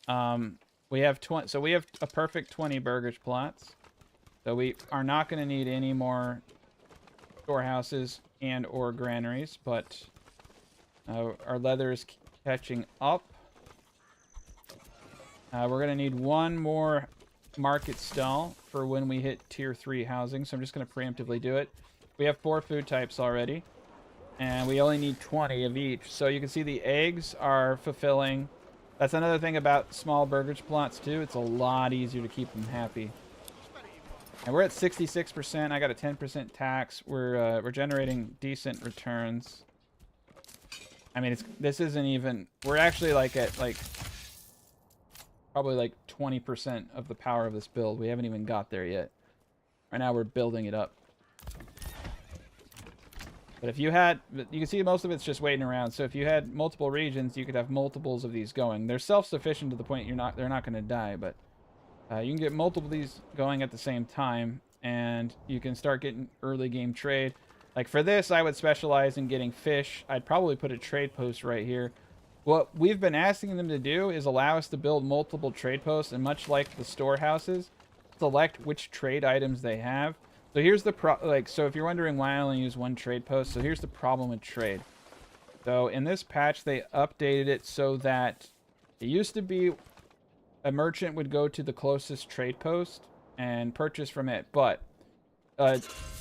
We have 20. So we have a perfect 20 burgers plots. So we are not going to need any more storehouses and or granaries, but our leather is catching up. We're going to need one more market stall for when we hit tier 3 housing, so I'm just going to preemptively do it. We have 4 food types already, and we only need 20 of each. So you can see the eggs are fulfilling. That's another thing about small burgers plots too. It's a lot easier to keep them happy. And we're at 66%. I got a 10% tax. We're generating decent returns. I mean, this isn't even. We're actually like at like probably like 20% of the power of this build. We haven't even got there yet. Right now we're building it up. But if you had, you can see most of it's just waiting around. So if you had multiple regions, you could have multiples of these going. They're self-sufficient to the point they're not going to die, but you can get multiple of these going at the same time, and you can start getting early game trade. Like for this, I would specialize in getting fish. I'd probably put a trade post right here. What we've been asking them to do is allow us to build multiple trade posts, and much like the storehouses, select which trade items they have. So here's the so if you're wondering why I only use one trade post, so here's the problem with trade. So in this patch, they updated it so that it used to be a merchant would go to the closest trade post and purchase from it, but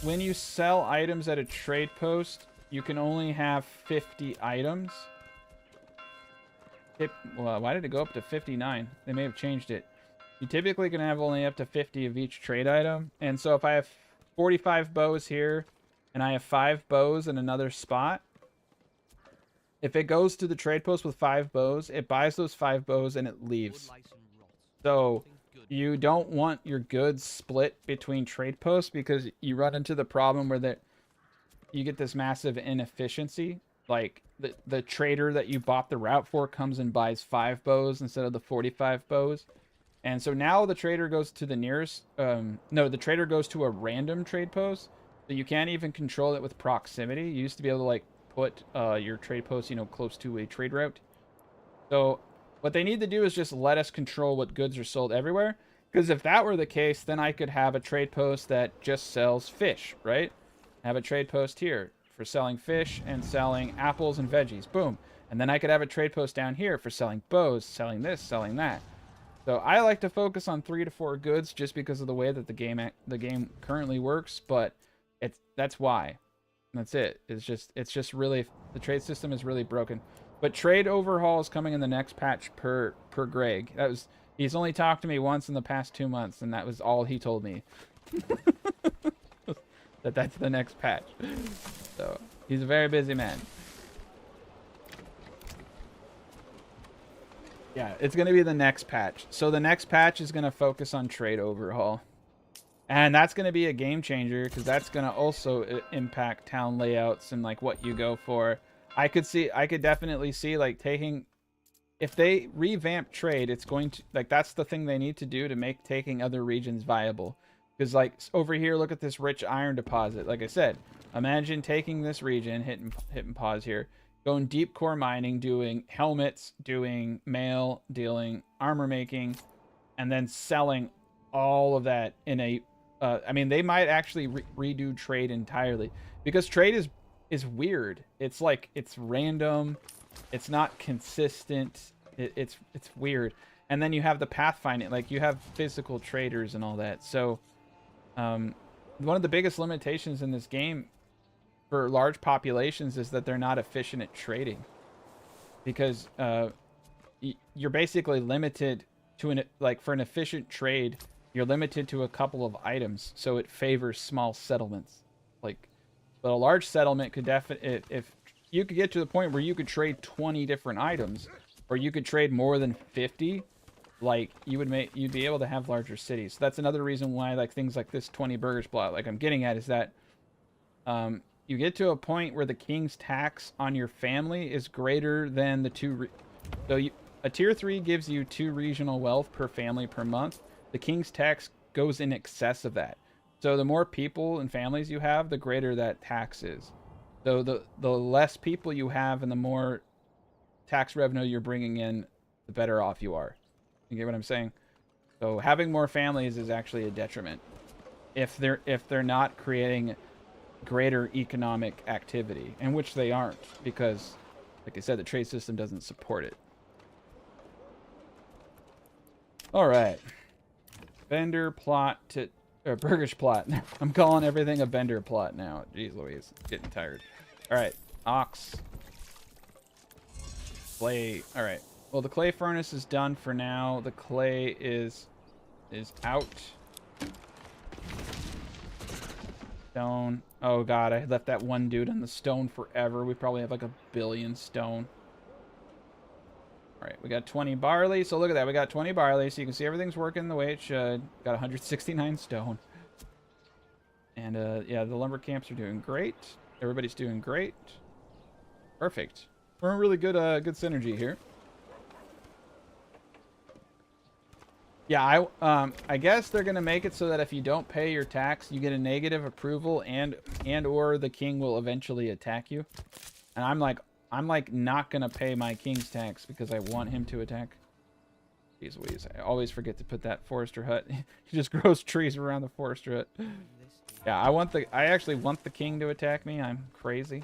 when you sell items at a trade post, you can only have 50 items. Well, why did it go up to 59? They may have changed it. You typically can have only up to 50 of each trade item. And so if I have 45 bows here and I have 5 bows in another spot, if it goes to the trade post with 5 bows, it buys those 5 bows and it leaves. So you don't want your goods split between trade posts because you run into the problem where you get this massive inefficiency. Like the trader that you bought the route for comes and buys 5 bows instead of the 45 bows. And so now the trader goes to the nearest, no, the trader goes to a random trade post. So you can't even control it with proximity. You used to be able to like put your trade post, you know, close to a trade route. So what they need to do is just let us control what goods are sold everywhere. Because if that were the case, then I could have a trade post that just sells fish, right? Have a trade post here for selling fish and selling apples and veggies. Boom. And then I could have a trade post down here for selling bows, selling this, selling that. So I like to focus on 3 to 4 goods just because of the way that the game currently works, but that's why. That's it. It's just really, the trade system is really broken. But trade overhaul is coming in the next patch per Greg. He's only talked to me once in the past 2 months, and that was all he told me. That's the next patch. So he's a very busy man. Yeah, it's going to be the next patch. So the next patch is going to focus on trade overhaul. And that's going to be a game changer because that's going to also impact town layouts and like what you go for. I could definitely see like if they revamp trade, it's going to, like, that's the thing they need to do to make taking other regions viable. Because like over here, look at this rich iron deposit. Like I said, imagine taking this region, hitting pause here, going deep core mining, doing helmets, doing mail, dealing armor making, and then selling all of that in a I mean, they might actually redo trade entirely because trade is weird. It's like it's random, it's not consistent. It's weird. And then you have the pathfinding, like you have physical traders and all that. So one of the biggest limitations in this game for large populations is that they're not efficient at trading because you're basically limited to for an efficient trade, you're limited to a couple of items, so it favors small settlements. But a large settlement could definitely, if you could get to the point where you could trade 20 different items, or you could trade more than 50, like you'd be able to have larger cities. So that's another reason why like things like this 20 burgers plot, like I'm getting at, is that you get to a point where the king's tax on your family is greater than the a tier 3 gives you 2 regional wealth per family per month. The king's tax goes in excess of that. So the more people and families you have, the greater that tax is. So the less people you have and the more tax revenue you're bringing in, the better off you are. You get what I'm saying? So having more families is actually a detriment if they're not creating greater economic activity, and which they aren't, because, like I said, the trade system doesn't support it. All right, vendor plot to or Burgish plot. I'm calling everything a vendor plot now. Jeez Louise, getting tired. All right, ox, clay. All right. Well, the clay furnace is done for now. The clay is out. Stone. Oh god, I left that one dude on the stone forever. We probably have like 1 billion stone. Alright, we got 20 barley. So look at that. We got 20 barley. So you can see everything's working the way it should. Got 169 stone. And yeah, the lumber camps are doing great. Everybody's doing great. Perfect. We're in really good good synergy here. Yeah, I guess they're gonna make it so that if you don't pay your tax, you get a negative approval, and or the king will eventually attack you. And I'm like not gonna pay my king's tax because I want him to attack. Jeez Louise, I always forget to put that forester hut. He just grows trees around the forester hut. Yeah, I actually want the king to attack me. I'm crazy.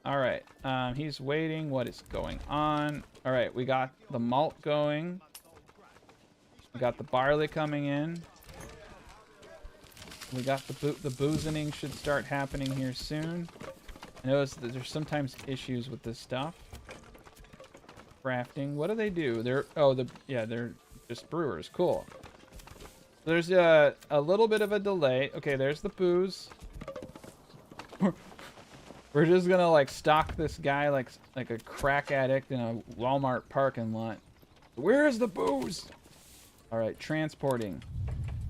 All right, he's waiting. What is going on? All right, we got the malt going. We got the barley coming in. We got the boozening should start happening here soon. I notice that there's sometimes issues with this stuff. Crafting. What do they do? They're they're just brewers. Cool. There's a little bit of a delay. Okay, there's the booze. We're just gonna like stalk this guy like a crack addict in a Walmart parking lot. Where is the booze? All right, transporting.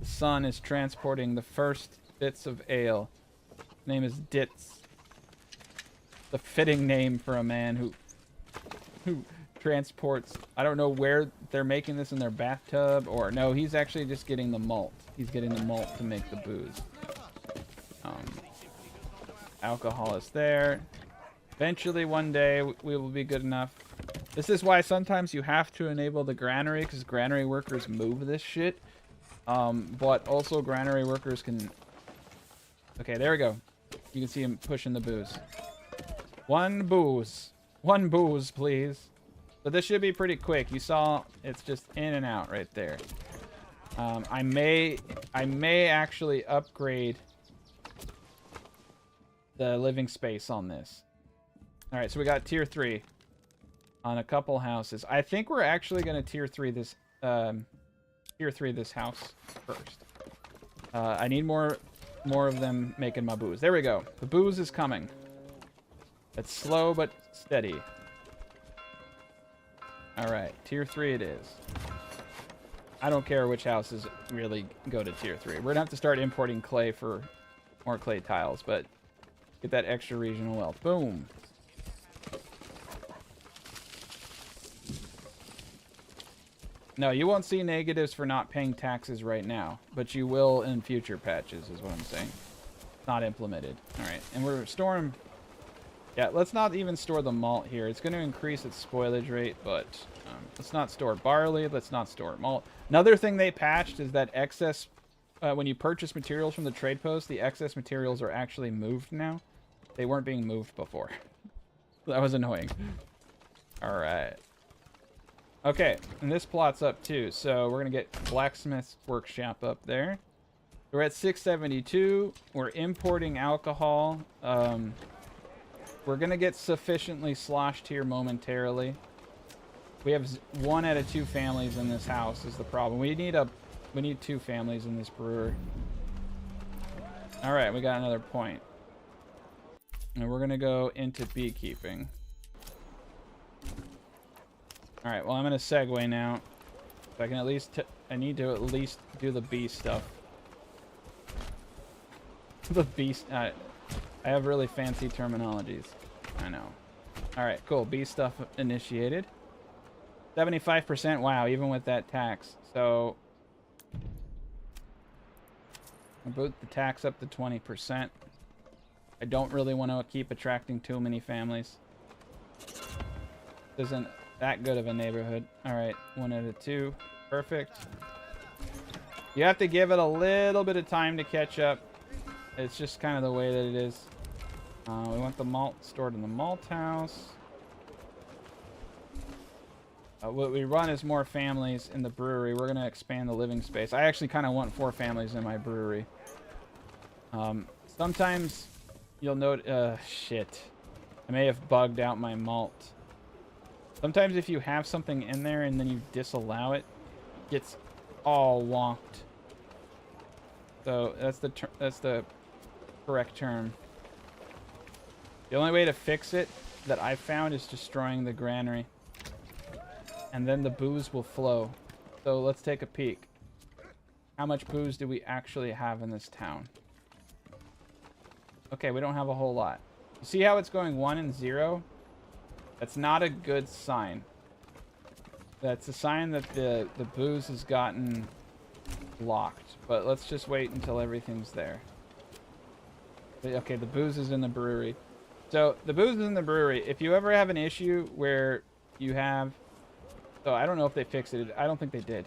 The sun is transporting the first bits of ale. His name is Ditz. The fitting name for a man who transports. I don't know where they're making this, in their bathtub, or no, he's actually just getting the malt. He's getting the malt to make the booze. Alcohol is there. Eventually, one day, we will be good enough. This is why sometimes you have to enable the granary, because granary workers move this shit. But also granary workers can... Okay, there we go. You can see him pushing the booze. One booze. One booze, please. But this should be pretty quick. You saw it's just in and out right there. I may actually upgrade the living space on this. All right, so we got tier 3 on a couple houses. I think we're actually going to tier 3 this house first. I need more of them making my booze. There we go. The booze is coming. It's slow but steady. All right, tier 3 it is. I don't care which houses really go to tier 3. We're gonna have to start importing clay for more clay tiles, but get that extra regional wealth. Boom. No, you won't see negatives for not paying taxes right now, but you will in future patches, is what I'm saying. Not implemented. All right, and we're storing... Yeah, let's not even store the malt here. It's going to increase its spoilage rate, but let's not store barley. Let's not store malt. Another thing they patched is that excess... when you purchase materials from the trade post, the excess materials are actually moved now. They weren't being moved before. That was annoying. All right. Okay, and this plot's up too, so we're gonna get blacksmith's workshop up there. We're at 672. We're importing alcohol. We're gonna get sufficiently sloshed here momentarily. We have 1 out of 2 families in this house is the problem. We need 2 families in this brewery. All right, we got another point. And we're gonna go into beekeeping. All right, well, I'm gonna segue now. So I can at least, I need to at least do the bee stuff. The beast, I have really fancy terminologies. I know. All right, cool. Bee stuff initiated. 75%. Wow, even with that tax. So I'll boot the tax up to 20%. I don't really want to keep attracting too many families. Isn't that good of a neighborhood. All right, 1 out of 2. Perfect. You have to give it a little bit of time to catch up. It's just kind of the way that it is. We want the malt stored in the malt house. What we run is more families in the brewery. We're going to expand the living space. I actually kind of want 4 families in my brewery. Sometimes you'll note... shit. I may have bugged out my malt. Sometimes if you have something in there and then you disallow it, it gets all wonked. So that's the correct term. The only way to fix it that I've found is destroying the granary. And then the booze will flow. So let's take a peek. How much booze do we actually have in this town? Okay, we don't have a whole lot. You see how it's going 1 and 0? That's not a good sign. That's a sign that the booze has gotten locked. But let's just wait until everything's there. Okay, the booze is in the brewery. So the booze is in the brewery. If you ever have an issue where you have... So I don't know if they fixed it. I don't think they did.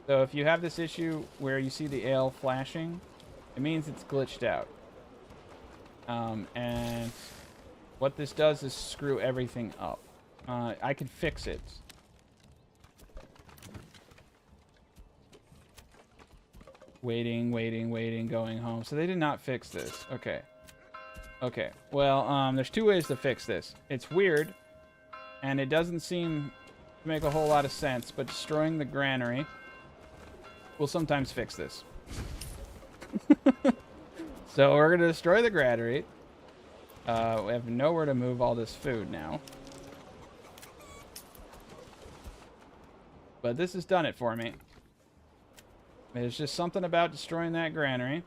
So if you have this issue where you see the ale flashing, it means it's glitched out. And what this does is screw everything up. I can fix it. Waiting, going home. So they did not fix this. Okay. Okay. Well, there's 2 ways to fix this. It's weird, and it doesn't seem to make a whole lot of sense, but destroying the granary will sometimes fix this. So we're going to destroy the granary. We have nowhere to move all this food now. But this has done it for me. There's just something about destroying that granary,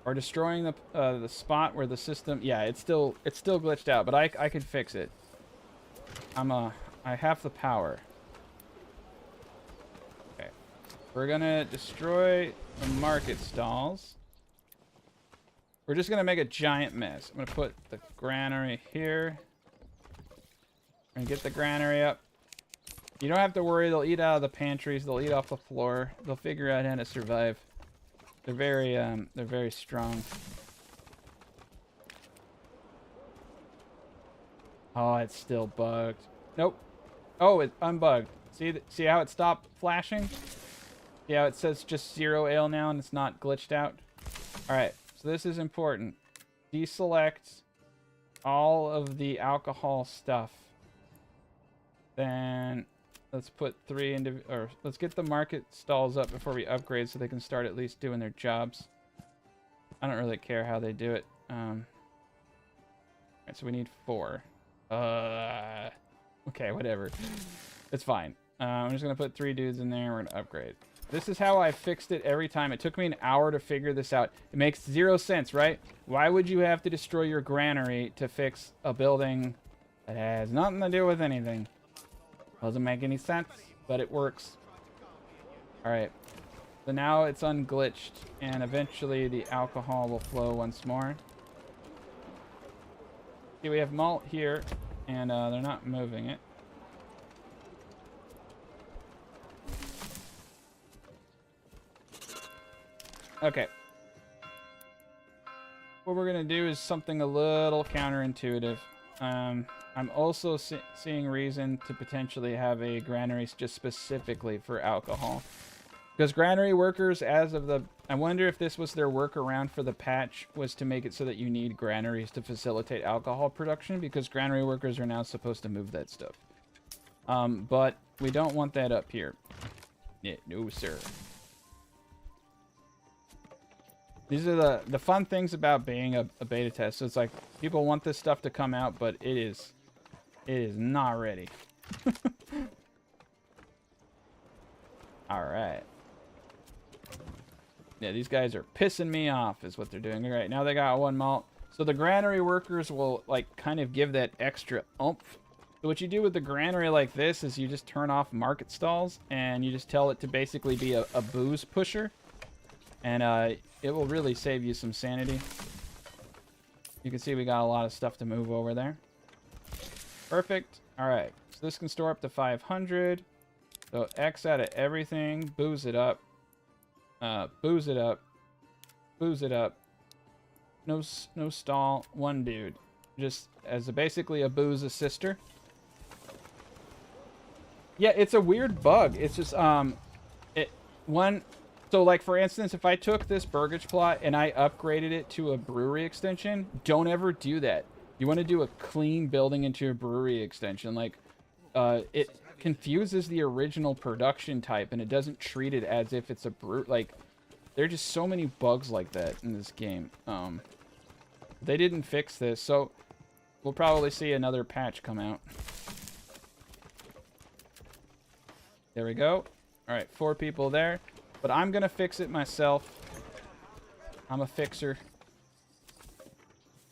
or destroying the spot where the system. Yeah, it's still glitched out, but I can fix it. I have the power. Okay, we're gonna destroy the market stalls. We're just gonna make a giant mess. I'm gonna put the granary here and get the granary up. You don't have to worry. They'll eat out of the pantries. They'll eat off the floor. They'll figure out how to survive. They're very strong. Oh, it's still bugged. Nope. Oh, it's unbugged. See how it stopped flashing? See how it says just 0 ale now and it's not glitched out? All right. So this is important. Deselect all of the alcohol stuff. Then let's put 3 into, or let's get the market stalls up before we upgrade so they can start at least doing their jobs. I don't really care how they do it. Alright, so we need 4. Okay, whatever. It's fine. I'm just gonna put 3 dudes in there and we're gonna upgrade. This is how I fixed it every time. It took me an hour to figure this out. It makes 0 sense, right? Why would you have to destroy your granary to fix a building that has nothing to do with anything? Doesn't make any sense, but it works. Alright. So now it's unglitched, and eventually the alcohol will flow once more. See, we have malt here, and they're not moving it. Okay. What we're going to do is something a little counterintuitive. I'm also seeing reason to potentially have a granary just specifically for alcohol. Because granary workers, as of the... I wonder if this was their workaround for the patch, was to make it so that you need granaries to facilitate alcohol production, because granary workers are now supposed to move that stuff. But we don't want that up here. Yeah, no, sir. These are the fun things about being a beta test. So it's like, people want this stuff to come out, but it is not ready. Alright. Yeah, these guys are pissing me off is what they're doing. Alright, now they got 1 malt. So the granary workers will, like, kind of give that extra oomph. So what you do with the granary like this is you just turn off market stalls, and you just tell it to basically be a booze pusher. And it will really save you some sanity. You can see we got a lot of stuff to move over there. Perfect. All right. So this can store up to 500. So X out of everything. Booze it up. Booze it up. Booze it up. No stall. One dude. Just as basically a booze assister. Yeah, it's a weird bug. It's just so like for instance, if I took this burgage plot and I upgraded it to a brewery extension, don't ever do that. You want to do a clean building into a brewery extension. Like it confuses the original production type and it doesn't treat it as if it's a brew. Like there are just so many bugs like that in this game. They didn't fix this, so we'll probably see another patch come out. There we go. All right, 4 people there. But I'm going to fix it myself. I'm a fixer.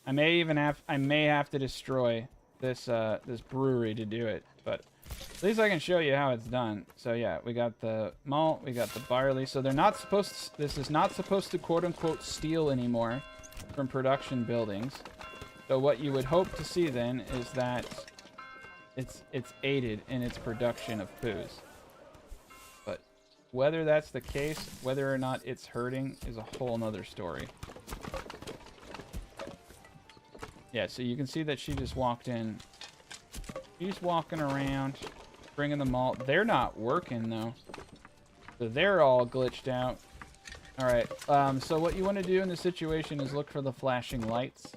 I may have to destroy this this brewery to do it, but at least I can show you how it's done. So yeah, we got the malt, we got the barley. So they're not supposed to, this is not supposed to quote unquote steal anymore from production buildings. So what you would hope to see then is that it's aided in its production of booze. Whether that's the case, whether or not it's hurting, is a whole nother story. Yeah, so you can see that she just walked in. She's walking around, bringing the malt. They're not working, though. So they're all glitched out. Alright, so what you want to do in this situation is look for the flashing lights.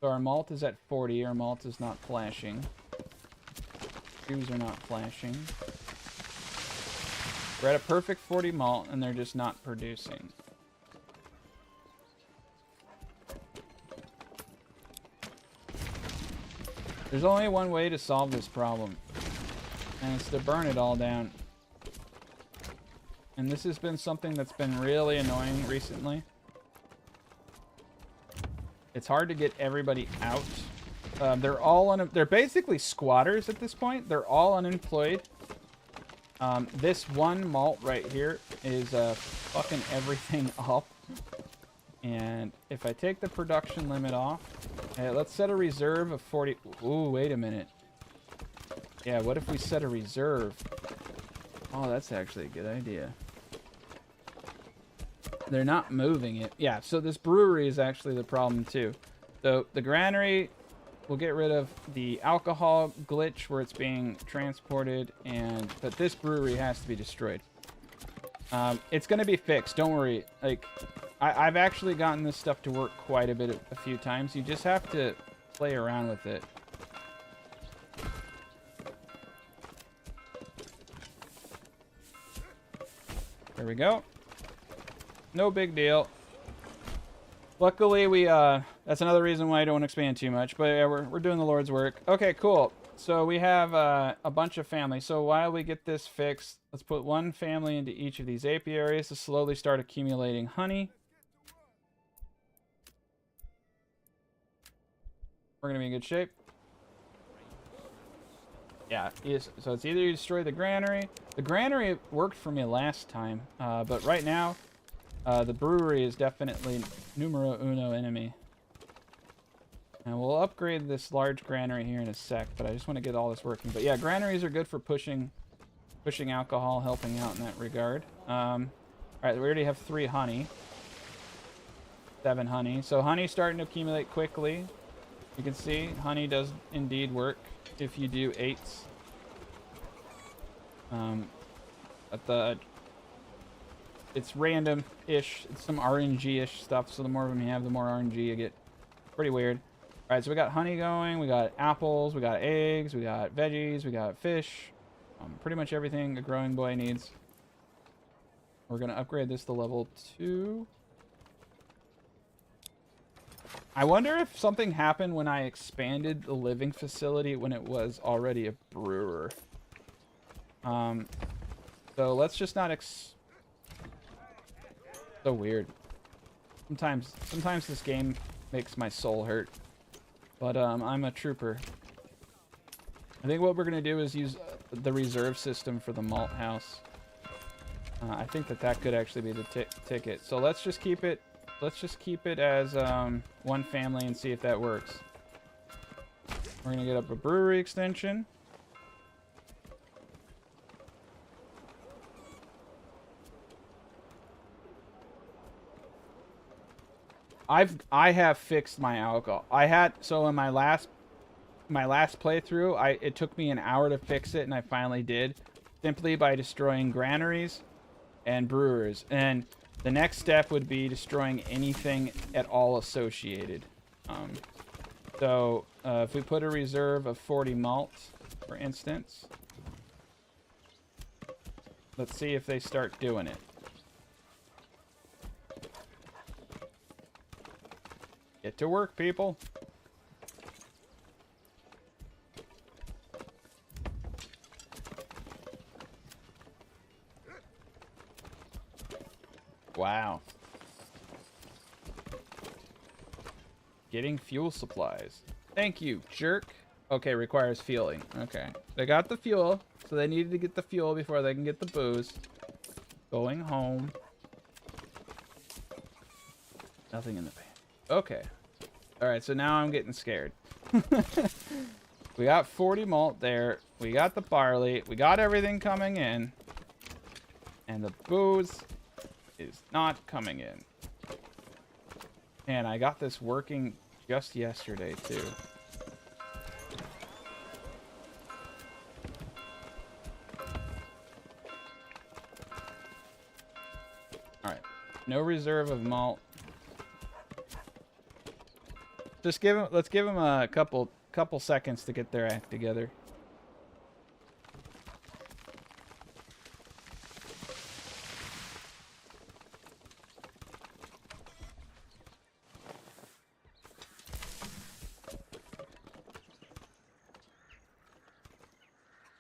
So our malt is at 40. Our malt is not flashing. Shoes are not flashing. We're at a perfect 40 malt, and they're just not producing. There's only one way to solve this problem, and it's to burn it all down. And this has been something that's been really annoying recently. It's hard to get everybody out. They're basically squatters at this point. They're all unemployed. This one malt right here is fucking everything up. And if I take the production limit off, let's set a reserve of 40. Ooh, wait a minute. Yeah, what if we set a reserve? Oh, that's actually a good idea. They're not moving it. Yeah, so this brewery is actually the problem too. So the granary, we'll get rid of the alcohol glitch where it's being transported, but this brewery has to be destroyed. It's going to be fixed. Don't worry. Like, I've actually gotten this stuff to work quite a few times. You just have to play around with it. There we go. No big deal. Luckily, that's another reason why I don't expand too much, but yeah, we're doing the Lord's work. Okay, cool. So we have a bunch of families. So while we get this fixed, let's put one family into each of these apiaries to slowly start accumulating honey. We're going to be in good shape. Yeah, so it's either you destroy the granary. The granary worked for me last time, but right now, the brewery is definitely numero uno enemy. And we'll upgrade this large granary here in a sec, but I just want to get all this working. But yeah, granaries are good for pushing alcohol, helping out in that regard. Alright, we already have 3 honey. 7 honey. So honey's starting to accumulate quickly. You can see honey does indeed work if you do 8s. It's random-ish. It's some RNG-ish stuff, so the more of them you have, the more RNG you get. Pretty weird. Alright, so we got honey going, we got apples, we got eggs, we got veggies, we got fish. Pretty much everything a growing boy needs. We're going to upgrade this to level 2. I wonder if something happened when I expanded the living facility when it was already a brewer. So let's just not so weird. Sometimes this game makes my soul hurt. But I'm a trooper. I think what we're going to do is use the reserve system for the malt house. I think that could actually be the ticket. So let's just keep it Let's just keep it as one family and see if that works. We're gonna get up a brewery extension. I have fixed my alcohol. I had, so in my last playthrough, it took me an hour to fix it, and I finally did, simply by destroying granaries and brewers. And the next step would be destroying anything at all associated. So if we put a reserve of 40 malt, for instance, let's see if they start doing it. Get to work, people. Wow. Getting fuel supplies. Thank you, jerk. Okay, requires fueling. Okay. They got the fuel, so they needed to get the fuel before they can get the booze. Going home. Nothing in the van. Okay. Alright, so now I'm getting scared. We got 40 malt there. We got the barley. We got everything coming in. And the booze is not coming in. And I got this working just yesterday, too. Alright. No reserve of malt. Just let's give them a couple seconds to get their act together.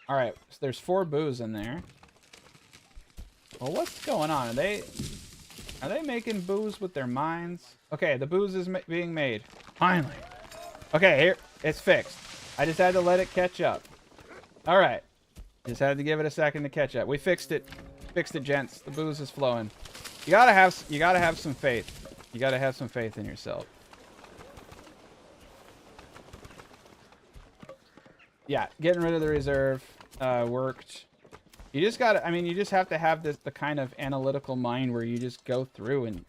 All right, so there's 4 booze in there. Well, what's going on? Are they making booze with their minds? Okay, the booze is being made. Finally. Okay, here, it's fixed. I just had to let it catch up. All right. Just had to give it a second to catch up. We fixed it. Fixed it, gents. The booze is flowing. You gotta have some faith. You gotta have some faith in yourself. Yeah, getting rid of the reserve worked. You just gotta, I mean, you just have to have the kind of analytical mind where you just go through and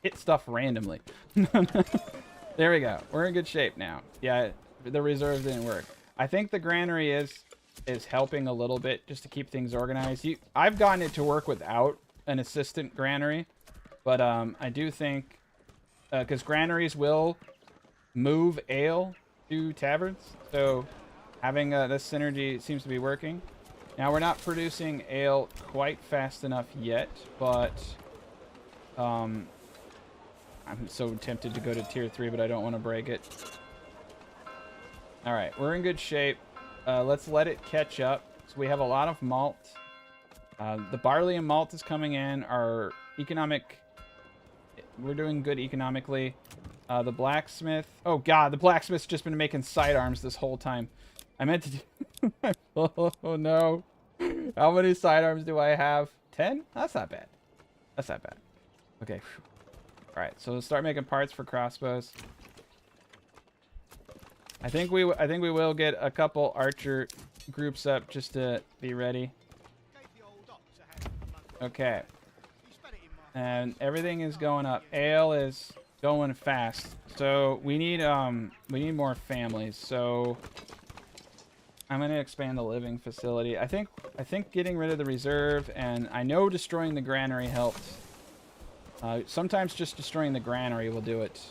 hit stuff randomly. There we go. We're in good shape now. Yeah, the reserve didn't work. I think the granary is helping a little bit just to keep things organized. I've gotten it to work without an assistant granary, but I do think because granaries will move ale to taverns, so having this synergy seems to be working. Now we're not producing ale quite fast enough yet, but I'm so tempted to go to tier 3, but I don't want to break it. All right, we're in good shape. Let's let it catch up. So we have a lot of malt. The barley and malt is coming in. Our economic, we're doing good economically. The blacksmith. Oh God, the blacksmith's just been making sidearms this whole time. I meant to do. Oh no. How many sidearms do I have? 10? That's not bad. That's not bad. Okay. All right, so let's start making parts for crossbows. I think we will get a couple archer groups up just to be ready. Okay. And everything is going up. Ale is going fast. So we need more families. So I'm gonna expand the living facility. I think getting rid of the reserve, and I know destroying the granary helped. Sometimes just destroying the granary will do it.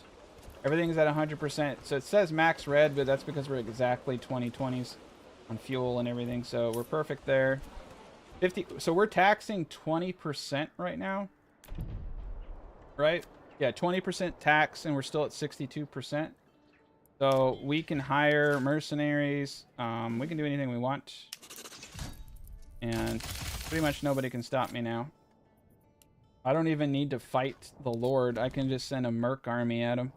Everything's at 100%. So it says max red, but that's because we're exactly 20/20s on fuel and everything. So we're perfect there. 50. So we're taxing 20% right now. Right? Yeah, 20% tax, and we're still at 62%. So we can hire mercenaries. We can do anything we want. And pretty much nobody can stop me now. I don't even need to fight the Lord. I can just send a merc army at him.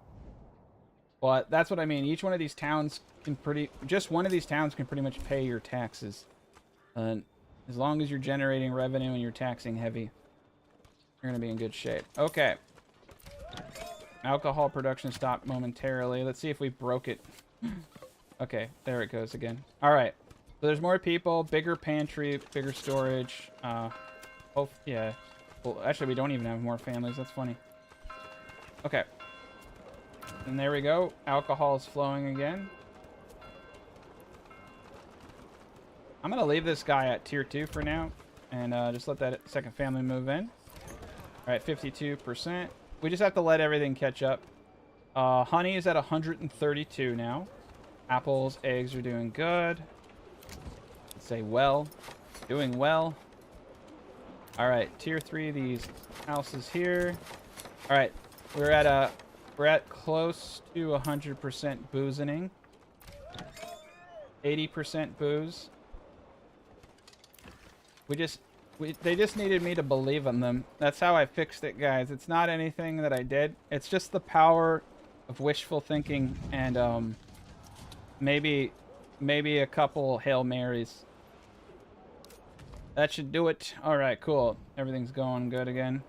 But that's what I mean. Each one of these towns can just one of these towns can pretty much pay your taxes. As long as you're generating revenue and you're taxing heavy, you're going to be in good shape. Okay. Alcohol production stopped momentarily. Let's see if we broke it. Okay, there it goes again. All right. So there's more people, bigger pantry, bigger storage. Oh, yeah. Well, actually, we don't even have more families. That's funny. Okay. And there we go. Alcohol is flowing again. I'm going to leave this guy at tier 2 for now. And just let that second family move in. All right, 52%. We just have to let everything catch up. Honey is at 132 now. Apples, eggs are doing good. Let's say well. Doing well. All right, tier 3, these houses here. All right, we're at close to 100% boozening. 80% booze. They just needed me to believe in them. That's how I fixed it, guys. It's not anything that I did. It's just the power of wishful thinking and maybe a couple Hail Marys. That should do it. All right, cool. Everything's going good again.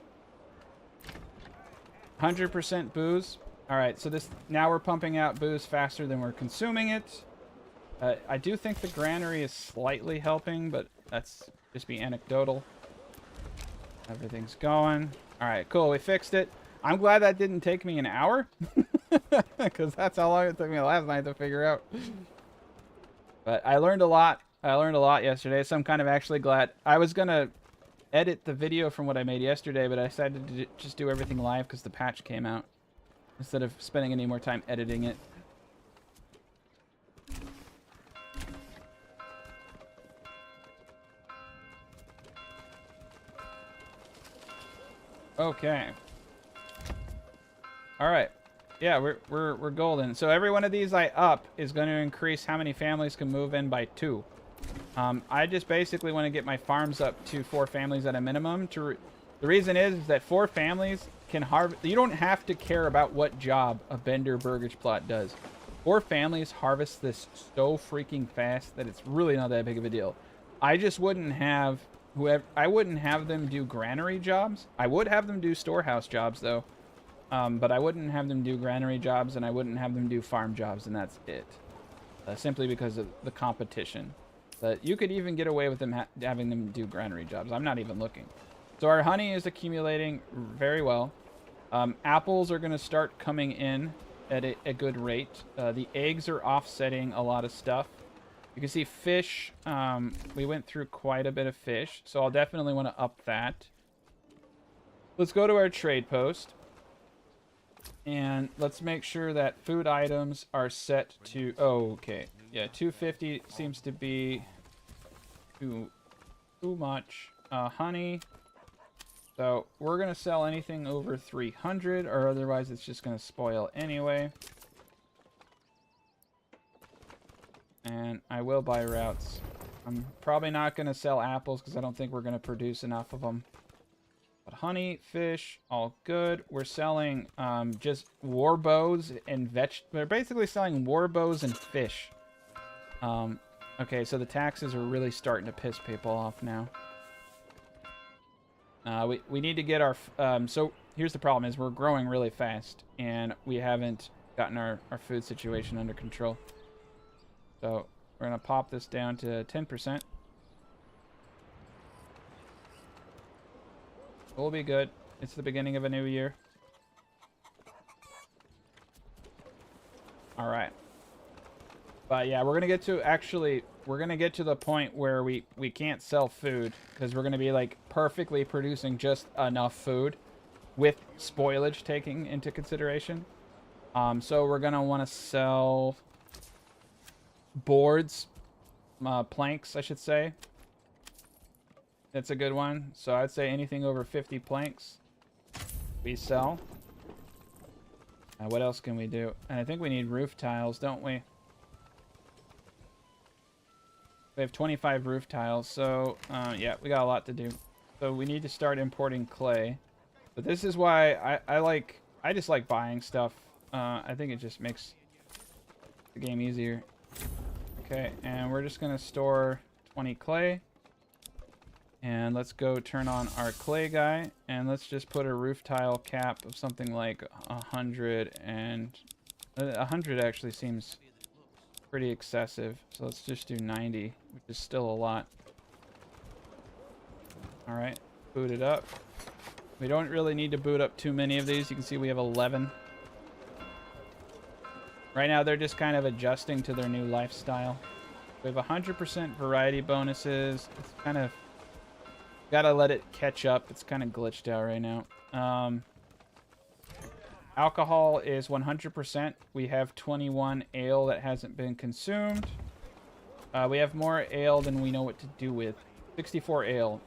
100% booze. All right, so now we're pumping out booze faster than we're consuming it. I do think the granary is slightly helping, but that's just be anecdotal. Everything's going. All right, cool. We fixed it. I'm glad that didn't take me an hour, because that's how long it took me last night to figure out. But I learned a lot. I learned a lot yesterday, so I'm kind of actually glad. I was going to edit the video from what I made yesterday, but I decided to just do everything live because the patch came out, instead of spending any more time editing it. Okay. All right. Yeah, we're golden. So every one of these I up is going to increase how many families can move in by 2. I just basically want to get my farms up to 4 families at a minimum. The reason is that 4 families can harvest. You don't have to care about what job a Bender Burgage plot does. 4 families harvest this so freaking fast that it's really not that big of a deal. I just wouldn't have I wouldn't have them do granary jobs. I would have them do storehouse jobs though. But I wouldn't have them do granary jobs, and I wouldn't have them do farm jobs, and that's it. Simply because of the competition. But you could even get away with them having them do granary jobs. I'm not even looking. So our honey is accumulating very well. Apples are going to start coming in at a good rate. The eggs are offsetting a lot of stuff. You can see fish. We went through quite a bit of fish, so I'll definitely want to up that. Let's go to our trade post. And let's make sure that food items are set to... Oh, okay. Yeah, 250 seems to be too much. Honey. So we're going to sell anything over 300, or otherwise it's just going to spoil anyway. And I will buy routes. I'm probably not going to sell apples because I don't think we're going to produce enough of them. But honey, fish, all good. We're selling just war bows and We're basically selling war bows and fish. Okay, so the taxes are really starting to piss people off now. We need to get our... so here's the problem is we're growing really fast. And we haven't gotten our food situation under control. So we're going to pop this down to 10%. We'll be good. It's the beginning of a new year. All right. But yeah, we're going to get to... Actually, we're going to get to the point where we can't sell food. Because we're going to be, like, perfectly producing just enough food. With spoilage taking into consideration. So we're going to want to sell... boards. Planks, I should say. That's a good one. So I'd say anything over 50 planks we sell. What else can we do? And I think we need roof tiles, don't we? We have 25 roof tiles, so yeah, we got a lot to do. So we need to start importing clay. But this is why I just like buying stuff. I think it just makes the game easier. Okay, and we're just gonna store 20 clay. And let's go turn on our clay guy, and let's just put a roof tile cap of something like 100, and 100 actually seems pretty excessive. So let's just do 90, which is still a lot. All right, boot it up. We don't really need to boot up too many of these. You can see we have 11. Right now, they're just kind of adjusting to their new lifestyle. We have 100% variety bonuses. It's kind of... Gotta let it catch up. It's kind of glitched out right now. Alcohol is 100%. We have 21 ale that hasn't been consumed. We have more ale than we know what to do with. 64 ale.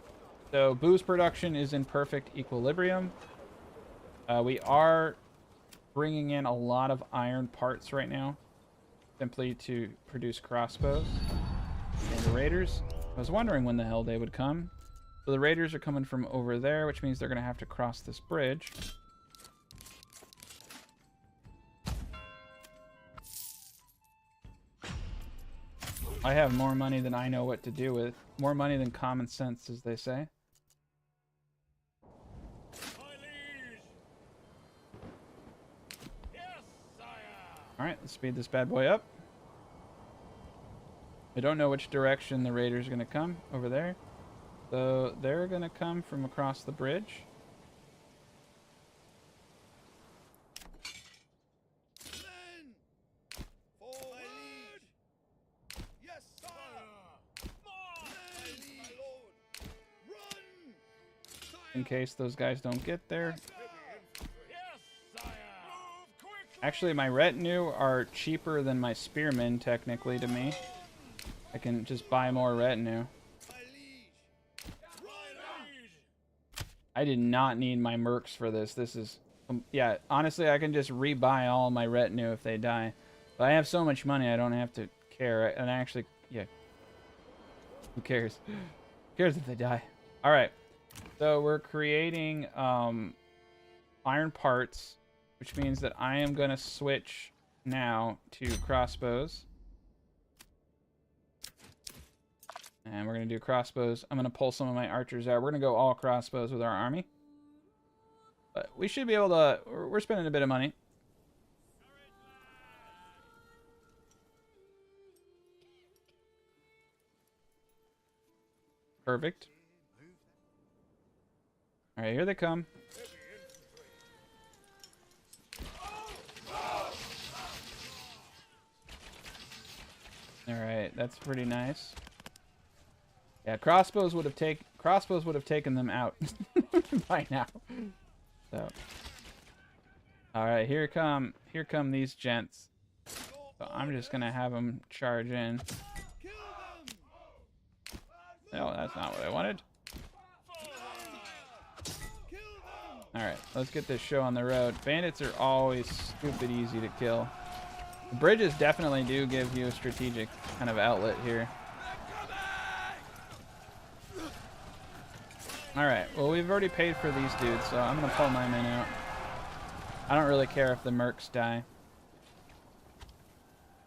So booze production is in perfect equilibrium. We are bringing in a lot of iron parts right now, simply to produce crossbows and raiders. I was wondering when the hell they would come. So the raiders are coming from over there, which means they're going to have to cross this bridge. I have more money than I know what to do with. More money than common sense, as they say. Alright, let's speed this bad boy up. I don't know which direction the raiders are going to come. Over there. So they're going to come from across the bridge. Yes, sire. In case those guys don't get there. Actually, my retinue are cheaper than my spearmen, technically, to me. I can just buy more retinue. I did not need my mercs for this. This is... yeah, honestly, I can just rebuy all my retinue if they die. But I have so much money, I don't have to care. And actually, yeah. Who cares? Who cares if they die? Alright. So we're creating iron parts, which means that I am going to switch now to crossbows. And we're going to do crossbows. I'm going to pull some of my archers out. We're going to go all crossbows with our army. But we should be able to... We're spending a bit of money. Perfect. Alright, here they come. Alright, that's pretty nice. Yeah, crossbows would have taken them out by now. So, all right, here come these gents. So I'm just gonna have them charge in. No, that's not what I wanted. All right, let's get this show on the road. Bandits are always stupid easy to kill. The bridges definitely do give you a strategic kind of outlet here. Alright, well, we've already paid for these dudes, so I'm going to pull my men out. I don't really care if the mercs die.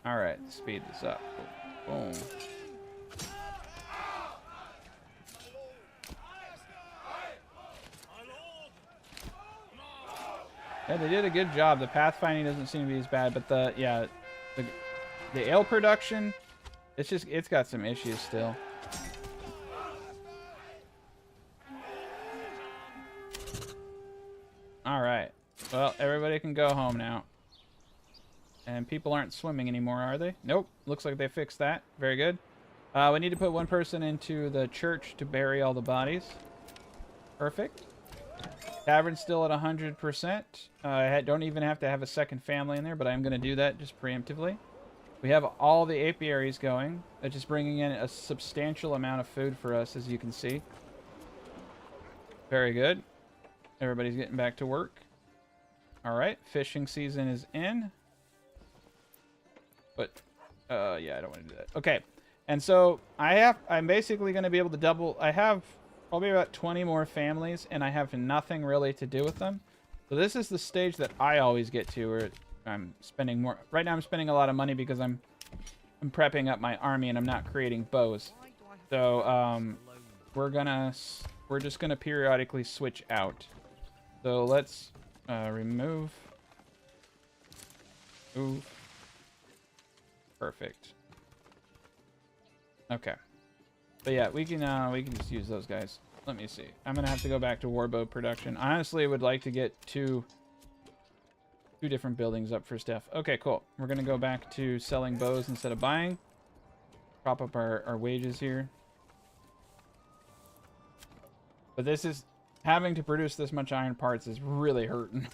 Alright, speed this up. Boom. Yeah, they did a good job. The pathfinding doesn't seem to be as bad, but the ale production, it's got some issues still. Alright. Well, everybody can go home now. And people aren't swimming anymore, are they? Nope. Looks like they fixed that. Very good. We need to put one person into the church to bury all the bodies. Perfect. Tavern's still at 100%. I don't even have to have a second family in there, but I'm going to do that just preemptively. We have all the apiaries going. That's just bringing in a substantial amount of food for us, as you can see. Very good. Everybody's getting back to work. All right, fishing season is in. But, yeah, I don't want to do that. Okay, and so I'm basically going to be able to double. I have probably about 20 more families, and I have nothing really to do with them. So this is the stage that I always get to, where I'm spending more. Right now, I'm spending a lot of money because I'm prepping up my army, and I'm not creating bows. So, we're just gonna periodically switch out. So let's remove. Move. Perfect. Okay. But yeah, we can just use those guys. Let me see. I'm gonna have to go back to warbow production. I honestly would like to get two different buildings up for stuff. Okay, cool. We're gonna go back to selling bows instead of buying. Prop up our wages here. But this is having to produce this much iron parts is really hurting.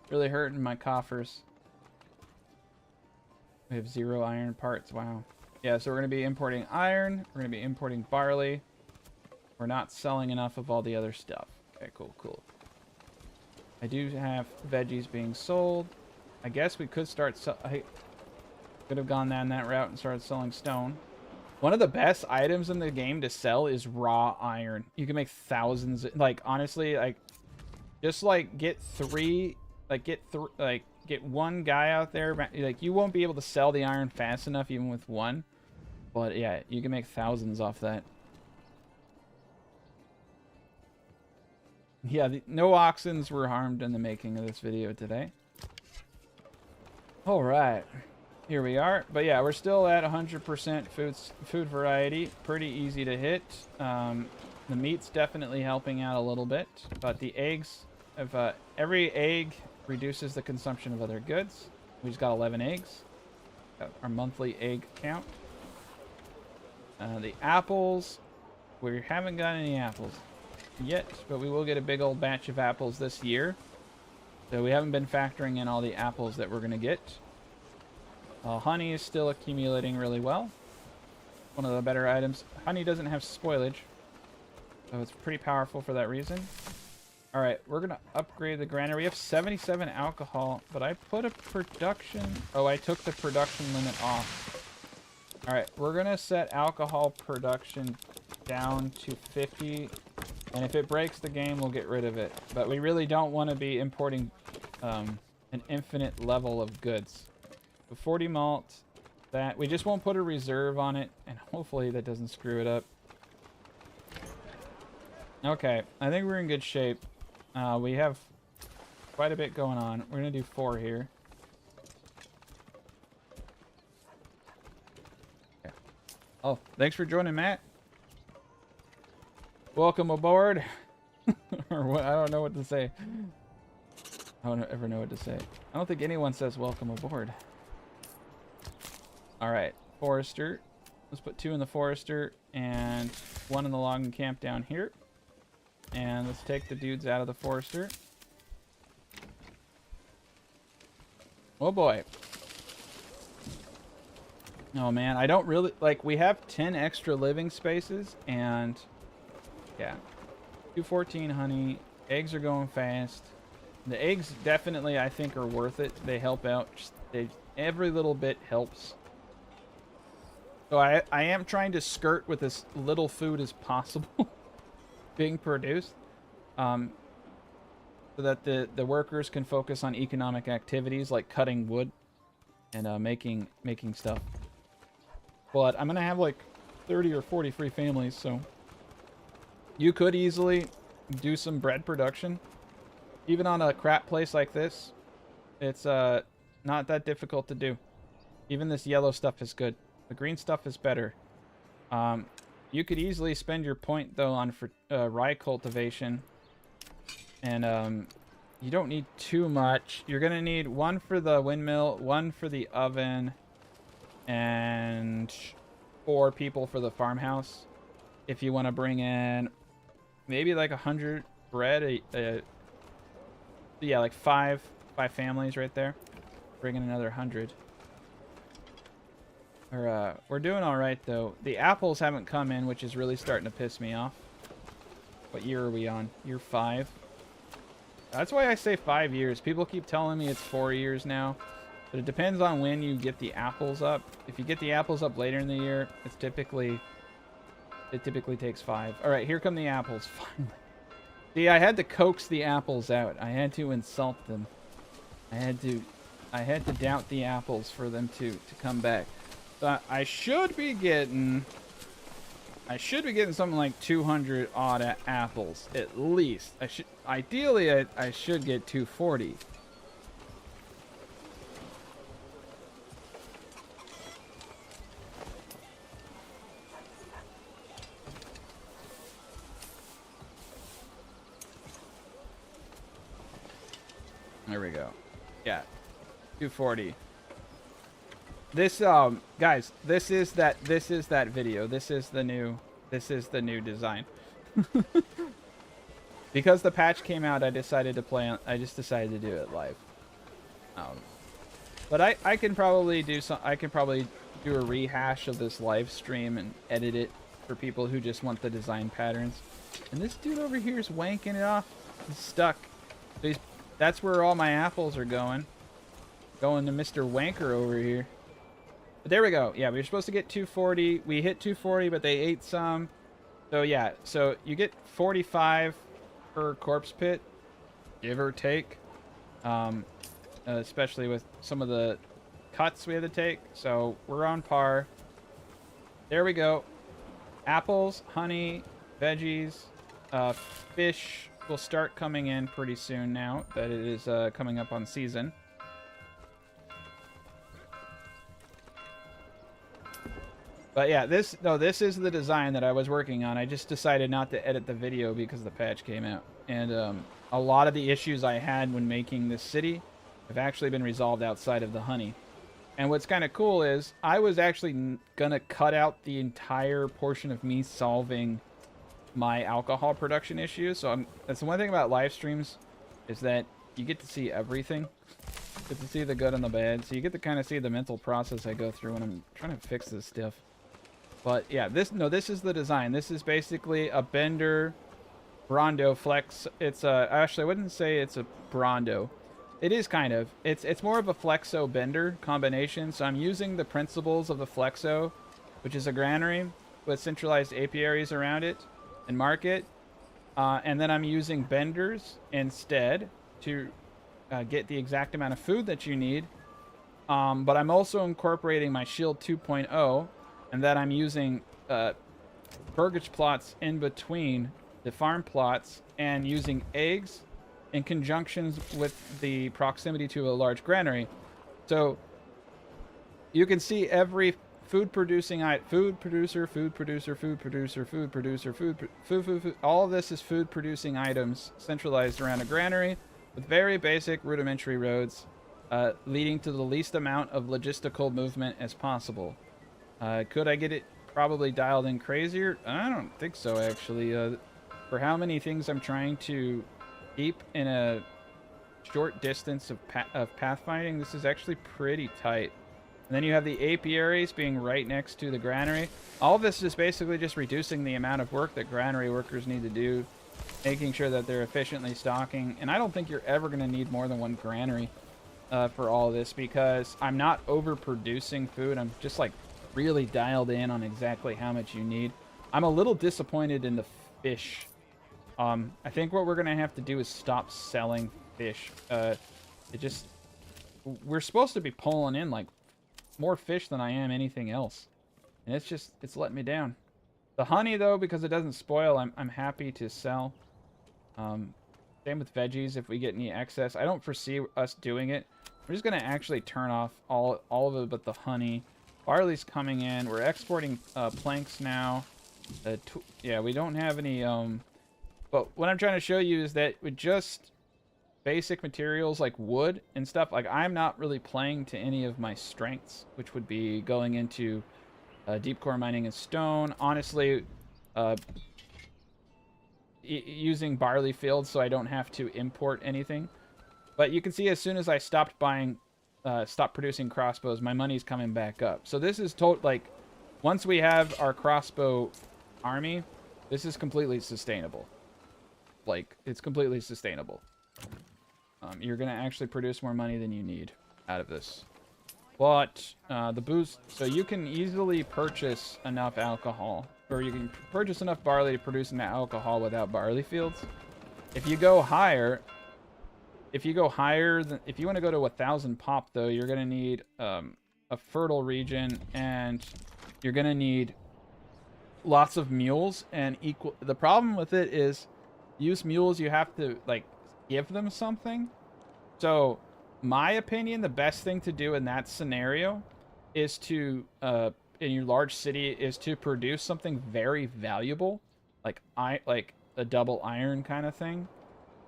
Really hurting my coffers. We have 0 iron parts. Wow. Yeah, so we're going to be importing iron. We're going to be importing barley. We're not selling enough of all the other stuff. Okay, cool, cool. I do have veggies being sold. I guess we could start... I could have gone down that route and started selling stone. One of the best items in the game to sell is raw iron. You can make thousands. Like, honestly, like, just, like, get one guy out there. Like, you won't be able to sell the iron fast enough even with one. But, yeah, you can make thousands off that. Yeah, no oxens were harmed in the making of this video today. All right. Here we are. But, yeah, we're still at 100% food variety. Pretty easy to hit. The meat's definitely helping out a little bit. But the eggs, every egg reduces the consumption of other goods. We just got 11 eggs. Got our monthly egg count. The apples, we haven't got any apples yet, but we will get a big old batch of apples this year. So we haven't been factoring in all the apples that we're going to get. Honey is still accumulating really well. One of the better items. Honey doesn't have spoilage, so it's pretty powerful for that reason. All right, we're going to upgrade the granary. We have 77 alcohol, but I put a production... Oh, I took the production limit off. All right, we're going to set alcohol production down to 50. And if it breaks the game, we'll get rid of it. But we really don't want to be importing an infinite level of goods. So 40 malt, that... We just won't put a reserve on it, and hopefully that doesn't screw it up. Okay, I think we're in good shape. We have quite a bit going on. We're going to do 4 here. Okay. Oh, thanks for joining, Matt. Welcome aboard. Or what? I don't know what to say. I don't ever know what to say. I don't think anyone says welcome aboard. All right, forester. Let's put 2 in the forester and 1 in the logging camp down here. And let's take the dudes out of the forester. Oh boy. Oh man, I don't really... Like, we have 10 extra living spaces, and... Yeah. 214 honey. Eggs are going fast. The eggs definitely, I think, are worth it. They help out. Every little bit helps. So I am trying to skirt with as little food as possible being produced, so that the workers can focus on economic activities like cutting wood and making stuff. But I'm gonna have like 30 or 40 free families, so you could easily do some bread production, even on a crap place like this. It's not that difficult to do. Even this yellow stuff is good. The green stuff is better. You could easily spend your point, though, on rye cultivation. And you don't need too much. You're going to need 1 for the windmill, 1 for the oven, and 4 people for the farmhouse. If you want to bring in maybe like 100 bread. Yeah, like 5 families right there. Bring in another 100. We're doing all right, though. The apples haven't come in, which is really starting to piss me off. What year are we on? Year 5. That's why I say 5 years. People keep telling me it's 4 years now. But it depends on when you get the apples up. If you get the apples up later in the year, it typically takes 5. All right, here come the apples, finally. See, I had to coax the apples out. I had to insult them. I had to doubt the apples for them to come back. So I should be getting I should be getting something like 200 odd apples at least. Ideally I should get 240. There we go. Yeah. 240. This guys, this is that video. This is the new design. Because the patch came out, I decided to do it live. But I can probably do a rehash of this live stream and edit it for people who just want the design patterns. And this dude over here is wanking it off. He's stuck. That's where all my apples are going. Going to Mr. Wanker over here. But there we go. Yeah, we were supposed to get 240. We hit 240, but they ate some. So yeah, so you get 45 per corpse pit, give or take. Especially with some of the cuts we had to take. So we're on par. There we go. Apples, honey, veggies, fish will start coming in pretty soon now that it is coming up on season. But yeah, this is the design that I was working on. I just decided not to edit the video because the patch came out. And a lot of the issues I had when making this city have actually been resolved outside of the honey. And what's kind of cool is I was actually going to cut out the entire portion of me solving my alcohol production issues. So that's the one thing about live streams is that you get to see everything. You get to see the good and the bad. So you get to kind of see the mental process I go through when I'm trying to fix this stuff. But yeah, this is the design. This is basically a Bender Brondo Flex. It's actually I wouldn't say it's a Brondo. It is kind of. It's more of a Flexo Bender combination. So I'm using the principles of the Flexo, which is a granary with centralized apiaries around it and market. And then I'm using Benders instead to get the exact amount of food that you need. But I'm also incorporating my Shield 2.0, and that I'm using burgage plots in between the farm plots and using eggs in conjunctions with the proximity to a large granary. So you can see every food producer, all of this is food producing items centralized around a granary with very basic rudimentary roads leading to the least amount of logistical movement as possible. Could I get it probably dialed in crazier? I don't think so, actually. For how many things I'm trying to keep in a short distance of pathfinding, this is actually pretty tight. And then you have the apiaries being right next to the granary. All of this is basically just reducing the amount of work that granary workers need to do, making sure that they're efficiently stocking. And I don't think you're ever going to need more than one granary for all of this, because I'm not overproducing food. I'm just like really dialed in on exactly how much you need. I'm a little disappointed in the fish. I think what we're gonna have to do is stop selling fish. We're supposed to be pulling in like more fish than I am anything else, and it's letting me down. The honey though, because it doesn't spoil, I'm happy to sell. Same with veggies. If we get any excess, I don't foresee us doing it. We're just gonna actually turn off all of it but the honey. Barley's coming in. We're exporting planks now. Yeah, we don't have any. But what I'm trying to show you is that with just basic materials like wood and stuff, like I'm not really playing to any of my strengths, which would be going into deep core mining and stone. Honestly, using barley fields so I don't have to import anything. But you can see as soon as I stopped producing crossbows, my money's coming back up. So this is like, once we have our crossbow army, this is completely sustainable. Like, it's completely sustainable. You're gonna actually produce more money than you need out of this. But the boost, so you can easily purchase enough alcohol, or you can purchase enough barley to produce enough alcohol without barley fields. If you go higher, if you want to go to 1,000 pop though, you're gonna need a fertile region, and you're gonna need lots of mules and equal. The problem with it is, use mules, you have to like give them something. So, my opinion, the best thing to do in that scenario is to in your large city is to produce something very valuable, like a double iron kind of thing.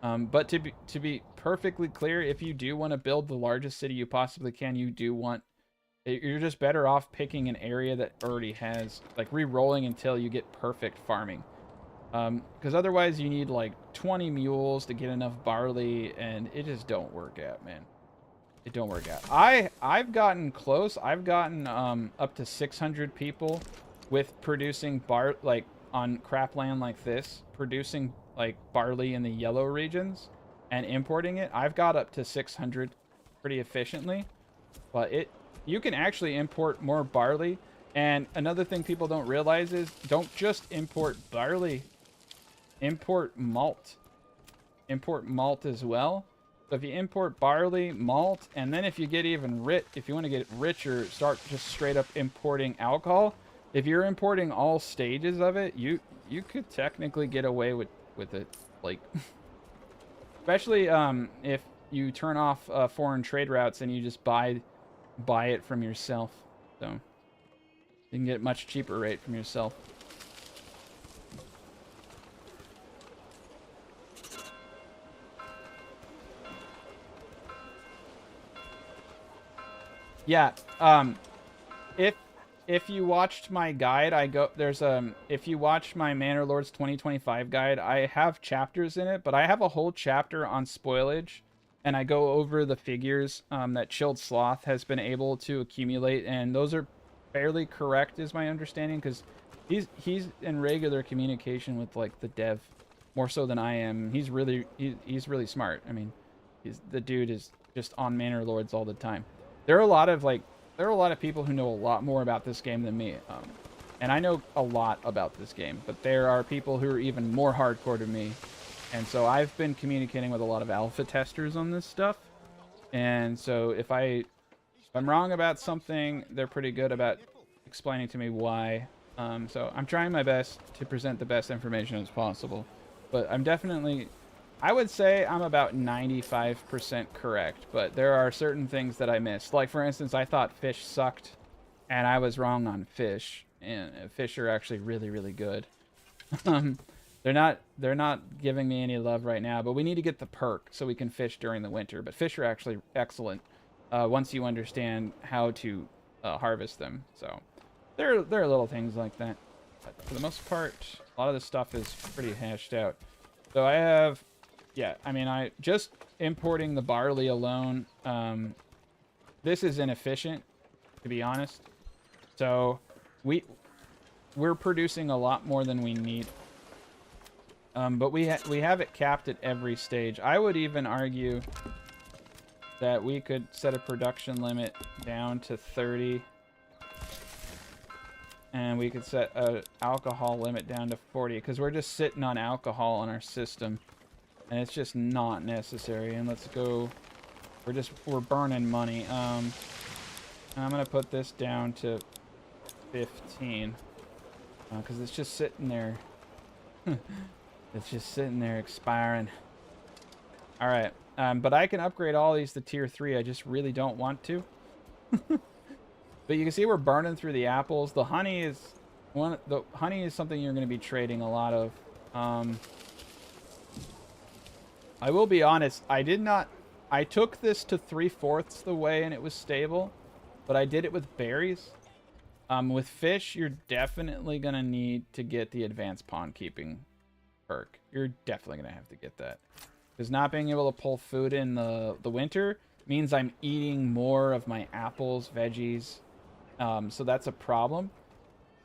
But to be perfectly clear, if you do want to build the largest city you possibly can, you're just better off picking an area that already has, like, re-rolling until you get perfect farming. Because otherwise you need like 20 mules to get enough barley, and it just don't work out, man. It don't work out. I've gotten close. I've gotten up to 600 people with producing like on cropland like this, producing like barley in the yellow regions and importing it. I've got up to 600 pretty efficiently, but you can actually import more barley. And another thing people don't realize is don't just import barley, import malt. Import malt as well. So if you import barley, malt, and then if you get even rich, if you want to get richer, start just straight up importing alcohol. If you're importing all stages of it, you could technically get away with it, like, especially if you turn off foreign trade routes and you just buy it from yourself. So you can get a much cheaper rate from yourself. Yeah, if you watched my guide, if you watch my Manor Lords 2025 guide, I have chapters in it, but I have a whole chapter on spoilage, and I go over the figures that Chilled Sloth has been able to accumulate, and those are fairly correct, is my understanding, because he's in regular communication with like the dev more so than I am. He's really smart. I mean, the dude is just on Manor Lords all the time. There are a lot of people who know a lot more about this game than me, and I know a lot about this game, but there are people who are even more hardcore to me, and so I've been communicating with a lot of alpha testers on this stuff, and so if I'm wrong about something, they're pretty good about explaining to me why. So I'm trying my best to present the best information as possible, but I would say I'm about 95% correct, but there are certain things that I missed. Like, for instance, I thought fish sucked, and I was wrong on fish. And fish are actually really, really good. They're not giving me any love right now, but we need to get the perk so we can fish during the winter. But fish are actually excellent once you understand how to harvest them. So there are little things like that. But for the most part, a lot of this stuff is pretty hashed out. So I have... Yeah, I mean, I just importing the barley alone, this is inefficient, to be honest. So we're producing a lot more than we need. But we have it capped at every stage. I would even argue that we could set a production limit down to 30. And we could set an alcohol limit down to 40, because we're just sitting on alcohol on our system. And it's just not necessary. And let's go. We're burning money. I'm gonna put this down to 15 because it's just sitting there. It's just sitting there expiring. All right. But I can upgrade all these to tier 3. I just really don't want to. But you can see we're burning through the apples. The honey is something you're going to be trading a lot of. I will be honest, I took this to 3/4 the way and it was stable, but I did it with berries. With fish, you're definitely going to need to get the advanced pond keeping perk. You're definitely going to have to get that. Because not being able to pull food in the winter means I'm eating more of my apples, veggies. So that's a problem.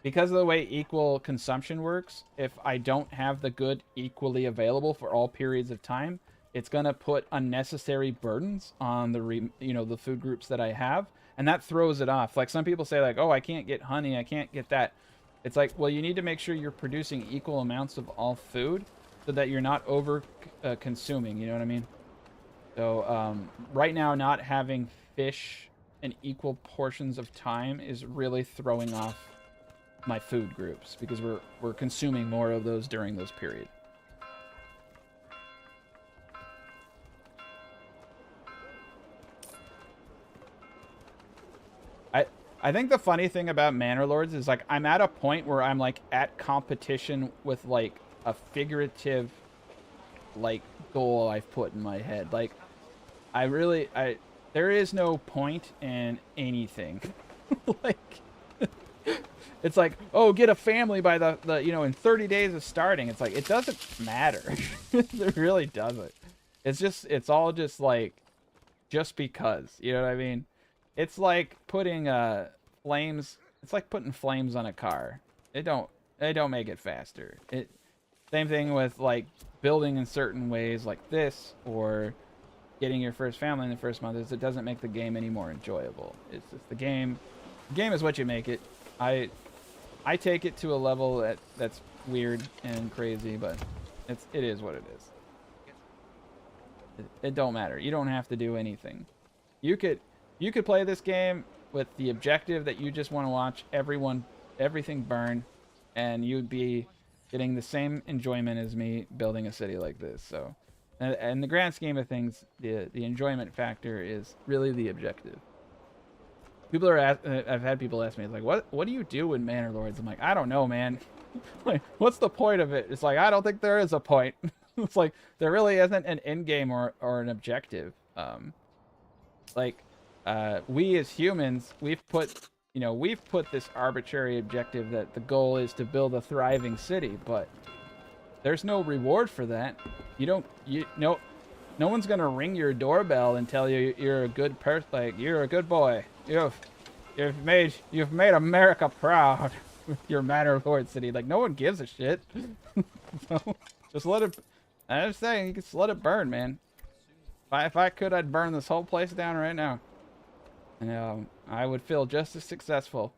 Because of the way equal consumption works, if I don't have the good equally available for all periods of time, it's going to put unnecessary burdens on the food groups that I have, and that throws it off. Like, some people say, like, oh, I can't get honey, I can't get that. It's like, well, you need to make sure you're producing equal amounts of all food so that you're not over consuming, you know what I mean? So right now, not having fish in equal portions of time is really throwing off my food groups because we're consuming more of those during those periods. I think the funny thing about Manor Lords is like I'm at a point where I'm like at competition with like a figurative like goal I've put in my head. Like there is no point in anything. Like it's like, oh, get a family by the in 30 days of starting. It's like it doesn't matter. It really doesn't. It's all just like just because, you know what I mean? It's like putting flames. It's like putting flames on a car. They don't make it faster. Same thing with like building in certain ways like this, or getting your first family in the first month. Is it doesn't make the game any more enjoyable. It's just the game. The game is what you make it. I take it to a level that's weird and crazy, but it is what it is. It don't matter. You don't have to do anything. You could play this game with the objective that you just want to watch everything burn, and you'd be getting the same enjoyment as me building a city like this. So, in the grand scheme of things, the enjoyment factor is really the objective. I've had people ask me, like, what do you do in Manor Lords? I'm like, I don't know, man. Like, what's the point of it? It's like, I don't think there is a point. It's like there really isn't an end game or an objective. We as humans, we've put this arbitrary objective that the goal is to build a thriving city, but there's no reward for that. No one's gonna ring your doorbell and tell you you're a good person, like you're a good boy. You've made America proud with your Manor Lord city. Like no one gives a shit. So just let it. I'm just saying, you can just let it burn, man. If I could, I'd burn this whole place down right now. And I would feel just as successful.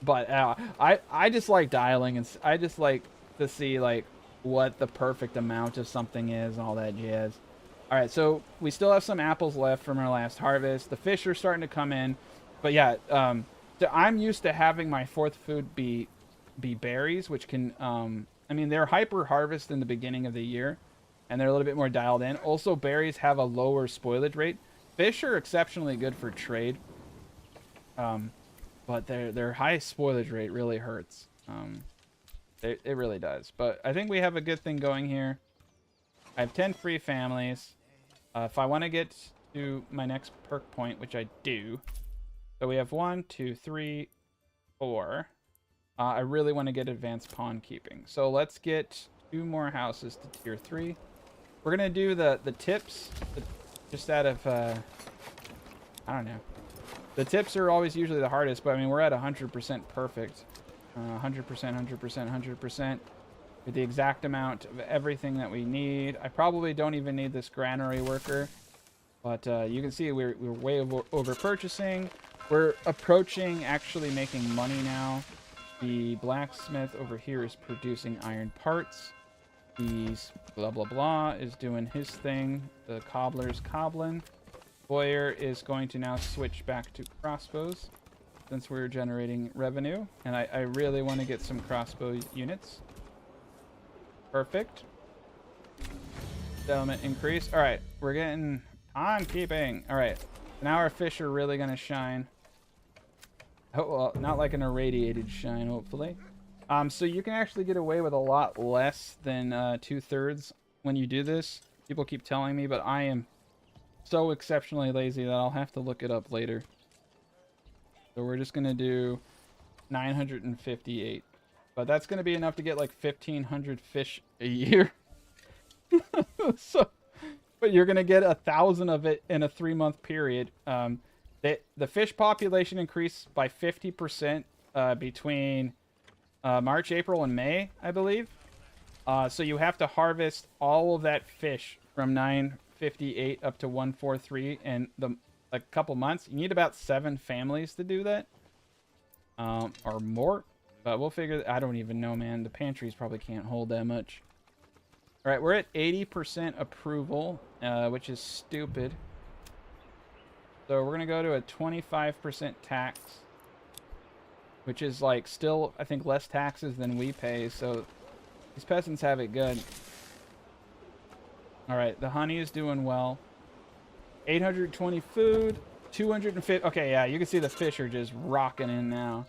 But I just like dialing, and I just like to see like what the perfect amount of something is and all that jazz. All right, so we still have some apples left from our last harvest. The fish are starting to come in, but yeah, so I'm used to having my fourth food be berries, which can I mean, they're hyper harvest in the beginning of the year, and they're a little bit more dialed in. Also, berries have a lower spoilage rate. Fish are exceptionally good for trade, but their high spoilage rate really hurts. It really does. But I think we have a good thing going here. I have 10 free families. If I want to get to my next perk point, which I do, so we have 1, 2, 3, 4. I really want to get advanced pawn keeping. So let's get 2 more houses to tier 3. We're going to do the tips just out of, I don't know. The tips are always usually the hardest, but I mean, we're at 100% perfect. 100%, 100%, 100%. With the exact amount of everything that we need. I probably don't even need this granary worker. But you can see we're way over purchasing. We're approaching actually making money now. The blacksmith over here is producing iron parts. The blah blah blah is doing his thing. The cobbler's cobbling. Boyer is going to now switch back to crossbows since we're generating revenue. And I really want to get some crossbow units. Perfect. Settlement increase. All right, we're getting on keeping. All right, now our fish are really going to shine. Oh, well, not like an irradiated shine, hopefully. So you can actually get away with a lot less than 2/3 when you do this. People keep telling me, but I am so exceptionally lazy that I'll have to look it up later. So we're just going to do 958. But that's going to be enough to get like 1,500 fish a year. So, but you're going to get 1,000 of it in a 3-month period. The fish population increased by 50% between March, April, and May, I believe. So you have to harvest all of that fish from 958 up to 143 in a couple months. You need about 7 families to do that, or more. But we'll figure. I don't even know, man. The pantries probably can't hold that much. All right, we're at 80% approval, which is stupid. So we're gonna go to a 25% tax, which is like still, I think, less taxes than we pay. So these peasants have it good. All right, the honey is doing well. 820 food, 250. Okay, yeah, you can see the fish are just rocking in now.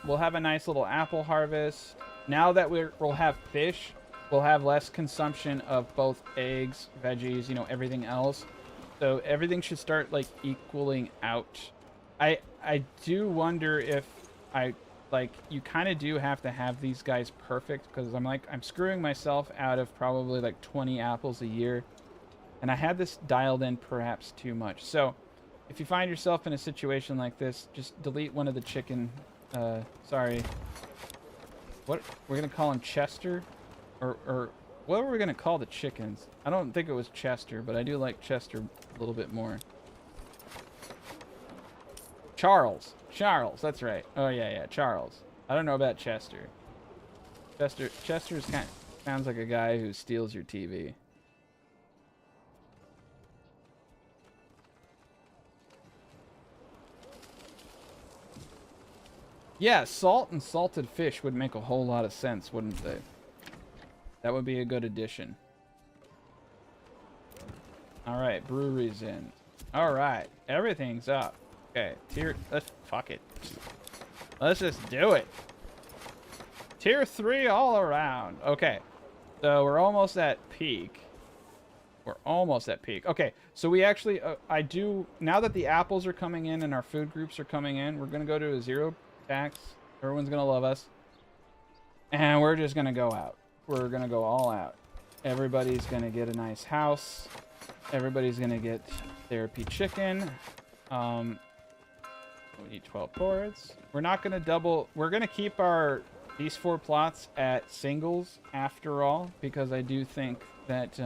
We'll have a nice little apple harvest. Now that we'll have fish, we'll have less consumption of both eggs, veggies, you know, everything else. So everything should start like equaling out. I do wonder if you kind of do have to have these guys perfect, because I'm screwing myself out of probably like 20 apples a year. And I had this dialed in perhaps too much. So if you find yourself in a situation like this, just delete one of the chicken, sorry. What, we're going to call him Chester? Or what were we going to call the chickens? I don't think it was Chester, but I do like Chester a little bit more. Charles, that's right. Oh yeah, Charles. I don't know about Chester. Chester's kind of sounds like a guy who steals your TV. Yeah, salt and salted fish would make a whole lot of sense, wouldn't they? That would be a good addition. Alright, brewery's in. Alright, everything's up. Okay, fuck it. Let's just do it. Tier 3 all around. Okay, so we're almost at peak. Okay, so we actually, now that the apples are coming in and our food groups are coming in, we're going to go to a 0 tax. Everyone's going to love us. And we're just going to go out. We're going to go all out. Everybody's going to get a nice house. Everybody's going to get therapy chicken. We need 12 boards. We're not going to double. We're going to keep these 4 plots at singles after all, because I do think that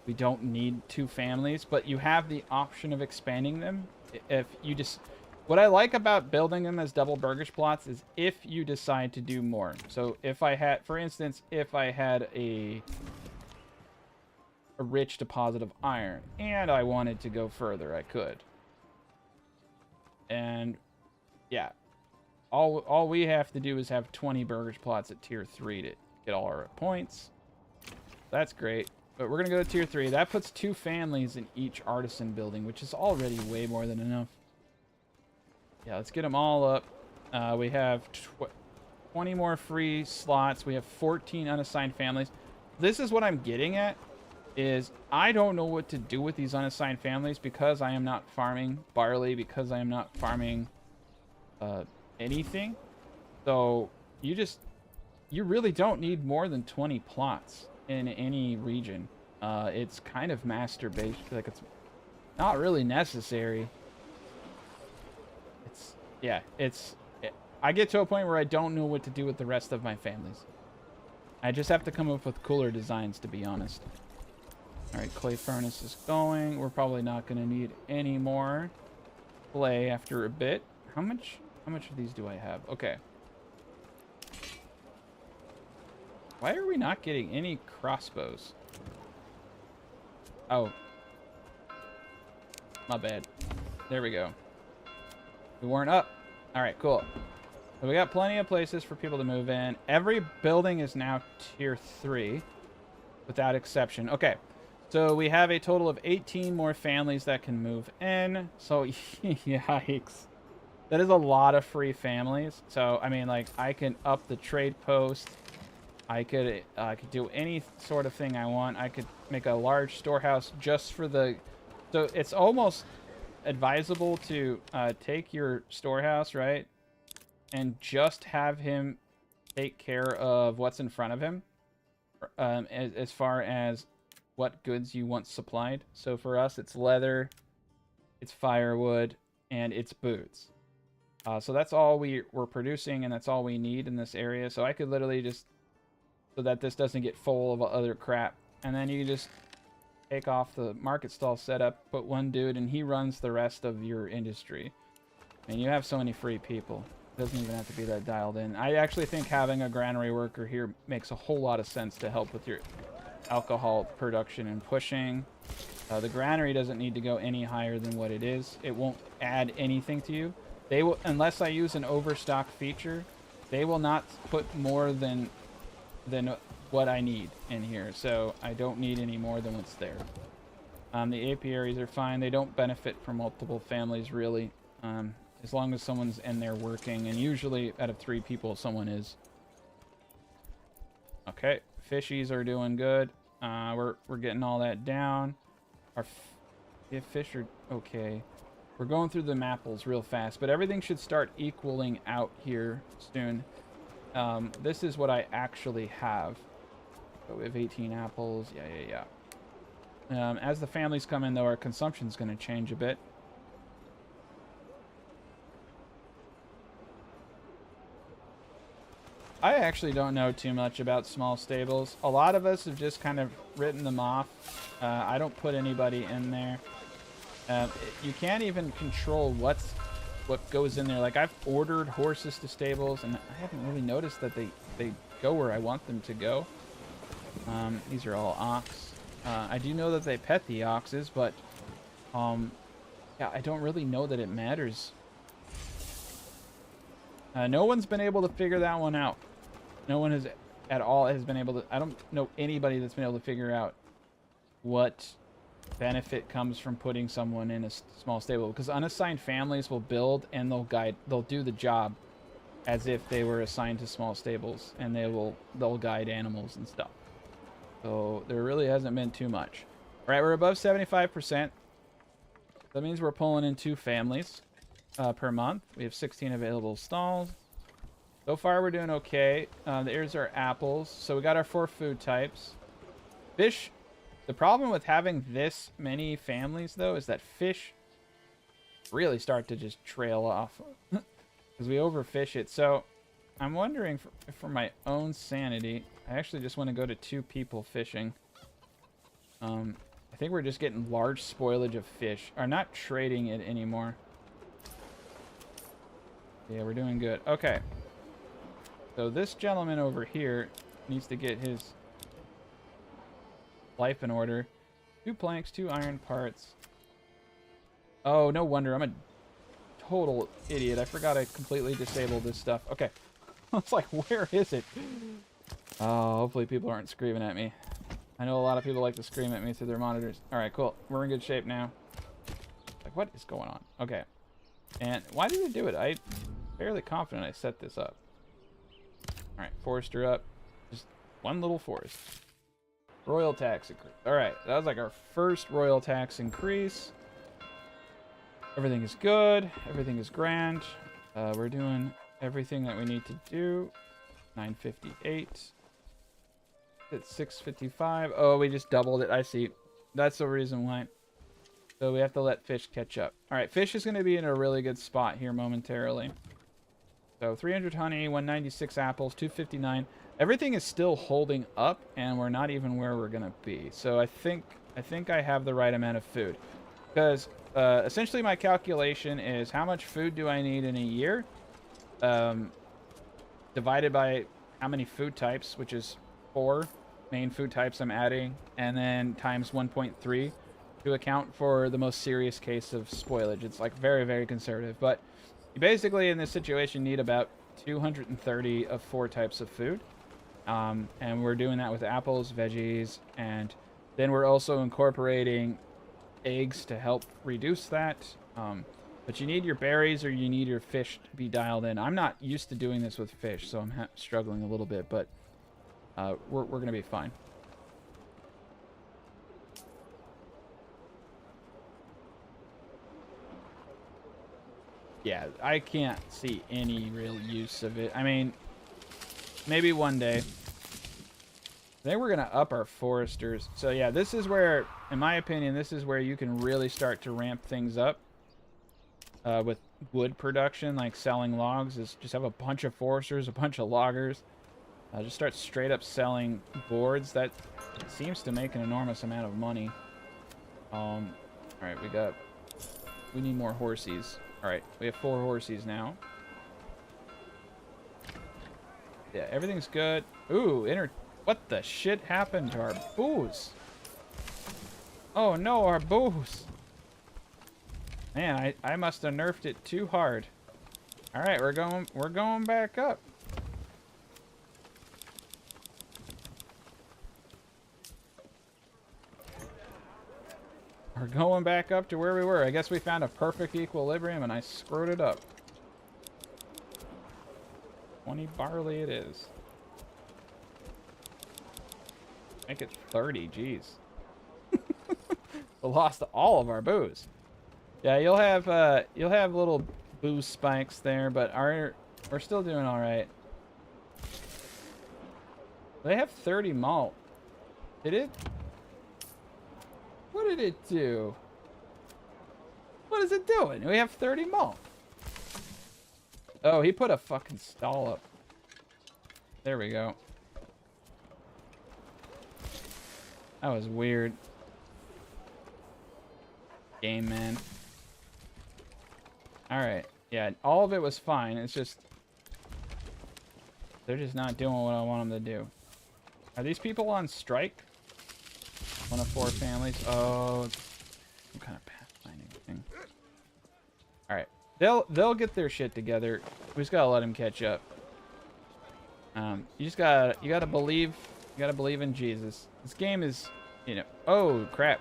we don't need 2 families, but you have the option of expanding them if you just. What I like about building them as double burgish plots is if you decide to do more. So if I had, for instance, if I had a rich deposit of iron and I wanted to go further, I could. And yeah, all we have to do is have 20 burgish plots at tier 3 to get all our points. That's great. But we're going to go to tier 3. That puts 2 families in each artisan building, which is already way more than enough. Yeah, let's get them all up. We have 20 more free slots. We have 14 unassigned families. This is what I'm getting at, is I don't know what to do with these unassigned families because I am not farming barley, because I am not farming anything. So you really don't need more than 20 plots in any region. It's kind of masturbation. Like, it's not really necessary. I get to a point where I don't know what to do with the rest of my families. I just have to come up with cooler designs, to be honest. All right, clay furnace is going. We're probably not going to need any more clay after a bit. How much of these do I have? Okay. Why are we not getting any crossbows? Oh. My bad. There we go. We weren't up. All right, cool. So we got plenty of places for people to move in. Every building is now tier 3 without exception. Okay. So we have a total of 18 more families that can move in. So yikes. That is a lot of free families. So I mean, like, I can up the trade post. I could do any sort of thing I want. I could make a large storehouse just for the. So it's almost advisable to take your storehouse, right, and just have him take care of what's in front of him, as far as what goods you want supplied. So for us, it's leather, it's firewood, and it's boots. So that's all we're producing, and that's all we need in this area. So I could literally just, so that this doesn't get full of other crap, and then you just take off the market stall setup, put one dude, and he runs the rest of your industry. And you have so many free people. It doesn't even have to be that dialed in. I actually think having a granary worker here makes a whole lot of sense to help with your alcohol production and pushing. The granary doesn't need to go any higher than what it is. It won't add anything to you. They will, unless I use an overstock feature, they will not put more than what I need in here. So I don't need any more than what's there. The apiaries are fine. They don't benefit from multiple families, really. As long as someone's in there working. And usually, out of 3 people, someone is. Okay. Fishies are doing good. We're getting all that down. If fish are okay. We're going through the mapples real fast. But everything should start equaling out here soon. This is what I actually have. So we have 18 apples. Yeah. As the families come in, though, our consumption's going to change a bit. I actually don't know too much about small stables. A lot of us have just kind of written them off. I don't put anybody in there. You can't even control what goes in there. Like, I've ordered horses to stables, and I haven't really noticed that they go where I want them to go. These are all ox. I do know that they pet the oxes, but yeah, I don't really know that it matters. No one's been able to figure that one out. No one has at all has been able to. I don't know anybody that's been able to figure out what benefit comes from putting someone in a small stable, because unassigned families will build and they'll do the job as if they were assigned to small stables, and they'll guide animals and stuff. So there really hasn't been too much. All right, we're above 75%. That means we're pulling in 2 families per month. We have 16 available stalls. So far, we're doing okay. There's our apples. So we got our 4 food types. Fish. The problem with having this many families, though, is that fish really start to just trail off because we overfish it. So I'm wondering, for my own sanity, I actually just want to go to 2 people fishing. I think we're just getting large spoilage of fish. Or not trading it anymore. Yeah, we're doing good. Okay. So this gentleman over here needs to get his life in order. 2 planks, 2 iron parts. Oh, no wonder. I'm a total idiot. I forgot I completely disabled this stuff. Okay. I was like, where is it? Oh, hopefully people aren't screaming at me. I know a lot of people like to scream at me through their monitors. All right, cool. We're in good shape now. Like, what is going on? Okay. And why did it do it? I'm fairly confident I set this up. All right, forester up. Just 1 little forest. Royal tax increase. All right, that was like our first royal tax increase. Everything is good. Everything is grand. We're doing everything that we need to do. 958. It's 655. Oh, we just doubled it. I see. That's the reason why. So we have to let fish catch up. All right, fish is going to be in a really good spot here momentarily. So 300 honey, 196 apples, 259. Everything is still holding up, and we're not even where we're going to be. So I think I have the right amount of food. Because essentially my calculation is how much food do I need in a year, divided by how many food types, which is 4 main food types I'm adding, and then times 1.3 to account for the most serious case of spoilage. It's like very, very conservative. But you basically, in this situation, need about 230 of 4 types of food. And we're doing that with apples, veggies, and then we're also incorporating eggs to help reduce that. But you need your berries or you need your fish to be dialed in. I'm not used to doing this with fish, so I'm struggling a little bit, but we're going to be fine. Yeah, I can't see any real use of it. I mean, maybe one day. I think we're going to up our foresters. So yeah, this is where, in my opinion, this is where you can really start to ramp things up with wood production, like selling logs. Is just have a bunch of foresters, a bunch of loggers. Just start straight up selling boards. That seems to make an enormous amount of money. All right, we need more horsies. All right, we have 4 horsies now. Yeah, everything's good. Ooh, what the shit happened to our booze? Oh no, our bows. Man, I must have nerfed it too hard. All right, we're going back up. We're going back up to where we were. I guess we found a perfect equilibrium and I screwed it up. 20 barley it is. Make it 30, jeez. We lost all of our booze. Yeah, you'll have little booze spikes there, but we're still doing all right. They have 30 malt. Did it? What did it do? What is it doing? We have 30 malt. Oh, he put a fucking stall up. There we go. That was weird. Game, man. Alright. Yeah, all of it was fine. It's just... they're just not doing what I want them to do. Are these people on strike? One of 4 families. Oh, some kind of pathfinding thing. All right, they'll get their shit together. We just gotta let them catch up. You gotta believe. You gotta believe in Jesus. This game is, you know. Oh crap.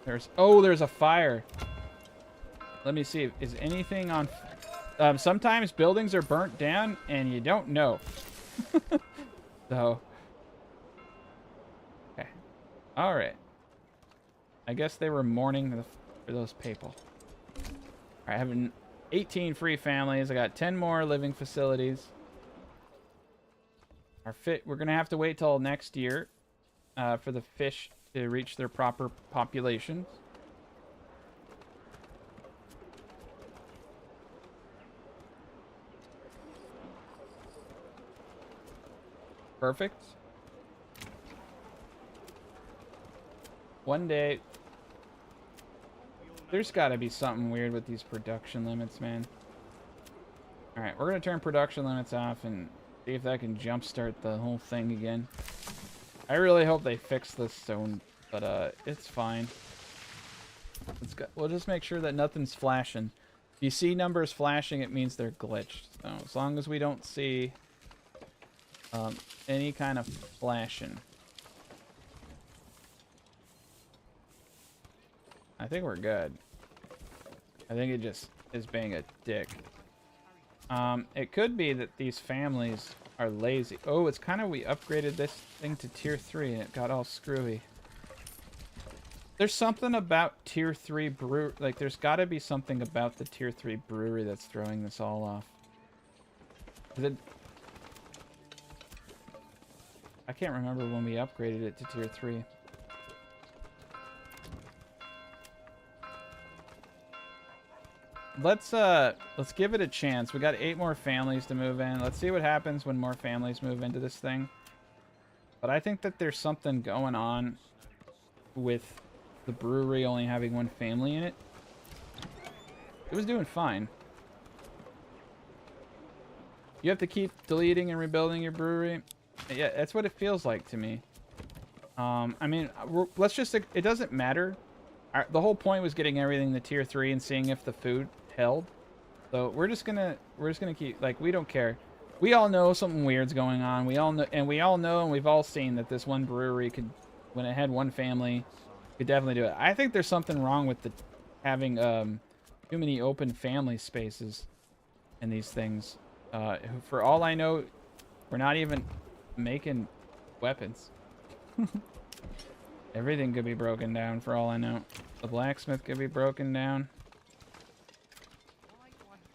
There's a fire. Let me see. Is anything on? Sometimes buildings are burnt down and you don't know. So. All right. I guess they were mourning for those people. All right, I have 18 free families. I got 10 more living facilities. We're gonna have to wait till next year for the fish to reach their proper populations. Perfect. One day, there's got to be something weird with these production limits, man. All right, we're going to turn production limits off and see if that can jumpstart the whole thing again. I really hope they fix this soon, but it's fine. We'll just make sure that nothing's flashing. If you see numbers flashing, it means they're glitched. So as long as we don't see any kind of flashing. I think we're good. I think it just is being a dick. It could be that these families are lazy. Oh, it's kind of, we upgraded this thing to tier 3 and it got all screwy. There's something about tier 3 brew, like there's got to be something about the tier 3 brewery that's throwing this all off. I can't remember when we upgraded it to tier 3. Let's give it a chance. We got 8 more families to move in. Let's see what happens when more families move into this thing. But I think that there's something going on with the brewery only having 1 family in it. It was doing fine. You have to keep deleting and rebuilding your brewery. Yeah, that's what it feels like to me. I mean, let's just, it doesn't matter. The whole point was getting everything to tier 3 and seeing if the food held. So we're just gonna keep, like, we don't care. We all know something weird's going on. We all know, and we've all seen that this one brewery could, when it had 1 family, could definitely do it. I think there's something wrong with having too many open family spaces in these things. For all I know, we're not even making weapons. Everything could be broken down for all I know. The blacksmith could be broken down.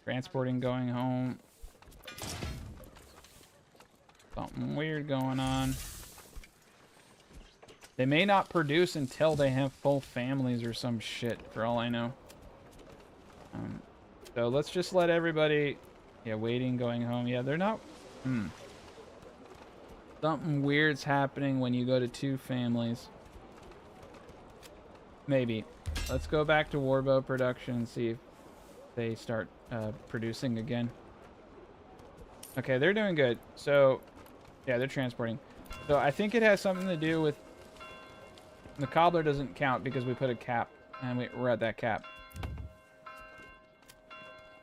Transporting going home. Something weird going on. They may not produce until they have full families or some shit, for all I know. So let's just let everybody... Yeah, waiting, going home. Yeah, they're not... Something weird's happening when you go to 2 families. Maybe. Let's go back to Warbow production and see if they start producing again. Okay, they're doing good. So, yeah, they're transporting. So I think it has something to do with The cobbler doesn't count because we put a cap, and we're at that cap.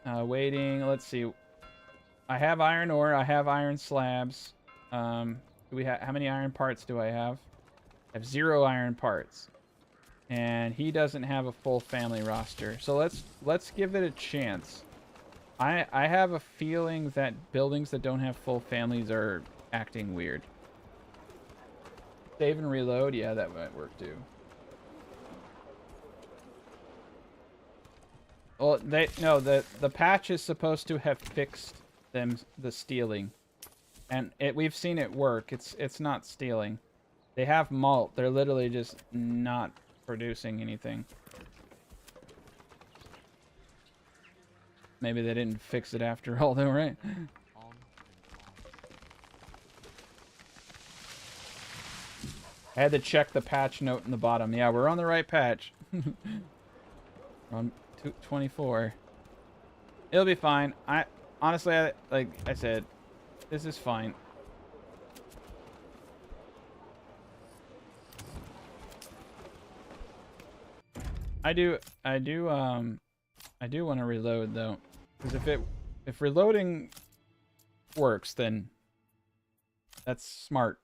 Waiting. Let's see. I have iron ore. I have iron slabs. Do we have how many iron parts do I have? I have 0 iron parts, and he doesn't have a full family roster. So let's give it a chance. I have a feeling that buildings that don't have full families are acting weird. Save and reload. Yeah, that might work too. Well, the patch is supposed to have fixed the stealing, and we've seen it work. It's not stealing. They have malt. They're literally just not producing anything. Maybe they didn't fix it after all, though, right? I had to check the patch note in the bottom. Yeah, we're on the right patch. We're on 24. It'll be fine. Honestly, like I said, this is fine. I do want to reload though, because if reloading works, then that's smart.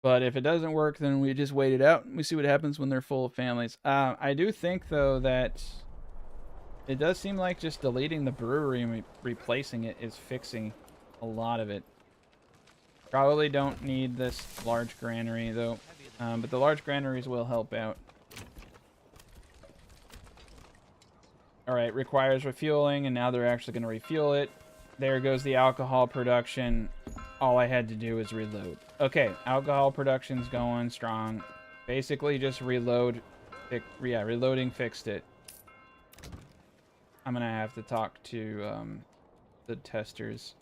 But if it doesn't work, then we just wait it out and we see what happens when they're full of families. I do think though that it does seem like just deleting the brewery and replacing it is fixing a lot of it. Probably don't need this large granary though, but the large granaries will help out. Alright, requires refueling, and now they're actually going to refuel it. There goes the alcohol production. All I had to do is reload. Okay, alcohol production's going strong. Basically just reload. Yeah, reloading fixed it. I'm going to have to talk to the testers.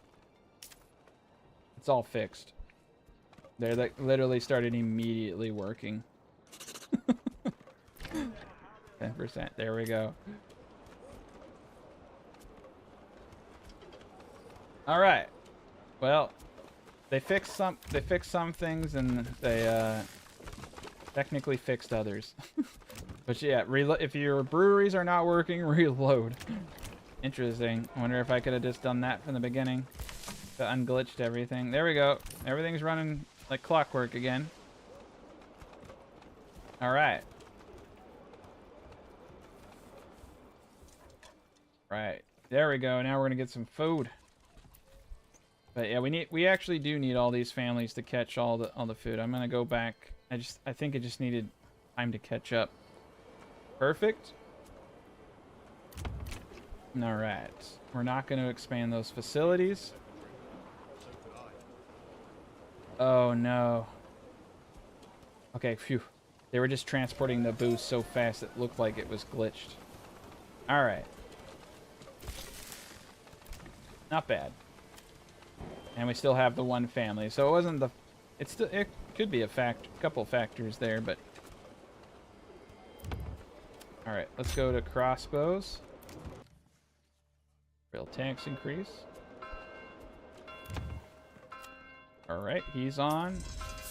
It's all fixed. They're like literally started immediately working. 10%. There we go. All right. Well, they fixed some things, and they technically fixed others. But yeah, if your breweries are not working, reload. Interesting. I wonder if I could have just done that from the beginning to unglitched everything. There we go. Everything's running like clockwork again. All right. Right. There we go. Now we're gonna get some food. But yeah, we actually do need all these families to catch all the food. I'm gonna go back. I think it just needed time to catch up. Perfect. All right. We're not going to expand those facilities. Oh no. Okay, phew. They were just transporting the boost so fast it looked like it was glitched. All right. Not bad. And we still have the one family, so it wasn't the. It could be a couple factors there, but. All right, let's go to crossbows. Real tax increase. All right, he's on.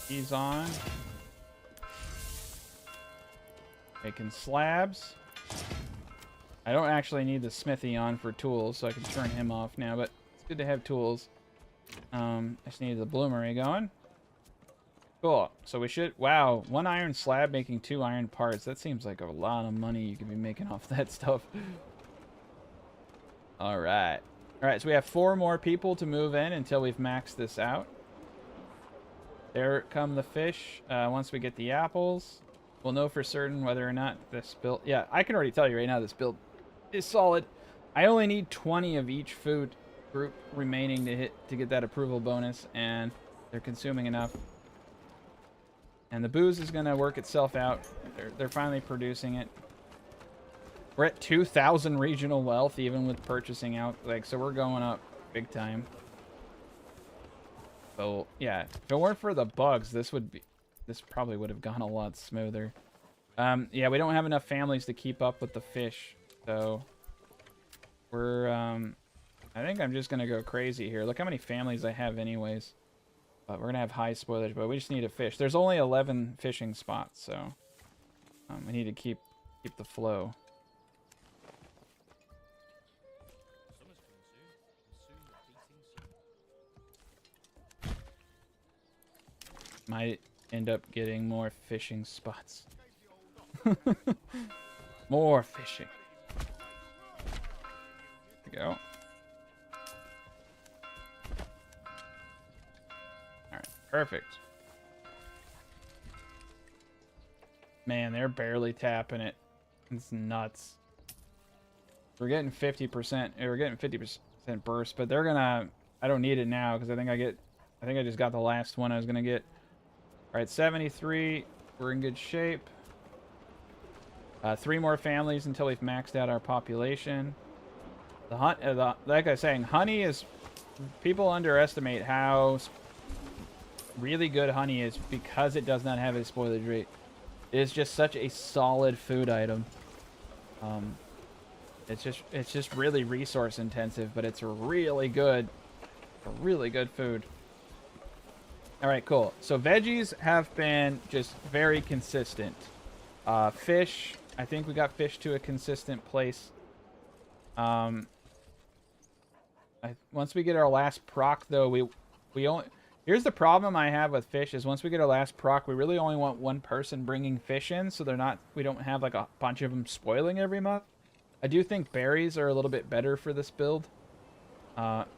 He's on. Making slabs. I don't actually need the smithy on for tools, so I can turn him off now, but it's good to have tools. I just need the bloomery going. Cool. So we should... Wow. 1 iron slab making 2 iron parts. That seems like a lot of money you could be making off that stuff. Alright. Alright, so we have 4 more people to move in until we've maxed this out. There come the fish. Once we get the apples, we'll know for certain whether or not this build... Yeah, I can already tell you right now this build is solid. I only need 20 of each food group remaining to get that approval bonus, and they're consuming enough. And the booze is going to work itself out. They're finally producing it. We're at 2,000 regional wealth, even with purchasing out. Like, so we're going up big time. So, yeah. If it weren't for the bugs, this probably would have gone a lot smoother. Yeah, we don't have enough families to keep up with the fish. So, we're, I think I'm just going to go crazy here. Look how many families I have anyways. But we're gonna have high spoilage, but we just need a fish. There's only 11 fishing spots, so we need to keep the flow. Summer's coming soon, and soon the heating sun. Might end up getting more fishing spots. More fishing. There we go. Alright, perfect. Man, they're barely tapping it. It's nuts. We're getting 50%. We're getting 50% burst, but they're gonna. I don't need it now because I think I just got the last one I was gonna get. All right, 73. We're in good shape. 3 more families until we've maxed out our population. Like I was saying, honey is. People underestimate how really good honey is because it does not have a spoilage rate. It is just such a solid food item. It's just really resource intensive, but it's a really good food. All right, cool. So veggies have been just very consistent. Fish, I think we got fish to a consistent place. Once we get our last proc, though, we only. Here's the problem I have with fish is once we get our last proc, we really only want one person bringing fish in, so we don't have like a bunch of them spoiling every month. I do think berries are a little bit better for this build.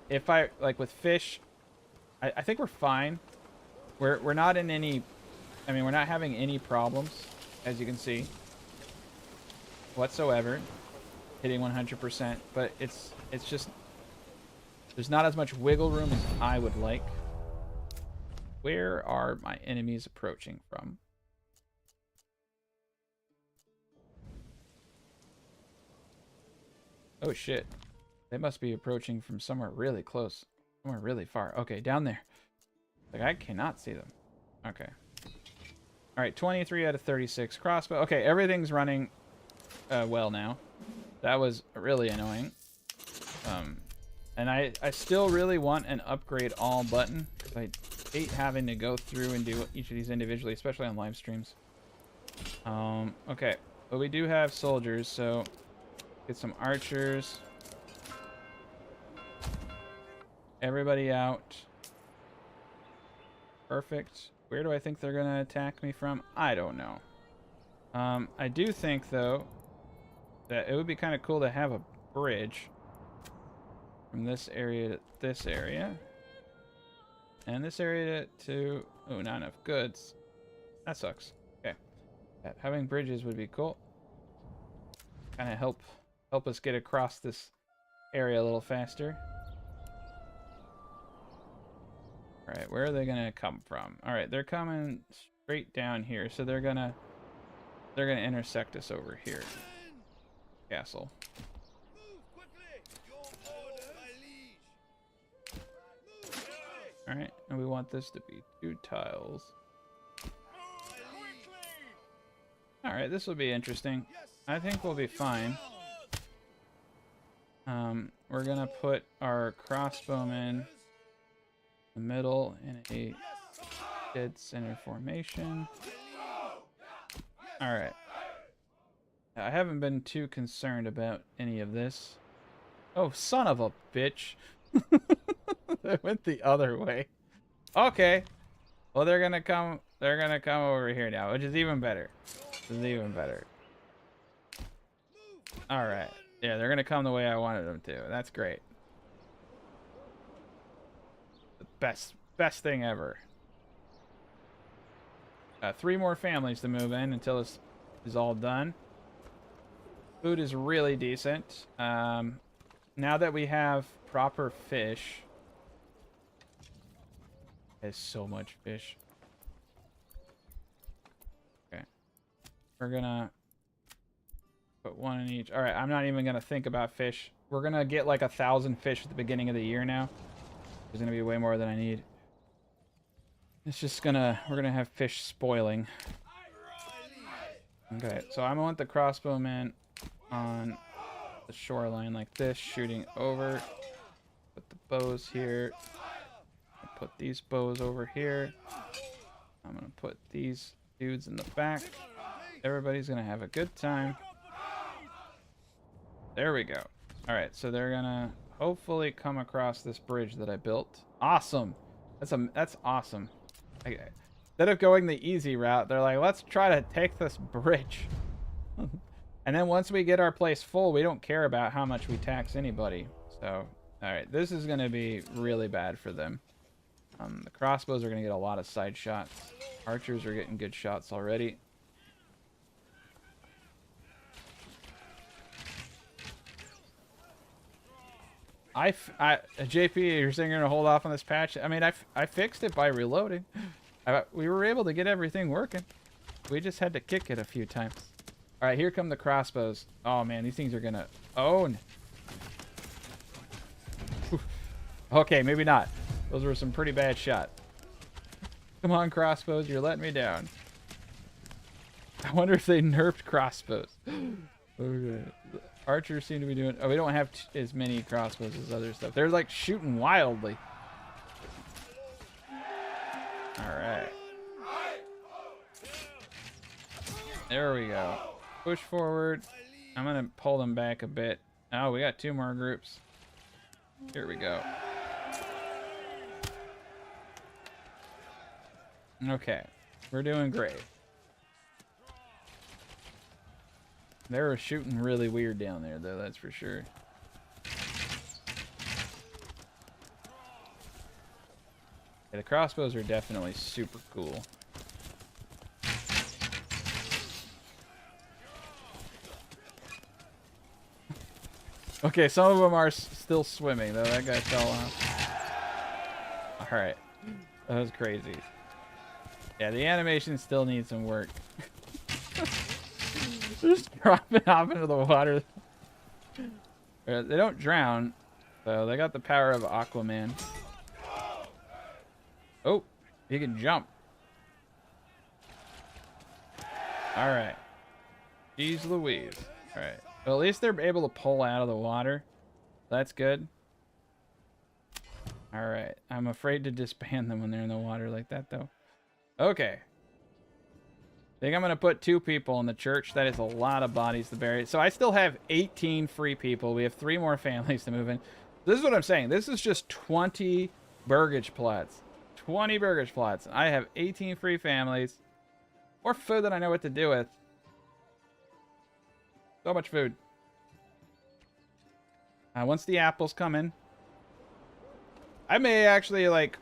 If I like with fish, I think we're fine. We're not in any. I mean, we're not having any problems, as you can see, whatsoever, hitting 100%. But it's just there's not as much wiggle room as I would like. Where are my enemies approaching from? Oh shit. They must be approaching from somewhere really close. Somewhere really far. Okay, down there. Like, I cannot see them. Okay. Alright, 23 out of 36 crossbow. Okay, everything's running well now. That was really annoying. And I still really want an upgrade all button. Because I hate having to go through and do each of these individually, especially on live streams. Okay. But we do have soldiers, so get some archers. Everybody out. Perfect. Where do I think they're going to attack me from? I don't know. I do think, though, that it would be kind of cool to have a bridge from this area to this area. And this area to... Oh, not enough goods. That sucks. Okay. Yeah, having bridges would be cool. Kind of help us get across this area a little faster. Alright, where are they gonna come from? Alright, they're coming straight down here, so they're gonna intersect us over here. Castle. Alright, and we want this to be 2 tiles. Alright, this will be interesting. I think we'll be fine. We're gonna put our crossbowmen in the middle in a dead center formation. Alright. I haven't been too concerned about any of this. Oh, son of a bitch. They went the other way. Okay. Well, they're gonna come over here now, which is even better. This is even better. Alright. Yeah, they're gonna come the way I wanted them to. That's great. The best thing ever. 3 more families to move in until this is all done. Food is really decent. Now that we have proper fish. There's so much fish. Okay. We're gonna put 1 in each. Alright, I'm not even gonna think about fish. We're gonna get like 1,000 fish at the beginning of the year now. There's gonna be way more than I need. It's just we're gonna have fish spoiling. Okay, so I want the crossbowmen on the shoreline like this, shooting over. Put the bows here. put these bows over here. I'm gonna put these dudes in the back. Everybody's gonna have a good time. There we go. All right, so they're gonna hopefully come across this bridge that I built. Awesome. That's awesome. Okay. Instead of going the easy route, they're like, let's try to take this bridge. And then once we get our place full, we don't care about how much we tax anybody. So, all right, this is going to be really bad for them. The crossbows are going to get a lot of side shots. Archers are getting good shots already. JP, you're saying you're going to hold off on this patch? I mean, I fixed it by reloading. We were able to get everything working. We just had to kick it a few times. All right, here come the crossbows. Oh, man, these things are going to own. Okay, maybe not. Those were some pretty bad shots. Come on, crossbows, you're letting me down. I wonder if they nerfed crossbows. Okay. Archers seem to be doing... Oh, we don't have as many crossbows as other stuff. They're, like, shooting wildly. All right. There we go. Push forward. I'm going to pull them back a bit. Oh, we got 2 more groups. Here we go. Okay. We're doing great. They were shooting really weird down there, though, that's for sure. Yeah, the crossbows are definitely super cool. Okay, some of them are still swimming, though. That guy fell off. Alright. That was crazy. Yeah, the animation still needs some work. Just dropping off into the water. They don't drown, so they got the power of Aquaman. Oh, he can jump. Alright. Jeez Louise. Alright. Well, at least they're able to pull out of the water. That's good. Alright. I'm afraid to disband them when they're in the water like that, though. Okay. I think I'm going to put 2 people in the church. That is a lot of bodies to bury. So I still have 18 free people. We have 3 more families to move in. This is what I'm saying. This is just 20 burgage plots. 20 burgage plots. I have 18 free families. More food than I know what to do with. So much food. Once the apples come in, I may actually, like,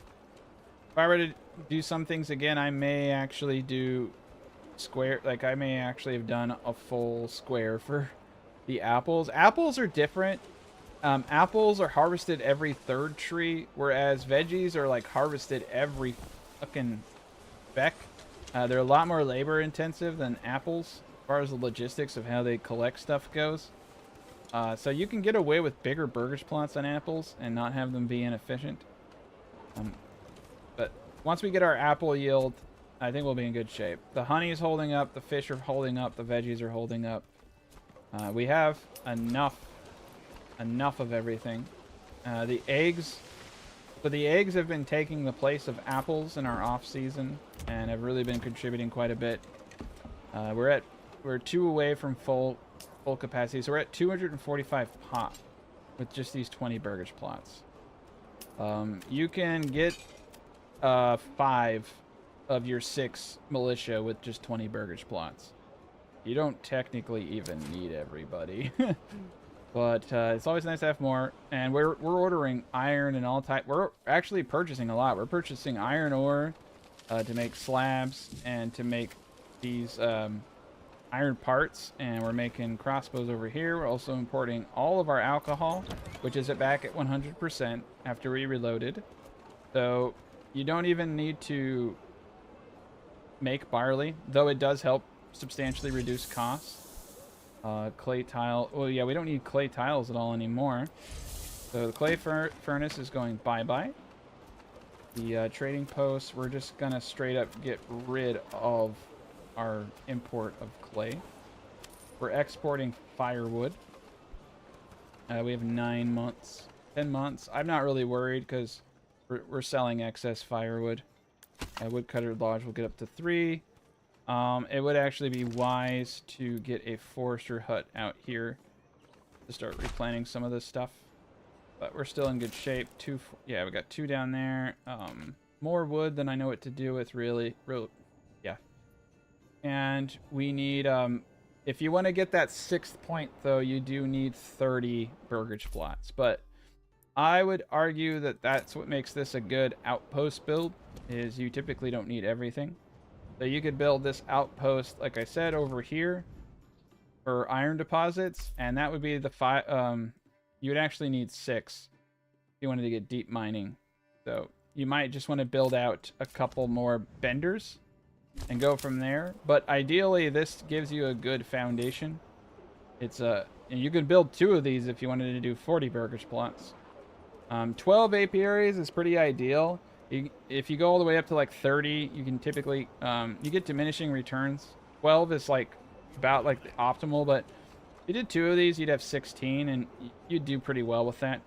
if I were to do some things again, I may actually do square, like, I may actually have done a full square for the apples. Apples are different. Apples are harvested every 3rd tree, whereas veggies are, like, harvested every fucking speck. They're a lot more labor intensive than apples as far as the logistics of how they collect stuff goes. So you can get away with bigger burgage plots on apples and not have them be inefficient. But once we get our apple yield, I think we'll be in good shape. The honey is holding up, the fish are holding up, the veggies are holding up. We have enough of everything. The eggs, so the eggs have been taking the place of apples in our off season and have really been contributing quite a bit. We're 2 away from full capacity, so we're at 245 pop with just these 20 burgage plots. You can get 5 of your 6 militia with just 20 burgage plots. You don't technically even need everybody. But it's always nice to have more. And we're ordering iron and all type. We're actually purchasing a lot. We're purchasing iron ore to make slabs and to make these iron parts. And we're making crossbows over here. We're also importing all of our alcohol, which is back at 100% after we reloaded. So you don't even need to make barley, though it does help substantially reduce costs. Clay tile. Oh yeah, we don't need clay tiles at all anymore. So the clay furnace is going bye-bye. The trading post, we're just gonna straight up get rid of our import of clay. We're exporting firewood. We have 9 months, 10 months. I'm not really worried because we're selling excess firewood. Woodcutter Lodge will get up to 3. It would actually be wise to get a forester hut out here to start replanting some of this stuff. But we're still in good shape. Yeah, we got 2 down there. More wood than I know what to do with, really. Yeah. And we need, if you want to get that 6th point, though, you do need 30 burgage plots. But I would argue that that's what makes this a good outpost build, is you typically don't need everything. So you could build this outpost, like I said, over here for iron deposits, and that would be the 5. You would actually need 6 if you wanted to get deep mining. So you might just want to build out a couple more benders and go from there. But ideally, this gives you a good foundation. It's and you could build 2 of these if you wanted to do 40 burgage plots. 12 apiaries is pretty ideal. If you go all the way up to like 30, you can typically you get diminishing returns. 12 is like about like the optimal, but if you did 2 of these, you'd have 16, and you'd do pretty well with that.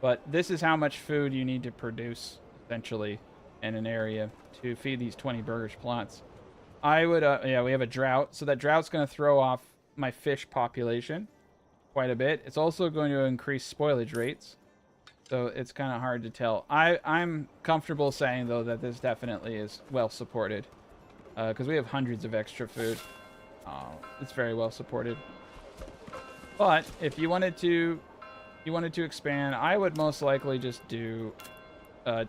But this is how much food you need to produce essentially in an area to feed these 20 burgage plots. I would yeah, we have a drought, so that drought's going to throw off my fish population quite a bit. It's also going to increase spoilage rates, so it's kind of hard to tell. I'm comfortable saying, though, that this definitely is well supported, because we have hundreds of extra food. It's very well supported. But if you wanted to expand, I would most likely just do to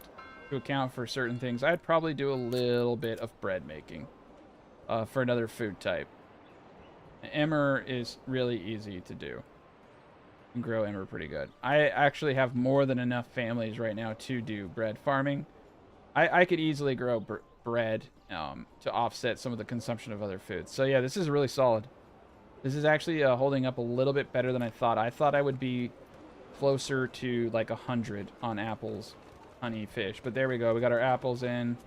account for certain things, I'd probably do a little bit of bread making for another food type. Emmer is really easy to do. You can grow emmer pretty good. I actually have more than enough families right now to do bread farming. I could easily grow bread to offset some of the consumption of other foods. So yeah, this is really solid. This is actually holding up a little bit better than I thought. I thought I would be closer to like 100 on apples, honey, fish. But there we go. We got our apples in.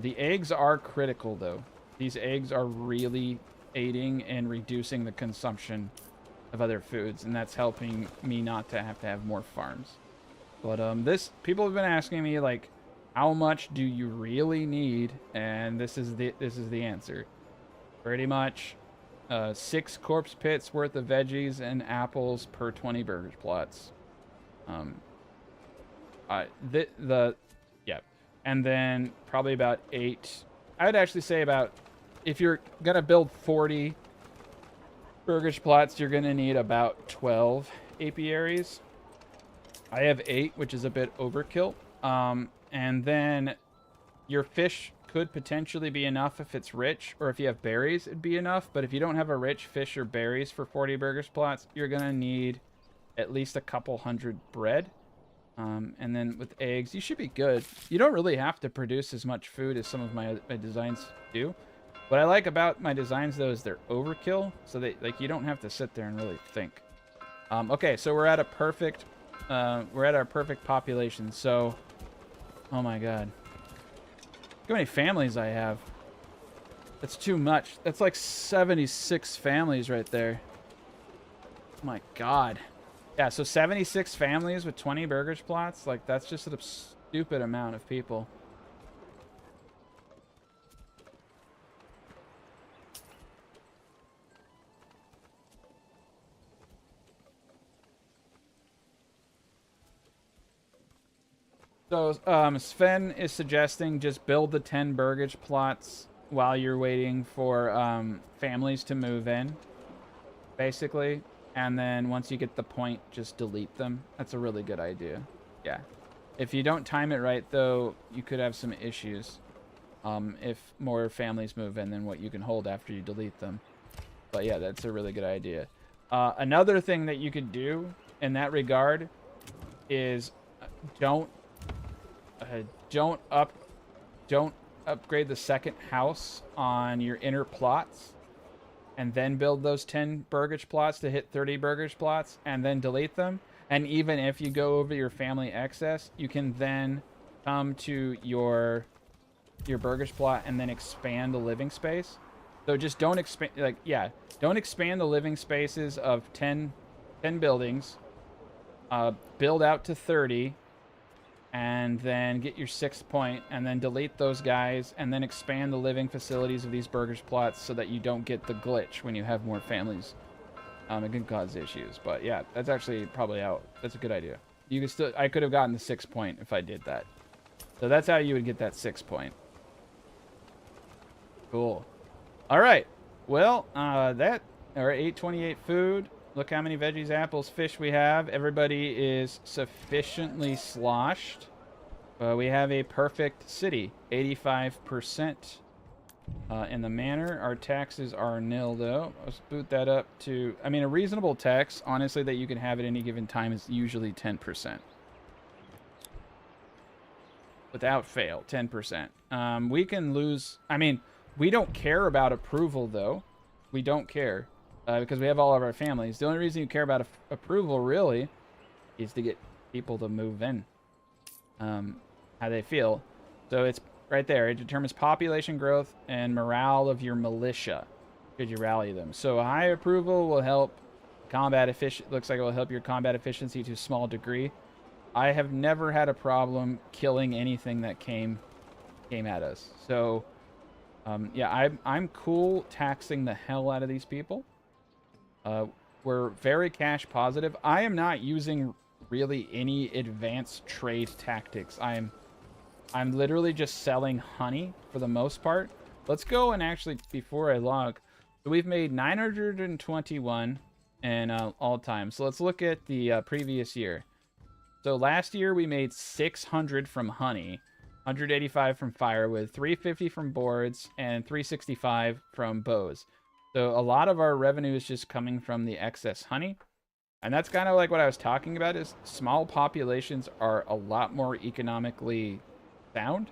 The eggs are critical, though. These eggs are really aiding and reducing the consumption of other foods, and that's helping me not to have more farms. But people have been asking me, like, how much do you really need? And this is the answer. Pretty much 6 corpse pits worth of veggies and apples per 20 burgage plots. Yeah, and then probably about 8. I would actually say about, if you're gonna build 40 burgage plots, you're gonna need about 12 apiaries. I have 8, which is a bit overkill. And then your fish could potentially be enough if it's rich, or if you have berries, it'd be enough. But if you don't have a rich fish or berries for 40 burgers plots, you're gonna need at least a couple hundred bread. And then with eggs, you should be good. You don't really have to produce as much food as some of my designs do. What I like about my designs, though, is they're overkill, so that, like, you don't have to sit there and really think. Okay, so we're at a perfect, we're at our perfect population. So, oh my god, look how many families I have. That's too much. That's like 76 families right there. Oh my god. Yeah, so 76 families with 20 burgers plots. Like, that's just a stupid amount of people. So, Sven is suggesting just build the 10 burgage plots while you're waiting for families to move in, basically. And then once you get the point, just delete them. That's a really good idea. Yeah. If you don't time it right, though, you could have some issues if more families move in than what you can hold after you delete them. But yeah, that's a really good idea. Another thing that you could do in that regard is don't upgrade the second house on your inner plots, and then build those 10 burgage plots to hit 30 burgage plots, and then delete them. And even if you go over your family excess, you can then come to your burgage plot and then expand the living space. So just don't expand, like, yeah, don't expand the living spaces of 10 buildings. Build out to 30. and then get your 6th point, and then delete those guys, and then expand the living facilities of these burgers plots so that you don't get the glitch when you have more families. It can cause issues, but yeah, that's actually probably out. That's a good idea. You can still, I could have gotten the 6th point if I did that. So that's how you would get that 6th point. Cool. All right. Well, that, or 828 food. Look how many veggies, apples, fish we have. Everybody is sufficiently sloshed. We have a perfect city, 85% in the manor. Our taxes are nil, though. Let's boot that up to... I mean, a reasonable tax, honestly, that you can have at any given time is usually 10%. Without fail, 10%. We can lose... I mean, we don't care about approval, though. We don't care. Because we have all of our families. The only reason you care about approval, really, is to get people to move in. How they feel. So it's right there. It determines population growth and morale of your militia. Should you rally them. So high approval will help combat efficiency. Looks like it will help your combat efficiency to a small degree. I have never had a problem killing anything that came at us. So, yeah, I'm cool taxing the hell out of these people. We're very cash positive. I am not using really any advanced trade tactics. I'm literally just selling honey for the most part. Let's go and actually, before I log, so we've made 921 in all time. So let's look at the previous year. So last year we made 600 from honey, 185 from firewood, 350 from boards, and 365 from bows. So a lot of our revenue is just coming from the excess honey. And that's kind of like what I was talking about, is small populations are a lot more economically sound.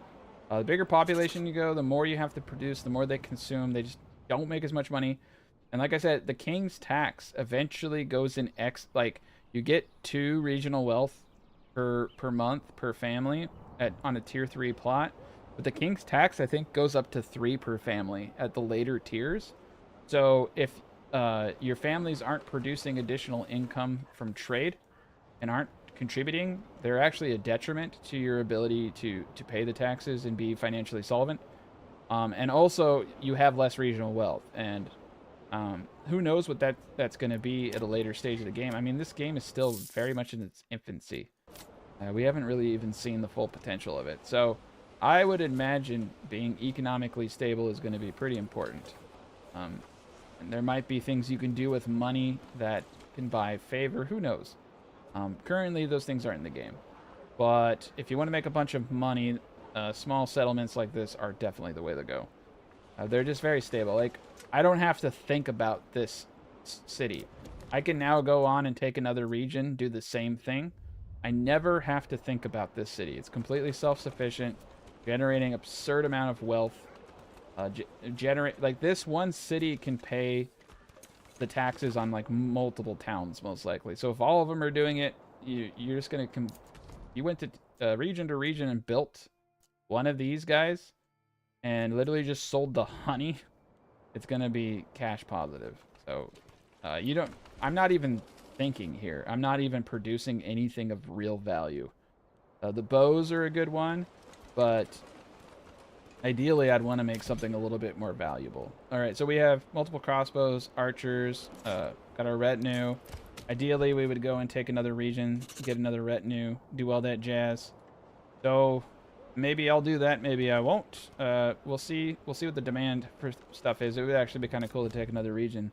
The bigger population you go, the more you have to produce, the more they consume. They just don't make as much money. And like I said, the king's tax eventually goes in like you get 2 regional wealth per month per family on a tier 3 plot. But the king's tax, I think, goes up to 3 per family at the later tiers. So if your families aren't producing additional income from trade and aren't contributing, they're actually a detriment to your ability to pay the taxes and be financially solvent. And also, you have less regional wealth. And who knows what that's going to be at a later stage of the game. I mean, this game is still very much in its infancy. We haven't really even seen the full potential of it. So I would imagine being economically stable is going to be pretty important. And there might be things you can do with money that can buy favor. Who knows? Currently, those things aren't in the game. But if you want to make a bunch of money, small settlements like this are definitely the way to go. They're just very stable. Like, I don't have to think about this city. I can now go on and take another region, do the same thing. I never have to think about this city. It's completely self-sufficient, generating absurd amount of wealth. Like, this one city can pay the taxes on like multiple towns, most likely. So if all of them are doing it, you're just gonna you went to region and built one of these guys and literally just sold the honey. It's gonna be cash positive. So I'm not even thinking here. I'm not even producing anything of real value. The bows are a good one, but ideally, I'd want to make something a little bit more valuable. All right, so we have multiple crossbows, archers, got our retinue. Ideally, we would go and take another region, get another retinue, do all that jazz. So maybe I'll do that, maybe I won't. We'll see. We'll see what the demand for stuff is. It would actually be kind of cool to take another region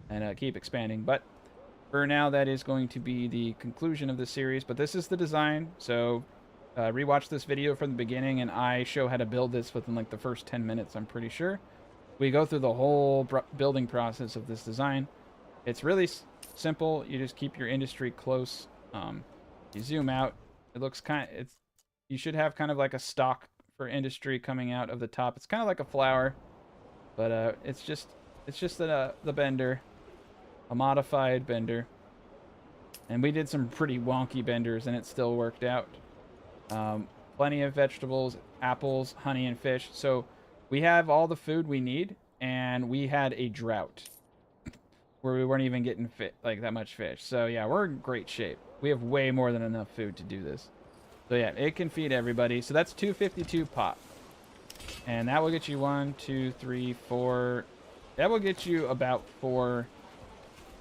and keep expanding. But for now, that is going to be the conclusion of this series. But this is the design, so... rewatch this video from the beginning, and I show how to build this within like the first 10 minutes, I'm pretty sure. We go through the whole building process of this design. It's really simple. You just keep your industry close. You zoom out. It looks you should have kind of like a stalk for industry coming out of the top. It's kind of like a flower, but it's just the bender, a modified bender. And we did some pretty wonky benders, and it still worked out. Plenty of vegetables, apples, honey, and fish. So we have all the food we need, and we had a drought where we weren't even getting that much fish. So yeah, we're in great shape. We have way more than enough food to do this. So yeah, it can feed everybody. So that's 252 pop. And that will get you 1, 2, 3, 4. That will get you about a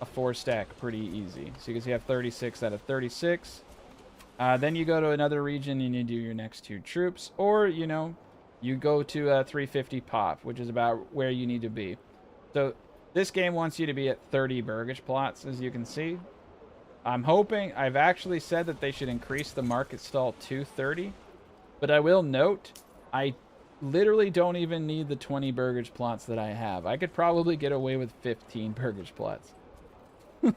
4 stack pretty easy. So you can see you have 36 out of 36. Then you go to another region and you do your next 2 troops. Or, you know, you go to 350 pop, which is about where you need to be. So this game wants you to be at 30 burgage plots, as you can see. I'm hoping, I've actually said that they should increase the market stall to 30. But I will note, I literally don't even need the 20 burgage plots that I have. I could probably get away with 15 burgage plots.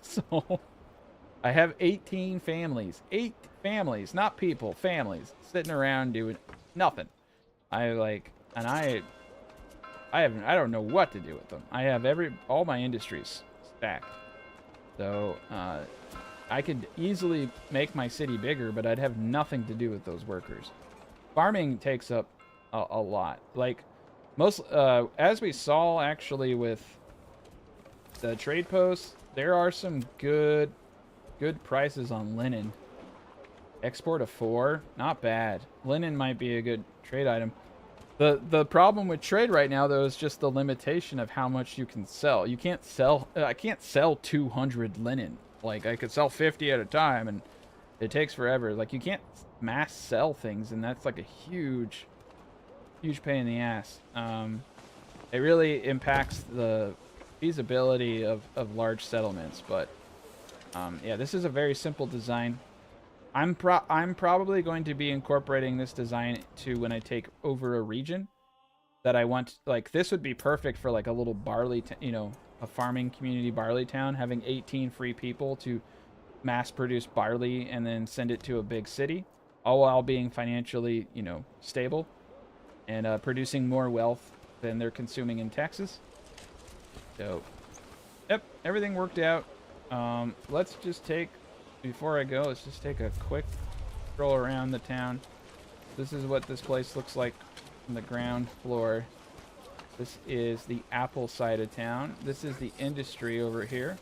So, I have 18 families. 8 families, not people, families, sitting around doing nothing. I don't know what to do with them. I have all my industries stacked. So, I could easily make my city bigger, but I'd have nothing to do with those workers. Farming takes up a lot. Like, as we saw actually with the trade posts, there are some good prices on linen. Export of 4, not bad. Linen might be a good trade item. The problem with trade right now, though, is just the limitation of how much you can sell. You can't sell. I can't sell 200 linen. Like, I could sell 50 at a time, and it takes forever. Like, you can't mass sell things, and that's like a huge pain in the ass. It really impacts the feasibility of large settlements. But yeah, this is a very simple design. I'm probably going to be incorporating this design to when I take over a region that I want. Like, this would be perfect for like a little barley, a farming community barley town, having 18 free people to mass produce barley and then send it to a big city, all while being financially, stable and producing more wealth than they're consuming in Texas. So, yep, everything worked out. Let's just take, before I go, let's just take a quick stroll around the town. This is what this place looks like from the ground floor. This is the apple side of town. This is the industry over here.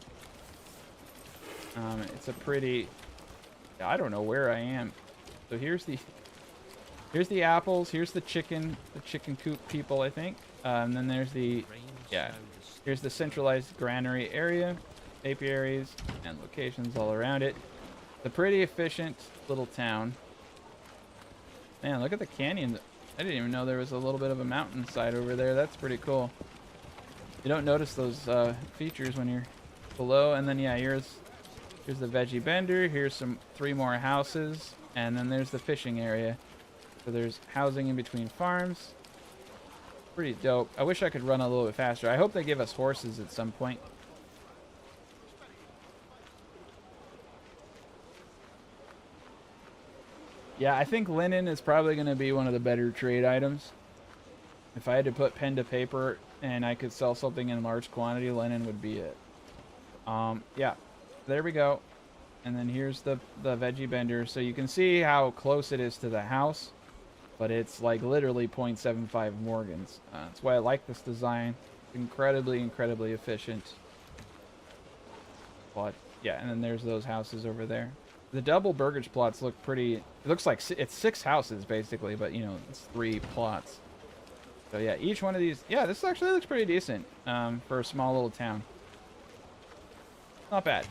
It's a pretty, I don't know where I am. So here's the apples. Here's the chicken coop people, I think. And then there's here's the centralized granary area, apiaries, and locations all around it. It's a pretty efficient little town. Man, look at the canyon. I didn't even know there was a little bit of a mountainside over there. That's pretty cool. You don't notice those features when you're below. And then, yeah, here's the veggie bender. Here's 3 more houses. And then there's the fishing area. So there's housing in between farms. Pretty dope. I wish I could run a little bit faster. I hope they give us horses at some point. Yeah, I think linen is probably going to be one of the better trade items. If I had to put pen to paper and I could sell something in large quantity, linen would be it. Yeah, there we go. And then here's the veggie bender. So you can see how close it is to the house, but it's like literally 0.75 Morgans. That's why I like this design. Incredibly efficient. But yeah, and then there's those houses over there. The double burgage plots look pretty. It looks like it's 6 houses basically, but it's 3 plots. So yeah, each one of these. Yeah, this actually looks pretty decent for a small little town. Not bad.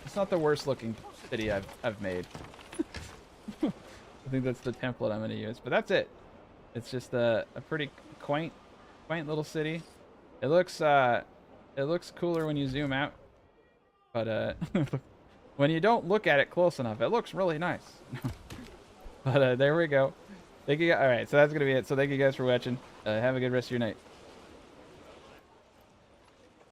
It's not the worst looking city I've made. I think that's the template I'm going to use, but that's it. It's just a pretty quaint little city. It looks cooler when you zoom out, but when you don't look at it close enough, it looks really nice. But there we go. Thank you. All right, so that's gonna be it. So thank you guys for watching. Have a good rest of your night.